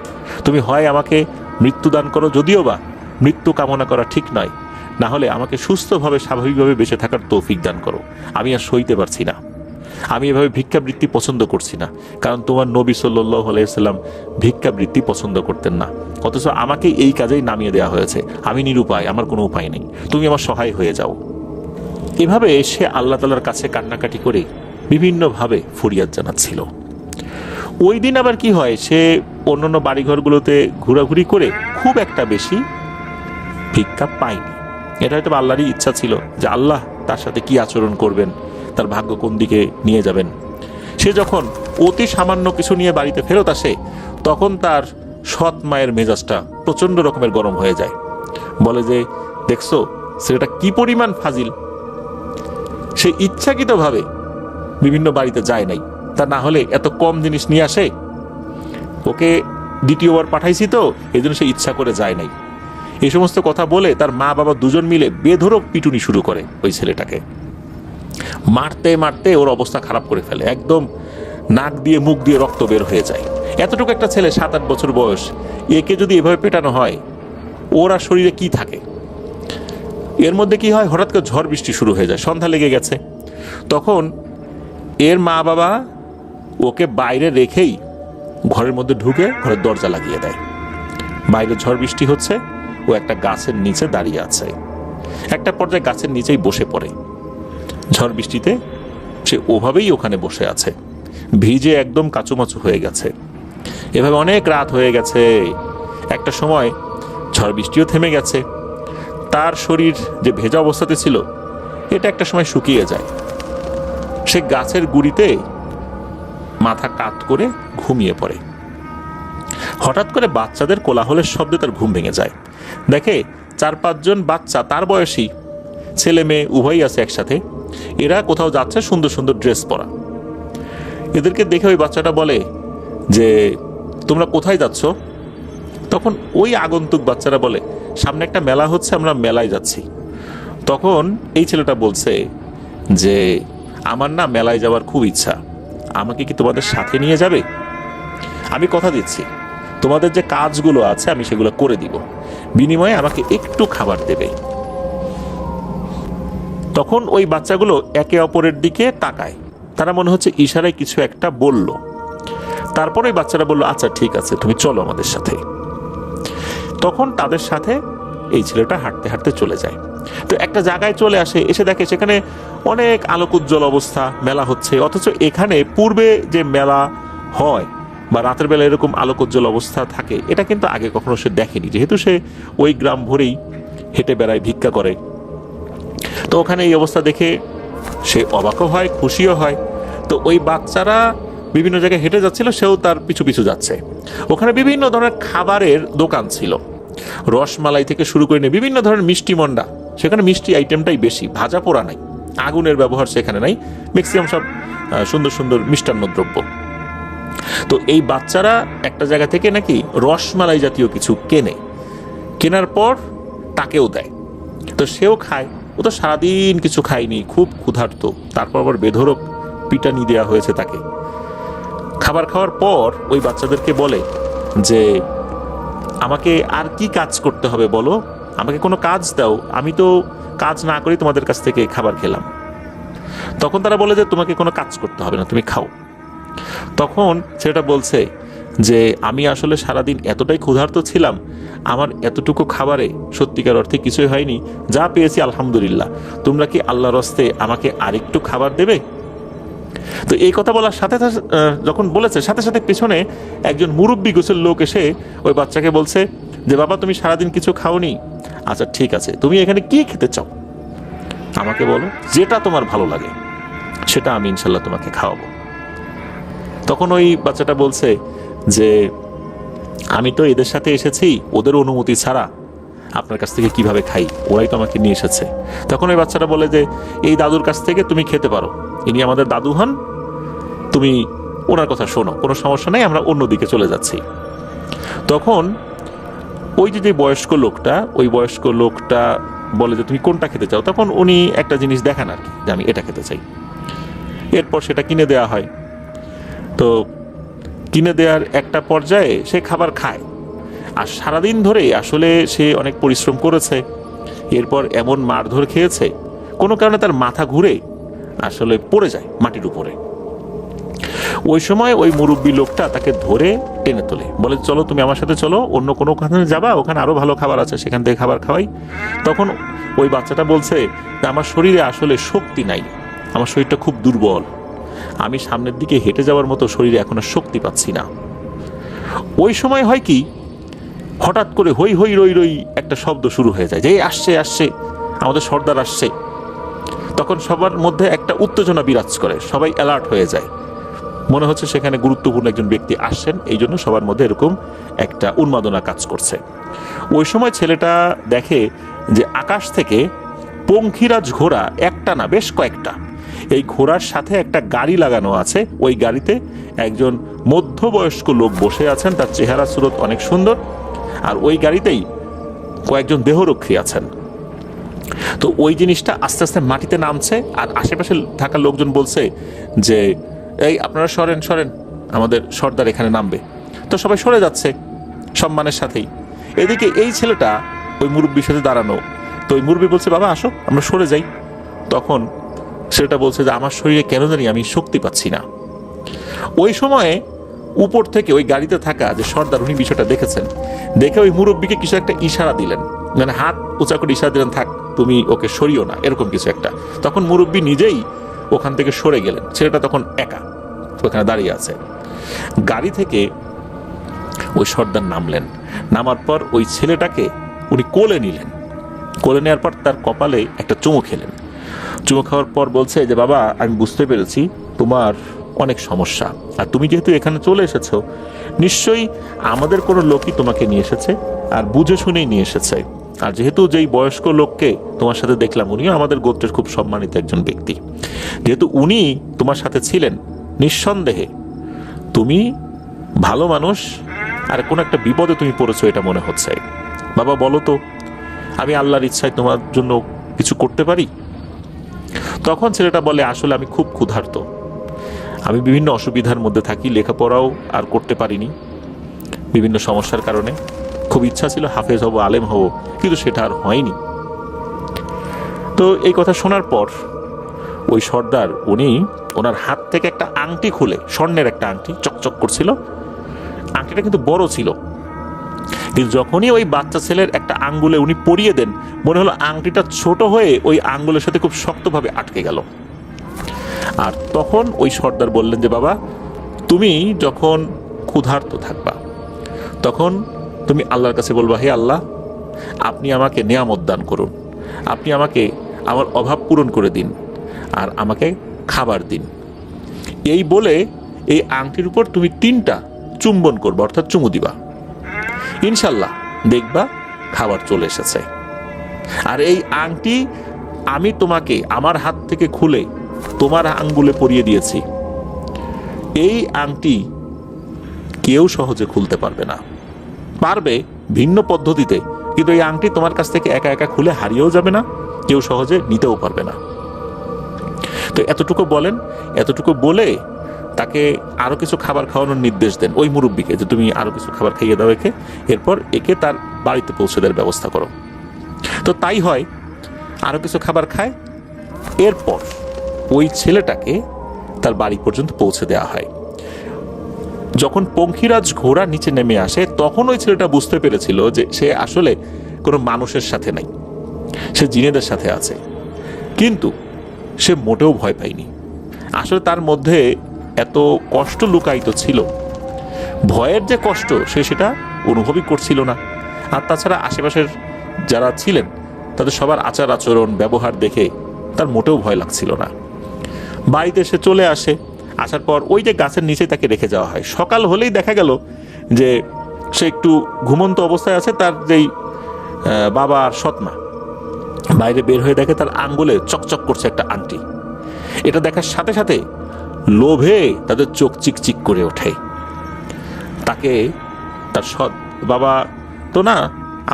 তুমি হয় আমাকে মৃত্যু দান করো, যদিও বা মৃত্যু কামনা করা ঠিক নয়, না হলে আমাকে সুস্থভাবে স্বাভাবিকভাবে বেঁচে থাকার তৌফিক দান করো, আমি আর সইতে পারছি না। আমি এভাবে ভিক্ষাবৃত্তি পছন্দ করছি না, কারণ তোমার নবী সাল্লাল্লাহু আলাইহি ওয়াসাল্লাম ভিক্ষাবৃত্তি পছন্দ করতেন না, অথচ আমাকে এই কাজেই নামিয়ে দেওয়া হয়েছে। আমি নিরুপায়, আমার কোনো উপায় নেই, তুমি আমার সহায় হয়ে যাও। এভাবে সে আল্লাহ তাআলার কাছে কান্নাকাটি করে বিভিন্নভাবে ফরিয়াদ জানাচ্ছিল। ওই দিন আবার কি হয়, সে অন্যান্য বাড়িঘরগুলোতে ঘোরাঘুরি করে খুব একটা বেশি ভিক্ষা পায়নি। এটা হয়তো আল্লাহরই ইচ্ছা ছিল যে আল্লাহ তার সাথে কি আচরণ করবেন, তার ভাগ্য কোন দিকে নিয়ে যাবেন। সে যখন অতি সামান্য কিছু নিয়ে বাড়িতে ফেরত আসে, তখন তার সৎ মায়ের মেজাজটা প্রচন্ড রকমের গরম হয়ে যায়। বলে যে দেখছো সেটা কি পরিমাণ ফাজিল, সে ইচ্ছাকৃতভাবে বিভিন্ন বাড়িতে যায় নাই, তা না হলে এত কম জিনিস নিয়ে আসে। ওকে দ্বিতীয়বার পাঠাইছি তো এই জন্য সে ইচ্ছা করে যায় নাই। এই সমস্ত কথা বলে তার মা বাবা দুজন মিলে বেধড়ক পিটুনি শুরু করে ওই ছেলেটাকে। মারতে মারতে ওর অবস্থা খারাপ করে ফেলে, একদম নাক দিয়ে মুখ দিয়ে রক্ত বের হয়ে যায়। এতটুকু একটা ছেলে, 7-8 বছর বয়স, একে যদি এভাবে পেটানো হয়, ওর আর শরীরে কি থাকে। এর মধ্যে কি হয়, হঠাৎ করে ঝড় বৃষ্টি শুরু হয়ে যায়, সন্ধ্যা লেগে গেছে। তখন এর মা বাবা ওকে বাইরে রেখেই ঘরের মধ্যে ঢুকে ঘরের দরজা লাগিয়ে দেয়। বাইরে ঝড় বৃষ্টি হচ্ছে, ও একটা গাছের নিচে দাঁড়িয়ে আছে। একটা পর্যায়ে গাছের নিচেই বসে পড়ে। ঝড় বৃষ্টিতে সে ওভাবেই ওখানে বসে আছে, ভিজে একদম কাচুমাচু হয়ে গেছে। এভাবে অনেক রাত হয়ে গেছে। একটা সময় ঝড় বৃষ্টিও থেমে গেছে, তার শরীর যে ভেজা অবস্থাতে ছিল এটা একটা সময় শুকিয়ে যায়। সে গাছের গুড়িতে মাথা কাত করে ঘুমিয়ে পড়ে। হঠাৎ করে বাচ্চাদের কোলাহলের শব্দে তার ঘুম ভেঙে যায়। দেখে 4-5 জন বাচ্চা, তার বয়সী, ছেলে মেয়ে উভয়ই আছে একসাথে। এরা কোথাও যাচ্ছে, সুন্দর সুন্দর ড্রেস পরা। এদেরকে দেখে ওই বাচ্চাটা বলে যে তোমরা কোথায় যাচ্ছ? তখন ওই আগন্তুক বাচ্চারা বলে, সামনে একটা মেলা হচ্ছে, আমরা মেলায় যাচ্ছি। তখন এই ছেলেটা বলছে যে আমার না মেলায় যাওয়ার খুব ইচ্ছা, আমাকে কি তোমাদের সাথে নিয়ে যাবে? আমি কথা দিচ্ছি তোমাদের যে কাজগুলো আছে আমি সেগুলো করে দিব, বিনিময়ে আমাকে একটু খাবার দেবে। তখন ওই বাচ্চাগুলো একে অপরের দিকে তাকায়, তারা মনে হচ্ছে ইশারায় কিছু একটা বলল। তারপর ওই বাচ্চারা বলল, আচ্ছা ঠিক আছে, তুমি চলো আমাদের সাথে। তখন তাদের সাথে এই ছেলেটা হাঁটতে হাঁটতে চলে যায়। তো একটা জায়গায় চলে আসে, এসে দেখে সেখানে অনেক আলোকোজ্জ্বল অবস্থা, মেলা হচ্ছে। অথচ এখানে পূর্বে যে মেলা হয় বা রাতের বেলা এরকম আলোকোজ্জ্বল অবস্থা থাকে, এটা কিন্তু আগে কখনো সে দেখেনি, যেহেতু সে ওই গ্রাম ভরেই হেঁটে বেড়ায়, ভিক্ষা করে। তো ওখানে এই অবস্থা দেখে সে অবাকও হয়, খুশিও হয়। তো ওই বাচ্চারা বিভিন্ন জায়গায় হেঁটে যাচ্ছিল, সেও তার পিছু পিছু যাচ্ছে। ওখানে বিভিন্ন ধরনের খাবারের দোকান ছিল, রসমালাই থেকে শুরু করে নিয়ে বিভিন্ন ধরনের মিষ্টি মন্ডা। সেখানে মিষ্টি আইটেমটাই বেশি, ভাজা পোড়া নাই, আগুনের ব্যবহার সেখানে নাই, ম্যাক্সিমাম সব সুন্দর সুন্দর মিষ্টান্ন দ্রব্য। তো এই বাচ্চারা একটা জায়গা থেকে নাকি রসমালাই জাতীয় কিছু কেনার পর তাকেও দেয়। তো সেও খায়। ও তো সারাদিন কিছু খায়নি, খুব ক্ষুধার্ত। তারপর আবার বেধড়ক পিটানি দেওয়া হয়েছে তাকে। খাবার খাওয়ার পর ওই বাচ্চাদেরকে বলে যে আমাকে আর কি কাজ করতে হবে বলো, আমাকে কোনো কাজ দাও, আমি তো কাজ না করি তোমাদের কাছ থেকে খাবার খেলাম। তখন তারা বলে যে তোমাকে কোনো কাজ করতে হবে না, তুমি খাও। তখন সেটা বলছে যে আমি আসলে সারাদিন এতটাই ক্ষুধার্ত ছিলাম, আমার এতটুকু খাবারে সত্যিকার অর্থে কিছুই হয়নি, যা পেয়েছি আলহামদুলিল্লাহ, তোমরা কি আল্লাহর হস্তে আমাকে আরেকটু খাবার দেবে? তো এই কথা বলার সাথে যখন বলেছে, সাথে সাথে পেছনে একজন মুরব্বী গোছের লোক এসে ওই বাচ্চাকে বলছে যে বাবা, তুমি সারাদিন কিছু খাওনি, আচ্ছা ঠিক আছে, তুমি এখানে কি খেতে চাও আমাকে বলো, যেটা তোমার ভালো লাগে সেটা আমি ইনশাল্লাহ তোমাকে খাওয়াবো। তখন ওই বাচ্চাটা বলছে যে আমি তো এদের সাথে এসেছি ওদের অনুমতি ছাড়া, আপনার কাছ থেকে কিভাবে খাই, ওরাই তো আমাকে নিয়ে এসেছে। তখন ওই বাচ্চাটা বলে যে এই দাদুর কাছ থেকে তুমি খেতে পারো, ইনি আমাদের দাদু হন, তুমি ওনার কথা শোনো, কোনো সমস্যা নেই, আমরা অন্যদিকে চলে যাচ্ছি। তখন ওই যে বয়স্ক লোকটা, ওই বয়স্ক লোকটা বলে যে তুমি কোনটা খেতে চাও। তখন উনি একটা জিনিস দেখান আর কি, যে আমি এটা খেতে চাই। এরপর সেটা কিনে দেওয়া হয়। তো কিনে দেওয়ার একটা পর্যায়ে সে খাবার খায়, আর সারাদিন ধরে আসলে সে অনেক পরিশ্রম করেছে। এরপর এমন মারধর খেয়েছে, কোনো কারণে তার মাথা ঘুরে আসলে পড়ে যায় মাটির উপরে। ওই সময় ওই মুরব্বী লোকটা তাকে ধরে টেনে তোলে, বলে চলো তুমি আমার সাথে চলো, অন্য কোনো ওখানে যাবা, ওখানে আরো ভালো খাবার আছে, সেখান থেকে খাবার খাওয়াই। তখন ওই বাচ্চাটা বলছে যে আমার শরীরে আসলে শক্তি নাই, আমার শরীরটা খুব দুর্বল, আমি সামনের দিকে হেঁটে যাওয়ার মতো শরীরে এখনো শক্তি পাচ্ছি না। ওই সময় হয় কি, হঠাৎ করে হই হই রই রই একটা শব্দ শুরু হয়ে যায়, যে আসছে আসছে, আমাদের সর্দার আসছে। তখন সবার মধ্যে একটা উত্তেজনা বিরাজ করে, সবাই অ্যালার্ট হয়ে যায়, মনে হচ্ছে সেখানে গুরুত্বপূর্ণ একজন ব্যক্তি আসছেন, এই জন্য সবার মধ্যে এরকম একটা উন্মাদনা কাজ করছে। ওই সময় ছেলেটা দেখে যে আকাশ থেকে পঙ্খিরাজ ঘোড়া, একটা না বেশ কয়েকটা, এই ঘোড়ার সাথে একটা গাড়ি লাগানো আছে, ওই গাড়িতে একজন মধ্যবয়স্ক লোক বসে আছেন, তার চেহারা সুরত অনেক সুন্দর, আর ওই গাড়িতেই কয়েকজন দেহরক্ষী আছেন। তো ওই জিনিসটা আস্তে আস্তে মাটিতে নামছে, আর আশেপাশে থাকা লোকজন বলছে যে এই আপনারা সরেন সরেন, আমাদের সর্দার এখানে নামবে। তো সবাই সরে যাচ্ছে সম্মানের সাথেই। এদিকে এই ছেলেটা ওই মুরব্বীর সাথে দাঁড়ানো, তো ওই মুরব্বী বলছে বাবা আসো আমরা সরে যাই। তখন ছেলেটা বলছে যে আমার শরীরে কেন জানি আমি শক্তি পাচ্ছি না। ওই সময়ে উপর থেকে ওই গাড়িতে থাকা যে সর্দার, উনি বিষয়টা দেখেছেন, দেখে ওই মুরব্বীকে কিছু একটা ইশারা দিলেন, মানে হাত উঁচা করে ইশারা দিলেন, থাক তুমি ওকে সরিও না, এরকম কিছু একটা। তখন মুরব্বী নিজেই ওখান থেকে সরে গেলেন, ছেলেটা তখন একা ওখানে দাঁড়িয়ে আছে। গাড়ি থেকে ওই সর্দার নামলেন, নামার পর ওই ছেলেটাকে উনি কোলে নিলেন, কোলে নেওয়ার পর তার কপালে একটা চুমু খেলেন। চুমু খাওয়ার পর বলছে যে বাবা আমি বুঝতে পেরেছি তোমার অনেক সমস্যা, আর তুমি যেহেতু এখানে চলে এসেছো, নিশ্চয়ই আমাদের কোনো লোকই তোমাকে নিয়ে এসেছে, আর বুঝে শুনেই নিয়ে এসেছে। আর যেহেতু যেই বয়স্ক লোককে তোমার সাথে দেখলাম, উনিও আমাদের গোত্রের খুব সম্মানিত একজন ব্যক্তি, যেহেতু উনি তোমার সাথে ছিলেন, নিঃসন্দেহে তুমি ভালো মানুষ, আর কোন একটা বিপদে তুমি পড়েছো এটা মনে হচ্ছে। বাবা বলো তো, আমি আল্লাহর ইচ্ছায় তোমার জন্য কিছু করতে পারি? তখন ছেলেটা বলে, আসলে আমি খুব ক্ষুধার্ত, আমি বিভিন্ন অসুবিধার মধ্যে থাকি, লেখাপড়াও আর করতে পারিনি বিভিন্ন সমস্যার কারণে। খুব ইচ্ছা ছিল হাফেজ হব, আলেম হব, কিন্তু সেটা আর হয়নি। তো এই কথা শোনার পর ওই সর্দার উনি ওনার হাত থেকে একটা আংটি খুলে, স্বর্ণের একটা আংটি, চকচক করছিল, আংটিটা কিন্তু বড় ছিল, কিন্তু যখনই ওই বাচ্চা ছেলের একটা আঙ্গুলে উনি পরিয়ে দেন, মনে হলো আংটিটা ছোট হয়ে ওই আঙ্গুলের সাথে খুব শক্তভাবে আটকে গেল। আর তখন ওই সর্দার বললেন যে, বাবা তুমি যখন ক্ষুধার্ত থাকবা তখন তুমি আল্লাহর কাছে বলবা, হে আল্লাহ, আপনি আমাকে নিয়ামত দান করুন, আপনি আমাকে আমার অভাব পূরণ করে দিন, আর আমাকে খাবার দিন। এই বলে এই আংটির উপর তুমি 3টা চুম্বন করবা, অর্থাৎ চুমু দিবা, ইনশাল্লাহ দেখবা খাবার চলে এসেছে। আর এই আংটি আমি তোমাকে আমার হাত থেকে খুলে তোমার আঙ্গুলে পরিয়ে দিয়েছি, এই আংটি কেউ সহজে খুলতে পারবে না, পারবে ভিন্ন পদ্ধতিতে, কিন্তু এই আংটি তোমার কাছ থেকে একা একা খুলে হারিয়েও যাবে না, কেউ সহজে নিতেও পারবে না। তো এতটুকু বলেন, এতটুকু বলে তাকে আরো কিছু খাবার খাওয়ানোর নির্দেশ দেন ওই মুরব্বীকে, যে তুমি আরো কিছু খাবার খাইয়ে দাও একে, এরপর একে তার বাড়িতে পৌঁছে দেওয়ার ব্যবস্থা করো। তো তাই হয়, আরো কিছু খাবার খায়, এরপর ওই ছেলেটাকে তার বাড়ি পর্যন্ত পৌঁছে দেওয়া হয়। যখন পঙ্খিরাজ ঘোড়া নিচে নেমে আসে, তখন ওই ছেলেটা বুঝতে পেরেছিল যে সে আসলে কোনো মানুষের সাথে নাই, সে জিনেদের সাথে আছে, কিন্তু সে মোটেও ভয় পায়নি। আসলে তার মধ্যে এত কষ্ট লুকায়িত ছিল, ভয়ের যে কষ্ট সে সেটা অনুভবই করছিল না। আর তাছাড়া আশেপাশের যারা ছিলেন তাদের সবার আচার আচরণ ব্যবহার দেখে তার মোটেও ভয় লাগছিল না। বাড়িতে সে চলে আসে, আসার পর ওই যে গাছের নিচে তাকে রেখে যাওয়া হয়। সকাল হলেই দেখা গেল যে সে একটু ঘুমন্ত অবস্থায় আছে, তার যেই বাবা আর সৎমা বাইরে বের হয়ে দেখে তার আঙ্গুলে চকচক করছে একটা আংটি। এটা দেখার সাথে সাথে লোভে তাদের চোখ চিকচিক করে ওঠে। তাকে তার সৎ বাবা তো না,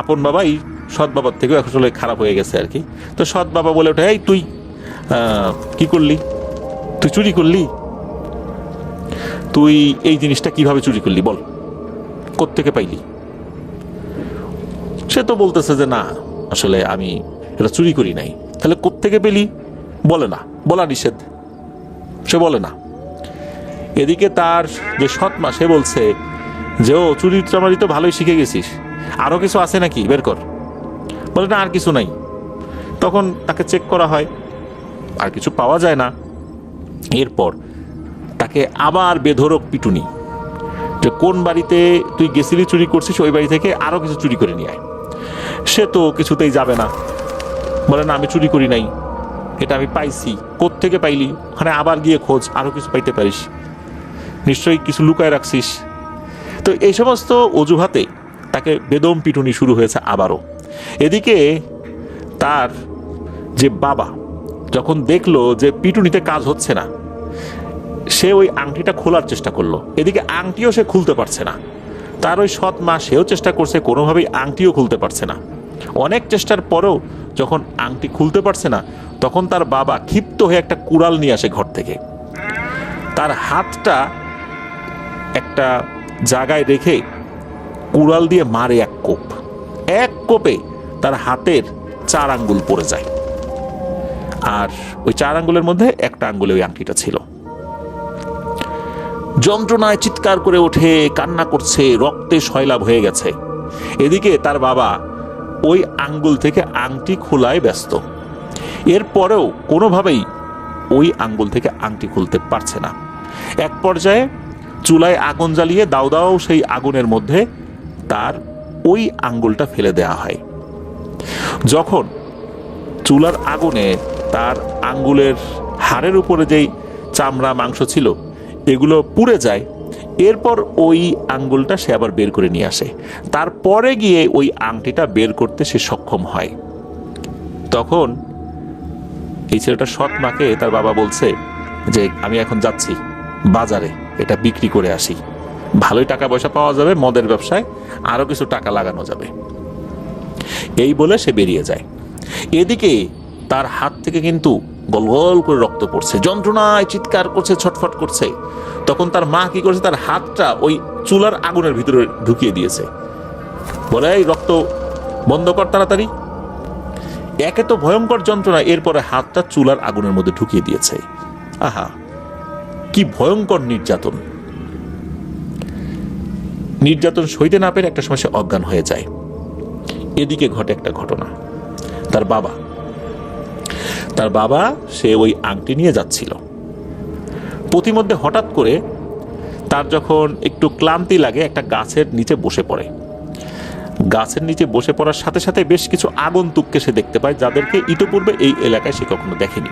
আপন বাবাই সৎ বাবার থেকেও আসলে খারাপ হয়ে গেছে আর কি। তো সৎ বাবা বলে ওঠে, এই তুই কি করলি, তুই চুরি করলি, তুই এই জিনিসটা কিভাবে চুরি করলি বল, কোত্থেকে পাইলি? সে তো বলতেছে যে না, আসলে আমি এটা চুরি করি নাই। তাহলে কোত্থেকে পেলি? বলে না, বলা নিষেধ, সে বলে না। এদিকে তার যে সৎমা সে বলছে যে, ও চুরি চামারি তো ভালোই শিখে গেছিস, আরো কিছু আছে নাকি বের কর। বলে না, আর কিছু নাই। তখন তাকে চেক করা হয়, আর কিছু পাওয়া যায় না। এরপর তাকে আবার বেধড়ক পিটুনি, যে কোন বাড়িতে তুই গেছিলি চুরি করছিস, ওই বাড়ি থেকে আরো কিছু চুরি করে নিয়ে আয়। সে তো কিছুতেই যাবে না, বলে না, আমি চুরি করি নাই, এটা আমি পাইছি। কোত্থেকে পাইলি? ওখানে আবার গিয়ে খোঁজ, আরো কিছু পাইতে পারিস, নিশ্চয়ই কিছু লুকায় রাখছিস। তো এই সমস্ত অজুহাতে তাকে বেদম পিটুনি শুরু হয়েছে আবারও। এদিকে তার যে বাবা যখন দেখলো যে পিটুনিতে কাজ হচ্ছে না, সে ওই আংটিটা খোলার চেষ্টা করলো। এদিকে আংটিও সে খুলতে পারছে না। তার ওই সৎ মা সেও চেষ্টা করছে, কোনোভাবেই আংটিও খুলতে পারছে না। অনেক চেষ্টার পরেও যখন আংটি খুলতে পারছে না, তখন তার বাবা ক্ষিপ্ত হয়ে একটা কুড়াল নিয়ে আসে ঘর থেকে। তার হাতটা একটা জায়গায় রেখে কুড়াল দিয়ে মারে এক কোপ। এক কোপে তার হাতের 4 আঙ্গুল পড়ে যায়, আর ওই 4 আঙ্গুলের মধ্যে একটা আঙ্গুলে ওই আংটিটা ছিল। যন্ত্রণায় চিৎকার করে ওঠে, কান্না করছে, রক্তে সয়লাভ হয়ে গেছে। এদিকে তার বাবা ওই আঙ্গুল থেকে আংটি খোলায় ব্যস্ত। এরপরেও কোনোভাবেই ওই আঙ্গুল থেকে আংটি খুলতে পারছে না। এক পর্যায়ে চুলায় আগুন জ্বালিয়ে দাও দাও সেই আগুনের মধ্যে তার ওই আঙ্গুলটা ফেলে দেওয়া হয়। যখন চুলার আগুনে তার আঙ্গুলের হাড়ের উপরে যেই চামড়া মাংস ছিল এগুলো পুড়ে যায়, এরপর ওই আঙ্গুলটা সে আবার বের করে নিয়ে আসে। তারপরে গিয়ে ওই আংটিটা বের করতে সে সক্ষম হয়। তখন এই ছেলেটা সৎ মাকে তার বাবা বলছে যে, আমি এখন যাচ্ছি বাজারে, এটা বিক্রি করে আসি, ভালোই টাকা পয়সা পাওয়া যাবে, মদের ব্যবসায় আরো কিছু টাকা লাগানো যাবে। এই বলে সে বেরিয়ে যায়। এদিকে তার হাত থেকে কিন্তু গলগল করে রক্ত পড়ছে, যন্ত্রণায় চিৎকার করছে, ছটফট করছে। তখন তার মা কি করেছে, তার হাতটা ওই চুলার আগুনের ভিতরে ঢুকিয়ে দিয়েছে, বলে এই রক্ত বন্ধ কর তাড়াতাড়ি। একে তো ভয়ঙ্কর যন্ত্রণা, এরপরে হাতটা চুলার আগুনের মধ্যে ঢুকিয়ে দিয়েছে। আহা, কি ভয়ঙ্কর নির্যাতন! নির্যাতন সইতে না পেরে একটা সময় সে অজ্ঞান হয়ে যায়। এদিকে ঘটে একটা ঘটনা। তার বাবা সে ওই আংটি নিয়ে যাচ্ছিল। পথিমধ্যে হঠাৎ করে তার যখন একটু ক্লান্তি লাগে, একটা গাছের নিচে বসে পড়ে। গাছের নিচে বসে পড়ার সাথে সাথে বেশ কিছু আগন্তুককে সে দেখতে পায়, যাদেরকে ইতোপূর্বে এই এলাকায় সে কখনো দেখেনি।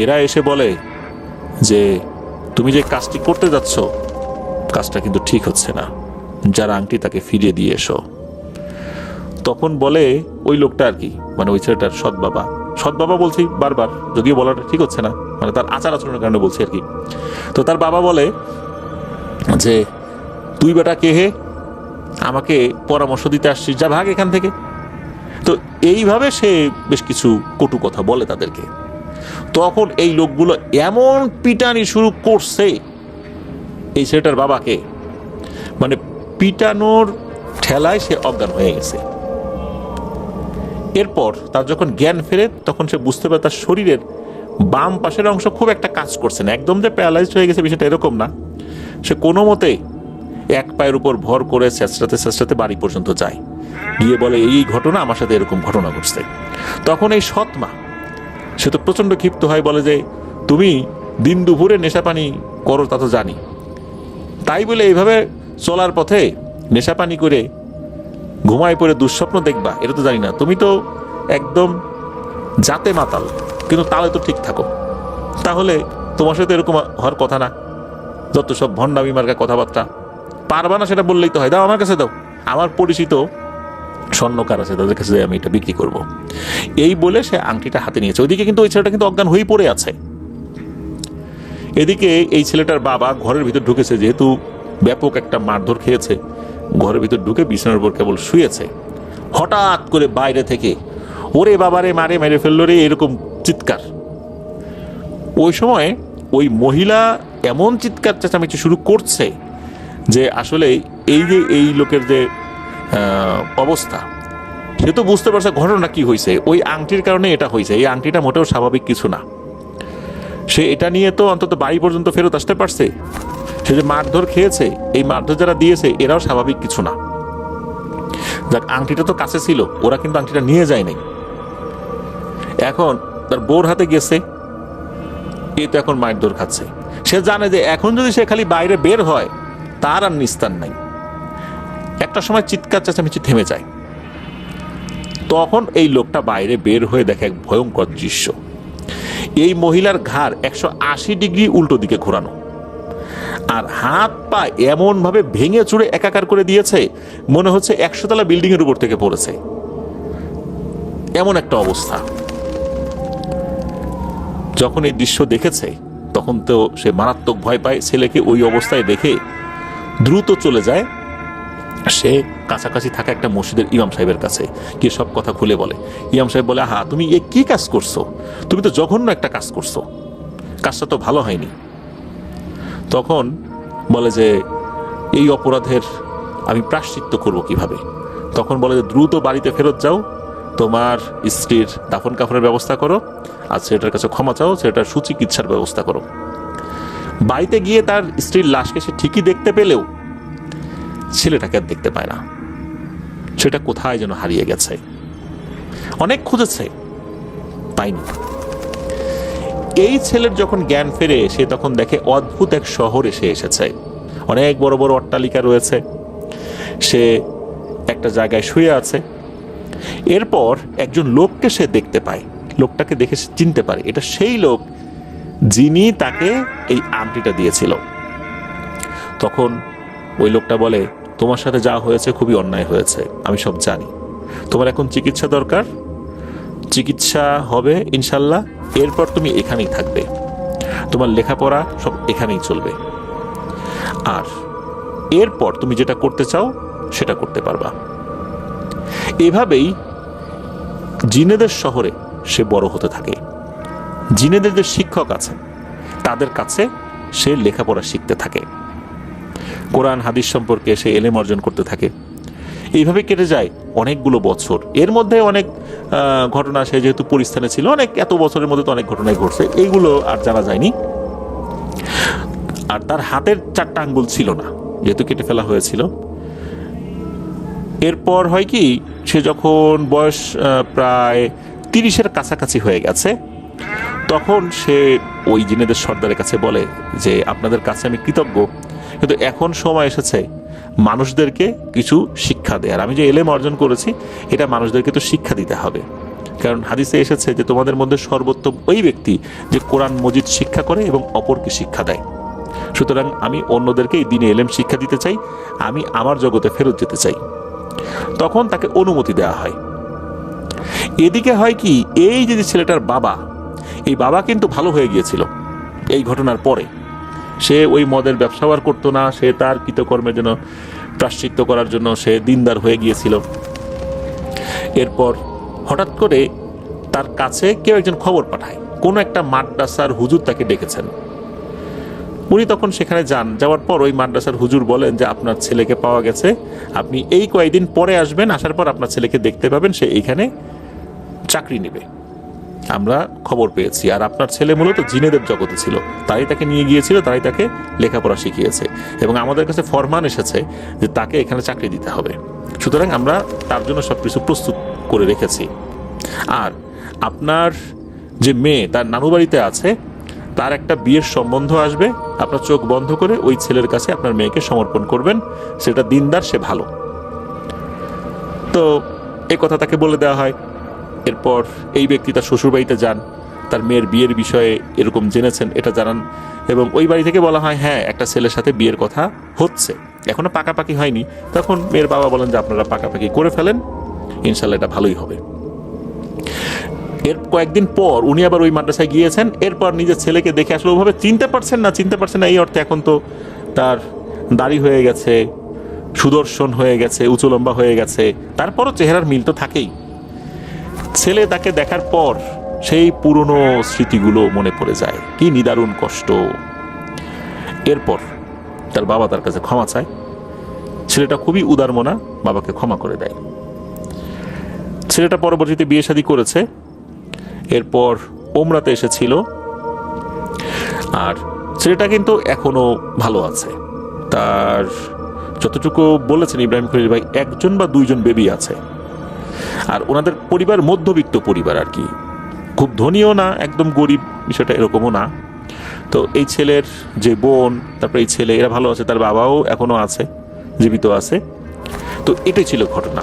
এরা এসে বলে যে তুমি যে কাজটি করতে যাচ্ছ, কাজটা কিন্তু ঠিক হচ্ছে না, যার আংটি তাকে ফিরিয়ে দিয়ে এসো। তখন বলে ওই লোকটা আর কি, মানে ওই ছেলেটার সৎ বাবা বলছি বারবার, যদিও বলাটা ঠিক হচ্ছে না, মানে তার আচার আচরণের কারণে বলছি আর কি। তো তার বাবা বলে যে তুই বেটা কে হে, আমাকে পরামর্শ দিতে আসছিস, যা ভাগ এখান থেকে। তো এইভাবে সে বেশ কিছু কটু কথা বলে তাদেরকে। তখন এই লোকগুলো এমন পিটানি শুরু করছে এই ছেলেটার বাবাকে, মানে পিটানোর ঠেলায় সে অজ্ঞান হয়ে গেছে। এরপর তার যখন জ্ঞান ফেরে, তখন সে বুঝতে পারে তার শরীরের বাম পাশের অংশ খুব একটা কাজ করছে না, একদম যে প্যারালাইজড হয়ে গেছে বিষয়টা এরকম না। সে কোনো মতে এক পায়ের উপর ভর করে চেষ্টাতে বাড়ি পর্যন্ত যায়, গিয়ে বলে এই ঘটনা আমার সাথে এরকম ঘটনা ঘটছে। তখন এই সৎ মা, সে তো প্রচন্ড ক্ষিপ্ত হয়, বলে যে তুমি দিন দুপুরে নেশা পানি করো তা তো জানি, তাই বলে এইভাবে চলার পথে নেশা পানি করে ঘুমায় পড়ে দুঃস্বপ্ন দেখবা, এটা তো জানি না। তুমি তো একদম জাতে মাতাল, কিন্তু তাহলে তো ঠিক থাকো, তাহলে তোমার সাথে এরকম হওয়ার কথা না। যত সব ভণ্ডামি মার্কা কথাবার্তা, পারবা না সেটা বললেই তো হয়, দাও আমার কাছে দাও, আমার পরিচিত স্বর্ণকার আছে, তাদের কাছে আমি এটা বিক্রি করব। এই বলে সে আংটিটা হাতে নিয়েছে। ওইদিকে কিন্তু ওই ছেলেটা কিন্তু অজ্ঞান হয়ে পড়ে আছে। এদিকে এই ছেলেটার বাবা ঘরের ভিতর ঢুকেছে, যেহেতু ব্যাপক একটা মারধর খেয়েছে, ঘরের ভিতর ঢুকে বিছানার উপর কেবল শুয়েছে। হঠাৎ করে বাইরে থেকে ওরে বাবারে মারে মেরে ফেললো রে, এরকম চিৎকার। ওই সময় ওই মহিলা এমন চিৎকার চেঁচামেচি শুরু করছে যে আসলে এই লোকের যে অবস্থা, সে তো বুঝতে পারছে ঘটনা কি হয়েছে, ওই আংটির কারণে এটা হয়েছে। এই আংটিটা মোটেও স্বাভাবিক কিছু না। সে এটা নিয়ে তো অন্তত বাড়ি পর্যন্ত ফেরত আসতে পারছে। সে যে মারধর খেয়েছে, এই মারধর যারা দিয়েছে এরাও স্বাভাবিক কিছু না। যাক, আংটিটা তো কাছে ছিল, ওরা কিন্তু আংটিটা নিয়ে যায় নাই। এখন তার বউর হাতে গেছে, এ তো এখন মারধর খাচ্ছে। সে জানে যে এখন যদি সে খালি বাইরে বের হয়, তার আর নিস্তার নাই। একটা সময় চিৎকার চেঁচামেচি থেমে যায়। তখন এই লোকটা বাইরে বের হয়ে দেখে এক ভয়ঙ্কর দৃশ্য। এই মহিলার ঘাড় 180 ডিগ্রি উল্টো দিকে ঘোরানো, আর হাত পা এমন ভাবে ভেঙে চুরে একাকার করে দিয়েছে, মনে হচ্ছে 100 তলা বিল্ডিং এর উপর থেকে পড়েছে, এমন একটা অবস্থা। যখন এই দৃশ্য দেখেছে, তখন তো সে মারাত্মক ভয় পায়। ছেলেকে ওই অবস্থায় দেখে দ্রুত চলে যায় সে কাছাকাছি থাকা একটা মসজিদের ইমাম সাহেবের কাছে, গিয়ে সব কথা খুলে বলে। ইমাম সাহেব বলে, হা, তুমি এ কি কাজ করছো? তুমি তো জঘন্য একটা কাজ করছো, কাজটা তো ভালো হয়নি। তখন বলে যে এই অপরাধের আমি প্রায়শ্চিত্ত করব কিভাবে? তখন বলে যে দ্রুত বাড়িতে ফেরত যাও, তোমার স্ত্রীর দাফন কাফনের ব্যবস্থা করো, আর ছেলেটার কাছে ক্ষমা চাও, ছেলেটার সুচিকিৎসার ব্যবস্থা করো। বাড়িতে গিয়ে তার স্ত্রীর লাশকে সে ঠিকই দেখতে পেলেও ছেলেটাকে আর দেখতে পায় না। সেটা কোথায় যেন হারিয়ে গেছে। অনেক খুঁজেছে, পায়নি। এই ছেলের যখন জ্ঞান ফেরে, সে তখন দেখে অদ্ভুত এক শহর এসে এসেছে। অনেক বড় বড় অট্টালিকা রয়েছে। সে একটা জায়গায় শুয়ে আছে। এরপর একজন লোককে সে দেখতে পায়। লোকটাকে দেখে সে চিনতে পারে এটা সেই লোক যিনি তাকে এই আংটিটা দিয়েছিল। তখন ওই লোকটা বলে, তোমার সাথে যা হয়েছে খুবই অন্যায় হয়েছে, আমি সব জানি। তোমার এখন চিকিৎসা দরকার, চিকিৎসা হবে ইনশাল্লাহ। এরপর তুমি এখানেই থাকবে, তোমার লেখাপড়া সব এখানেই চলবে। আর এরপর তুমি যেটা করতে চাও সেটা করতে পারবা। এভাবেই জিনেদের শহরে সে বড় হতে থাকে। জিনেদের যে শিক্ষক আছেন তাদের কাছে সে লেখাপড়া শিখতে থাকে, কোরআন হাদিস সম্পর্কে সে এলেম অর্জন করতে থাকে। এইভাবে কেটে যায় অনেকগুলো বছর। এর মধ্যে অনেক ঘটনা, সে যেহেতু পরিস্থানে ছিল, অনেক এত বছরের মধ্যে তো অনেক ঘটনাই ঘটছে, এইগুলো আর জানা যায়নি। আর তার হাতের 4টা আঙ্গুল ছিল না, যেহেতু কেটে ফেলা হয়েছিল। এরপর হয় কি, সে যখন বয়স প্রায় 30-এর কাছাকাছি হয়ে গেছে, তখন সে ওই জিনেদের সর্দারের কাছে বলে যে আপনাদের কাছে আমি কৃতজ্ঞ, কিন্তু এখন সময় এসেছে মানুষদেরকে কিছু শিক্ষা দেয়ার। আমি যে এলেম অর্জন করেছি এটা মানুষদেরকে তো শিক্ষা দিতে হবে, কারণ হাদিসে এসেছে যে তোমাদের মধ্যে সর্বোত্তম ওই ব্যক্তি যে কোরআন মজিদ শিক্ষা করে এবং অপরকে শিক্ষা দেয়। সুতরাং আমি অন্যদেরকে এই দিনে এলেম শিক্ষা দিতে চাই, আমি আমার জগতে ফেরত যেতে চাই। তখন তাকে অনুমতি দেওয়া হয়। এদিকে হয় কি, এই যে ছেলেটার বাবা, এই বাবা কিন্তু ভালো হয়ে গিয়েছিল এই ঘটনার পরে। সে ওই মদের ব্যবসা আর করতো না, সে তার কৃতকর্মের জন্য প্রায়শ্চিত্ত করার জন্য সে দিনদার হয়ে গিয়েছিল। এরপর হঠাৎ করে তার কাছে কেউ একজন খবর পাঠায়, কোনো একটা মাদ্রাসার হুজুর তাকে ডেকেছেন। উনি তখন সেখানে যান। যাওয়ার পর ওই মাদ্রাসার হুজুর বলেন যে আপনার ছেলেকে পাওয়া গেছে, আপনি এই কয়েকদিন পরে আসবেন, আসার পর আপনার ছেলেকে দেখতে পাবেন, সে এইখানে চাকরি নেবে, আমরা খবর পেয়েছি। আর আপনার ছেলে মূলত জিনেদের জগতে ছিল, তাই তাকে নিয়ে গিয়েছিল, তাই তাকে লেখাপড়া শিখিয়েছে, এবং আমাদের কাছে ফরমান এসেছে যে তাকে এখানে চাকরি দিতে হবে। সুতরাং আমরা তার জন্য সবকিছু প্রস্তুত করে রেখেছি। আর আপনার যে মেয়ে তার নানু বাড়িতে আছে, তার একটা বিয়ের সম্বন্ধ আসবে, আপনার চোখ বন্ধ করে ওই ছেলের কাছে আপনার মেয়েকে সমর্পণ করবেন, সেটা দিনদার, সে ভালো। তো এই কথা তাকে বলে দেওয়া হয়। এরপর এই ব্যক্তি তার শ্বশুরবাড়িতে যান, তার মেয়ের বিয়ের বিষয়ে এরকম জেনেছেন এটা জানান, এবং ওই বাড়ি থেকে বলা হয় হ্যাঁ একটা ছেলের সাথে বিয়ের কথা হচ্ছে, এখনো পাকাপাকি হয়নি। তখন মেয়ের বাবা বলেন যে আপনারা পাকাপাকি করে ফেলেন, ইনশাল্লাহ এটা ভালোই হবে। এর কয়েকদিন পর উনি আবার ওই মাদ্রাসায় গিয়েছেন। এরপর নিজের ছেলেকে দেখে আসলে ওভাবে চিনতে পারছেন না এই অর্থে, এখন তো তার দাড়ি হয়ে গেছে, সুদর্শন হয়ে গেছে, উঁচু লম্বা হয়ে গেছে, তারপরও চেহারার মিল তো থাকেই। ছেলে তাকে দেখার পর সেই পুরনো স্মৃতিগুলো মনে পড়ে যায়, কি নিদারুণ কষ্ট। এরপর তার বাবা তার কাছে ক্ষমা চায়। ছেলেটা খুবই উদারমনা, বাবাকে ক্ষমা করে দেয়। ছেলেটা পরবর্তীতে বিয়ে শাদী করেছে, এরপর ওমরাতে এসেছিল। আর ছেলেটা কিন্তু এখনো ভালো আছে। তার যতটুকু বলেছেন ইব্রাহিম খলিল ভাই, 1জন বা 2জন বেবি আছে। আর ওনাদের পরিবার মধ্যবিত্ত পরিবার আর কি, খুব ধনীও না, একদম গরিব বিষয়টা এরকমও না। তো এই ছেলের যে বোন, তারপরে এই ছেলে, এরা ভালো আছে, তার বাবাও এখনো আছে, জীবিত আছে। তো এটাই ছিল ঘটনা।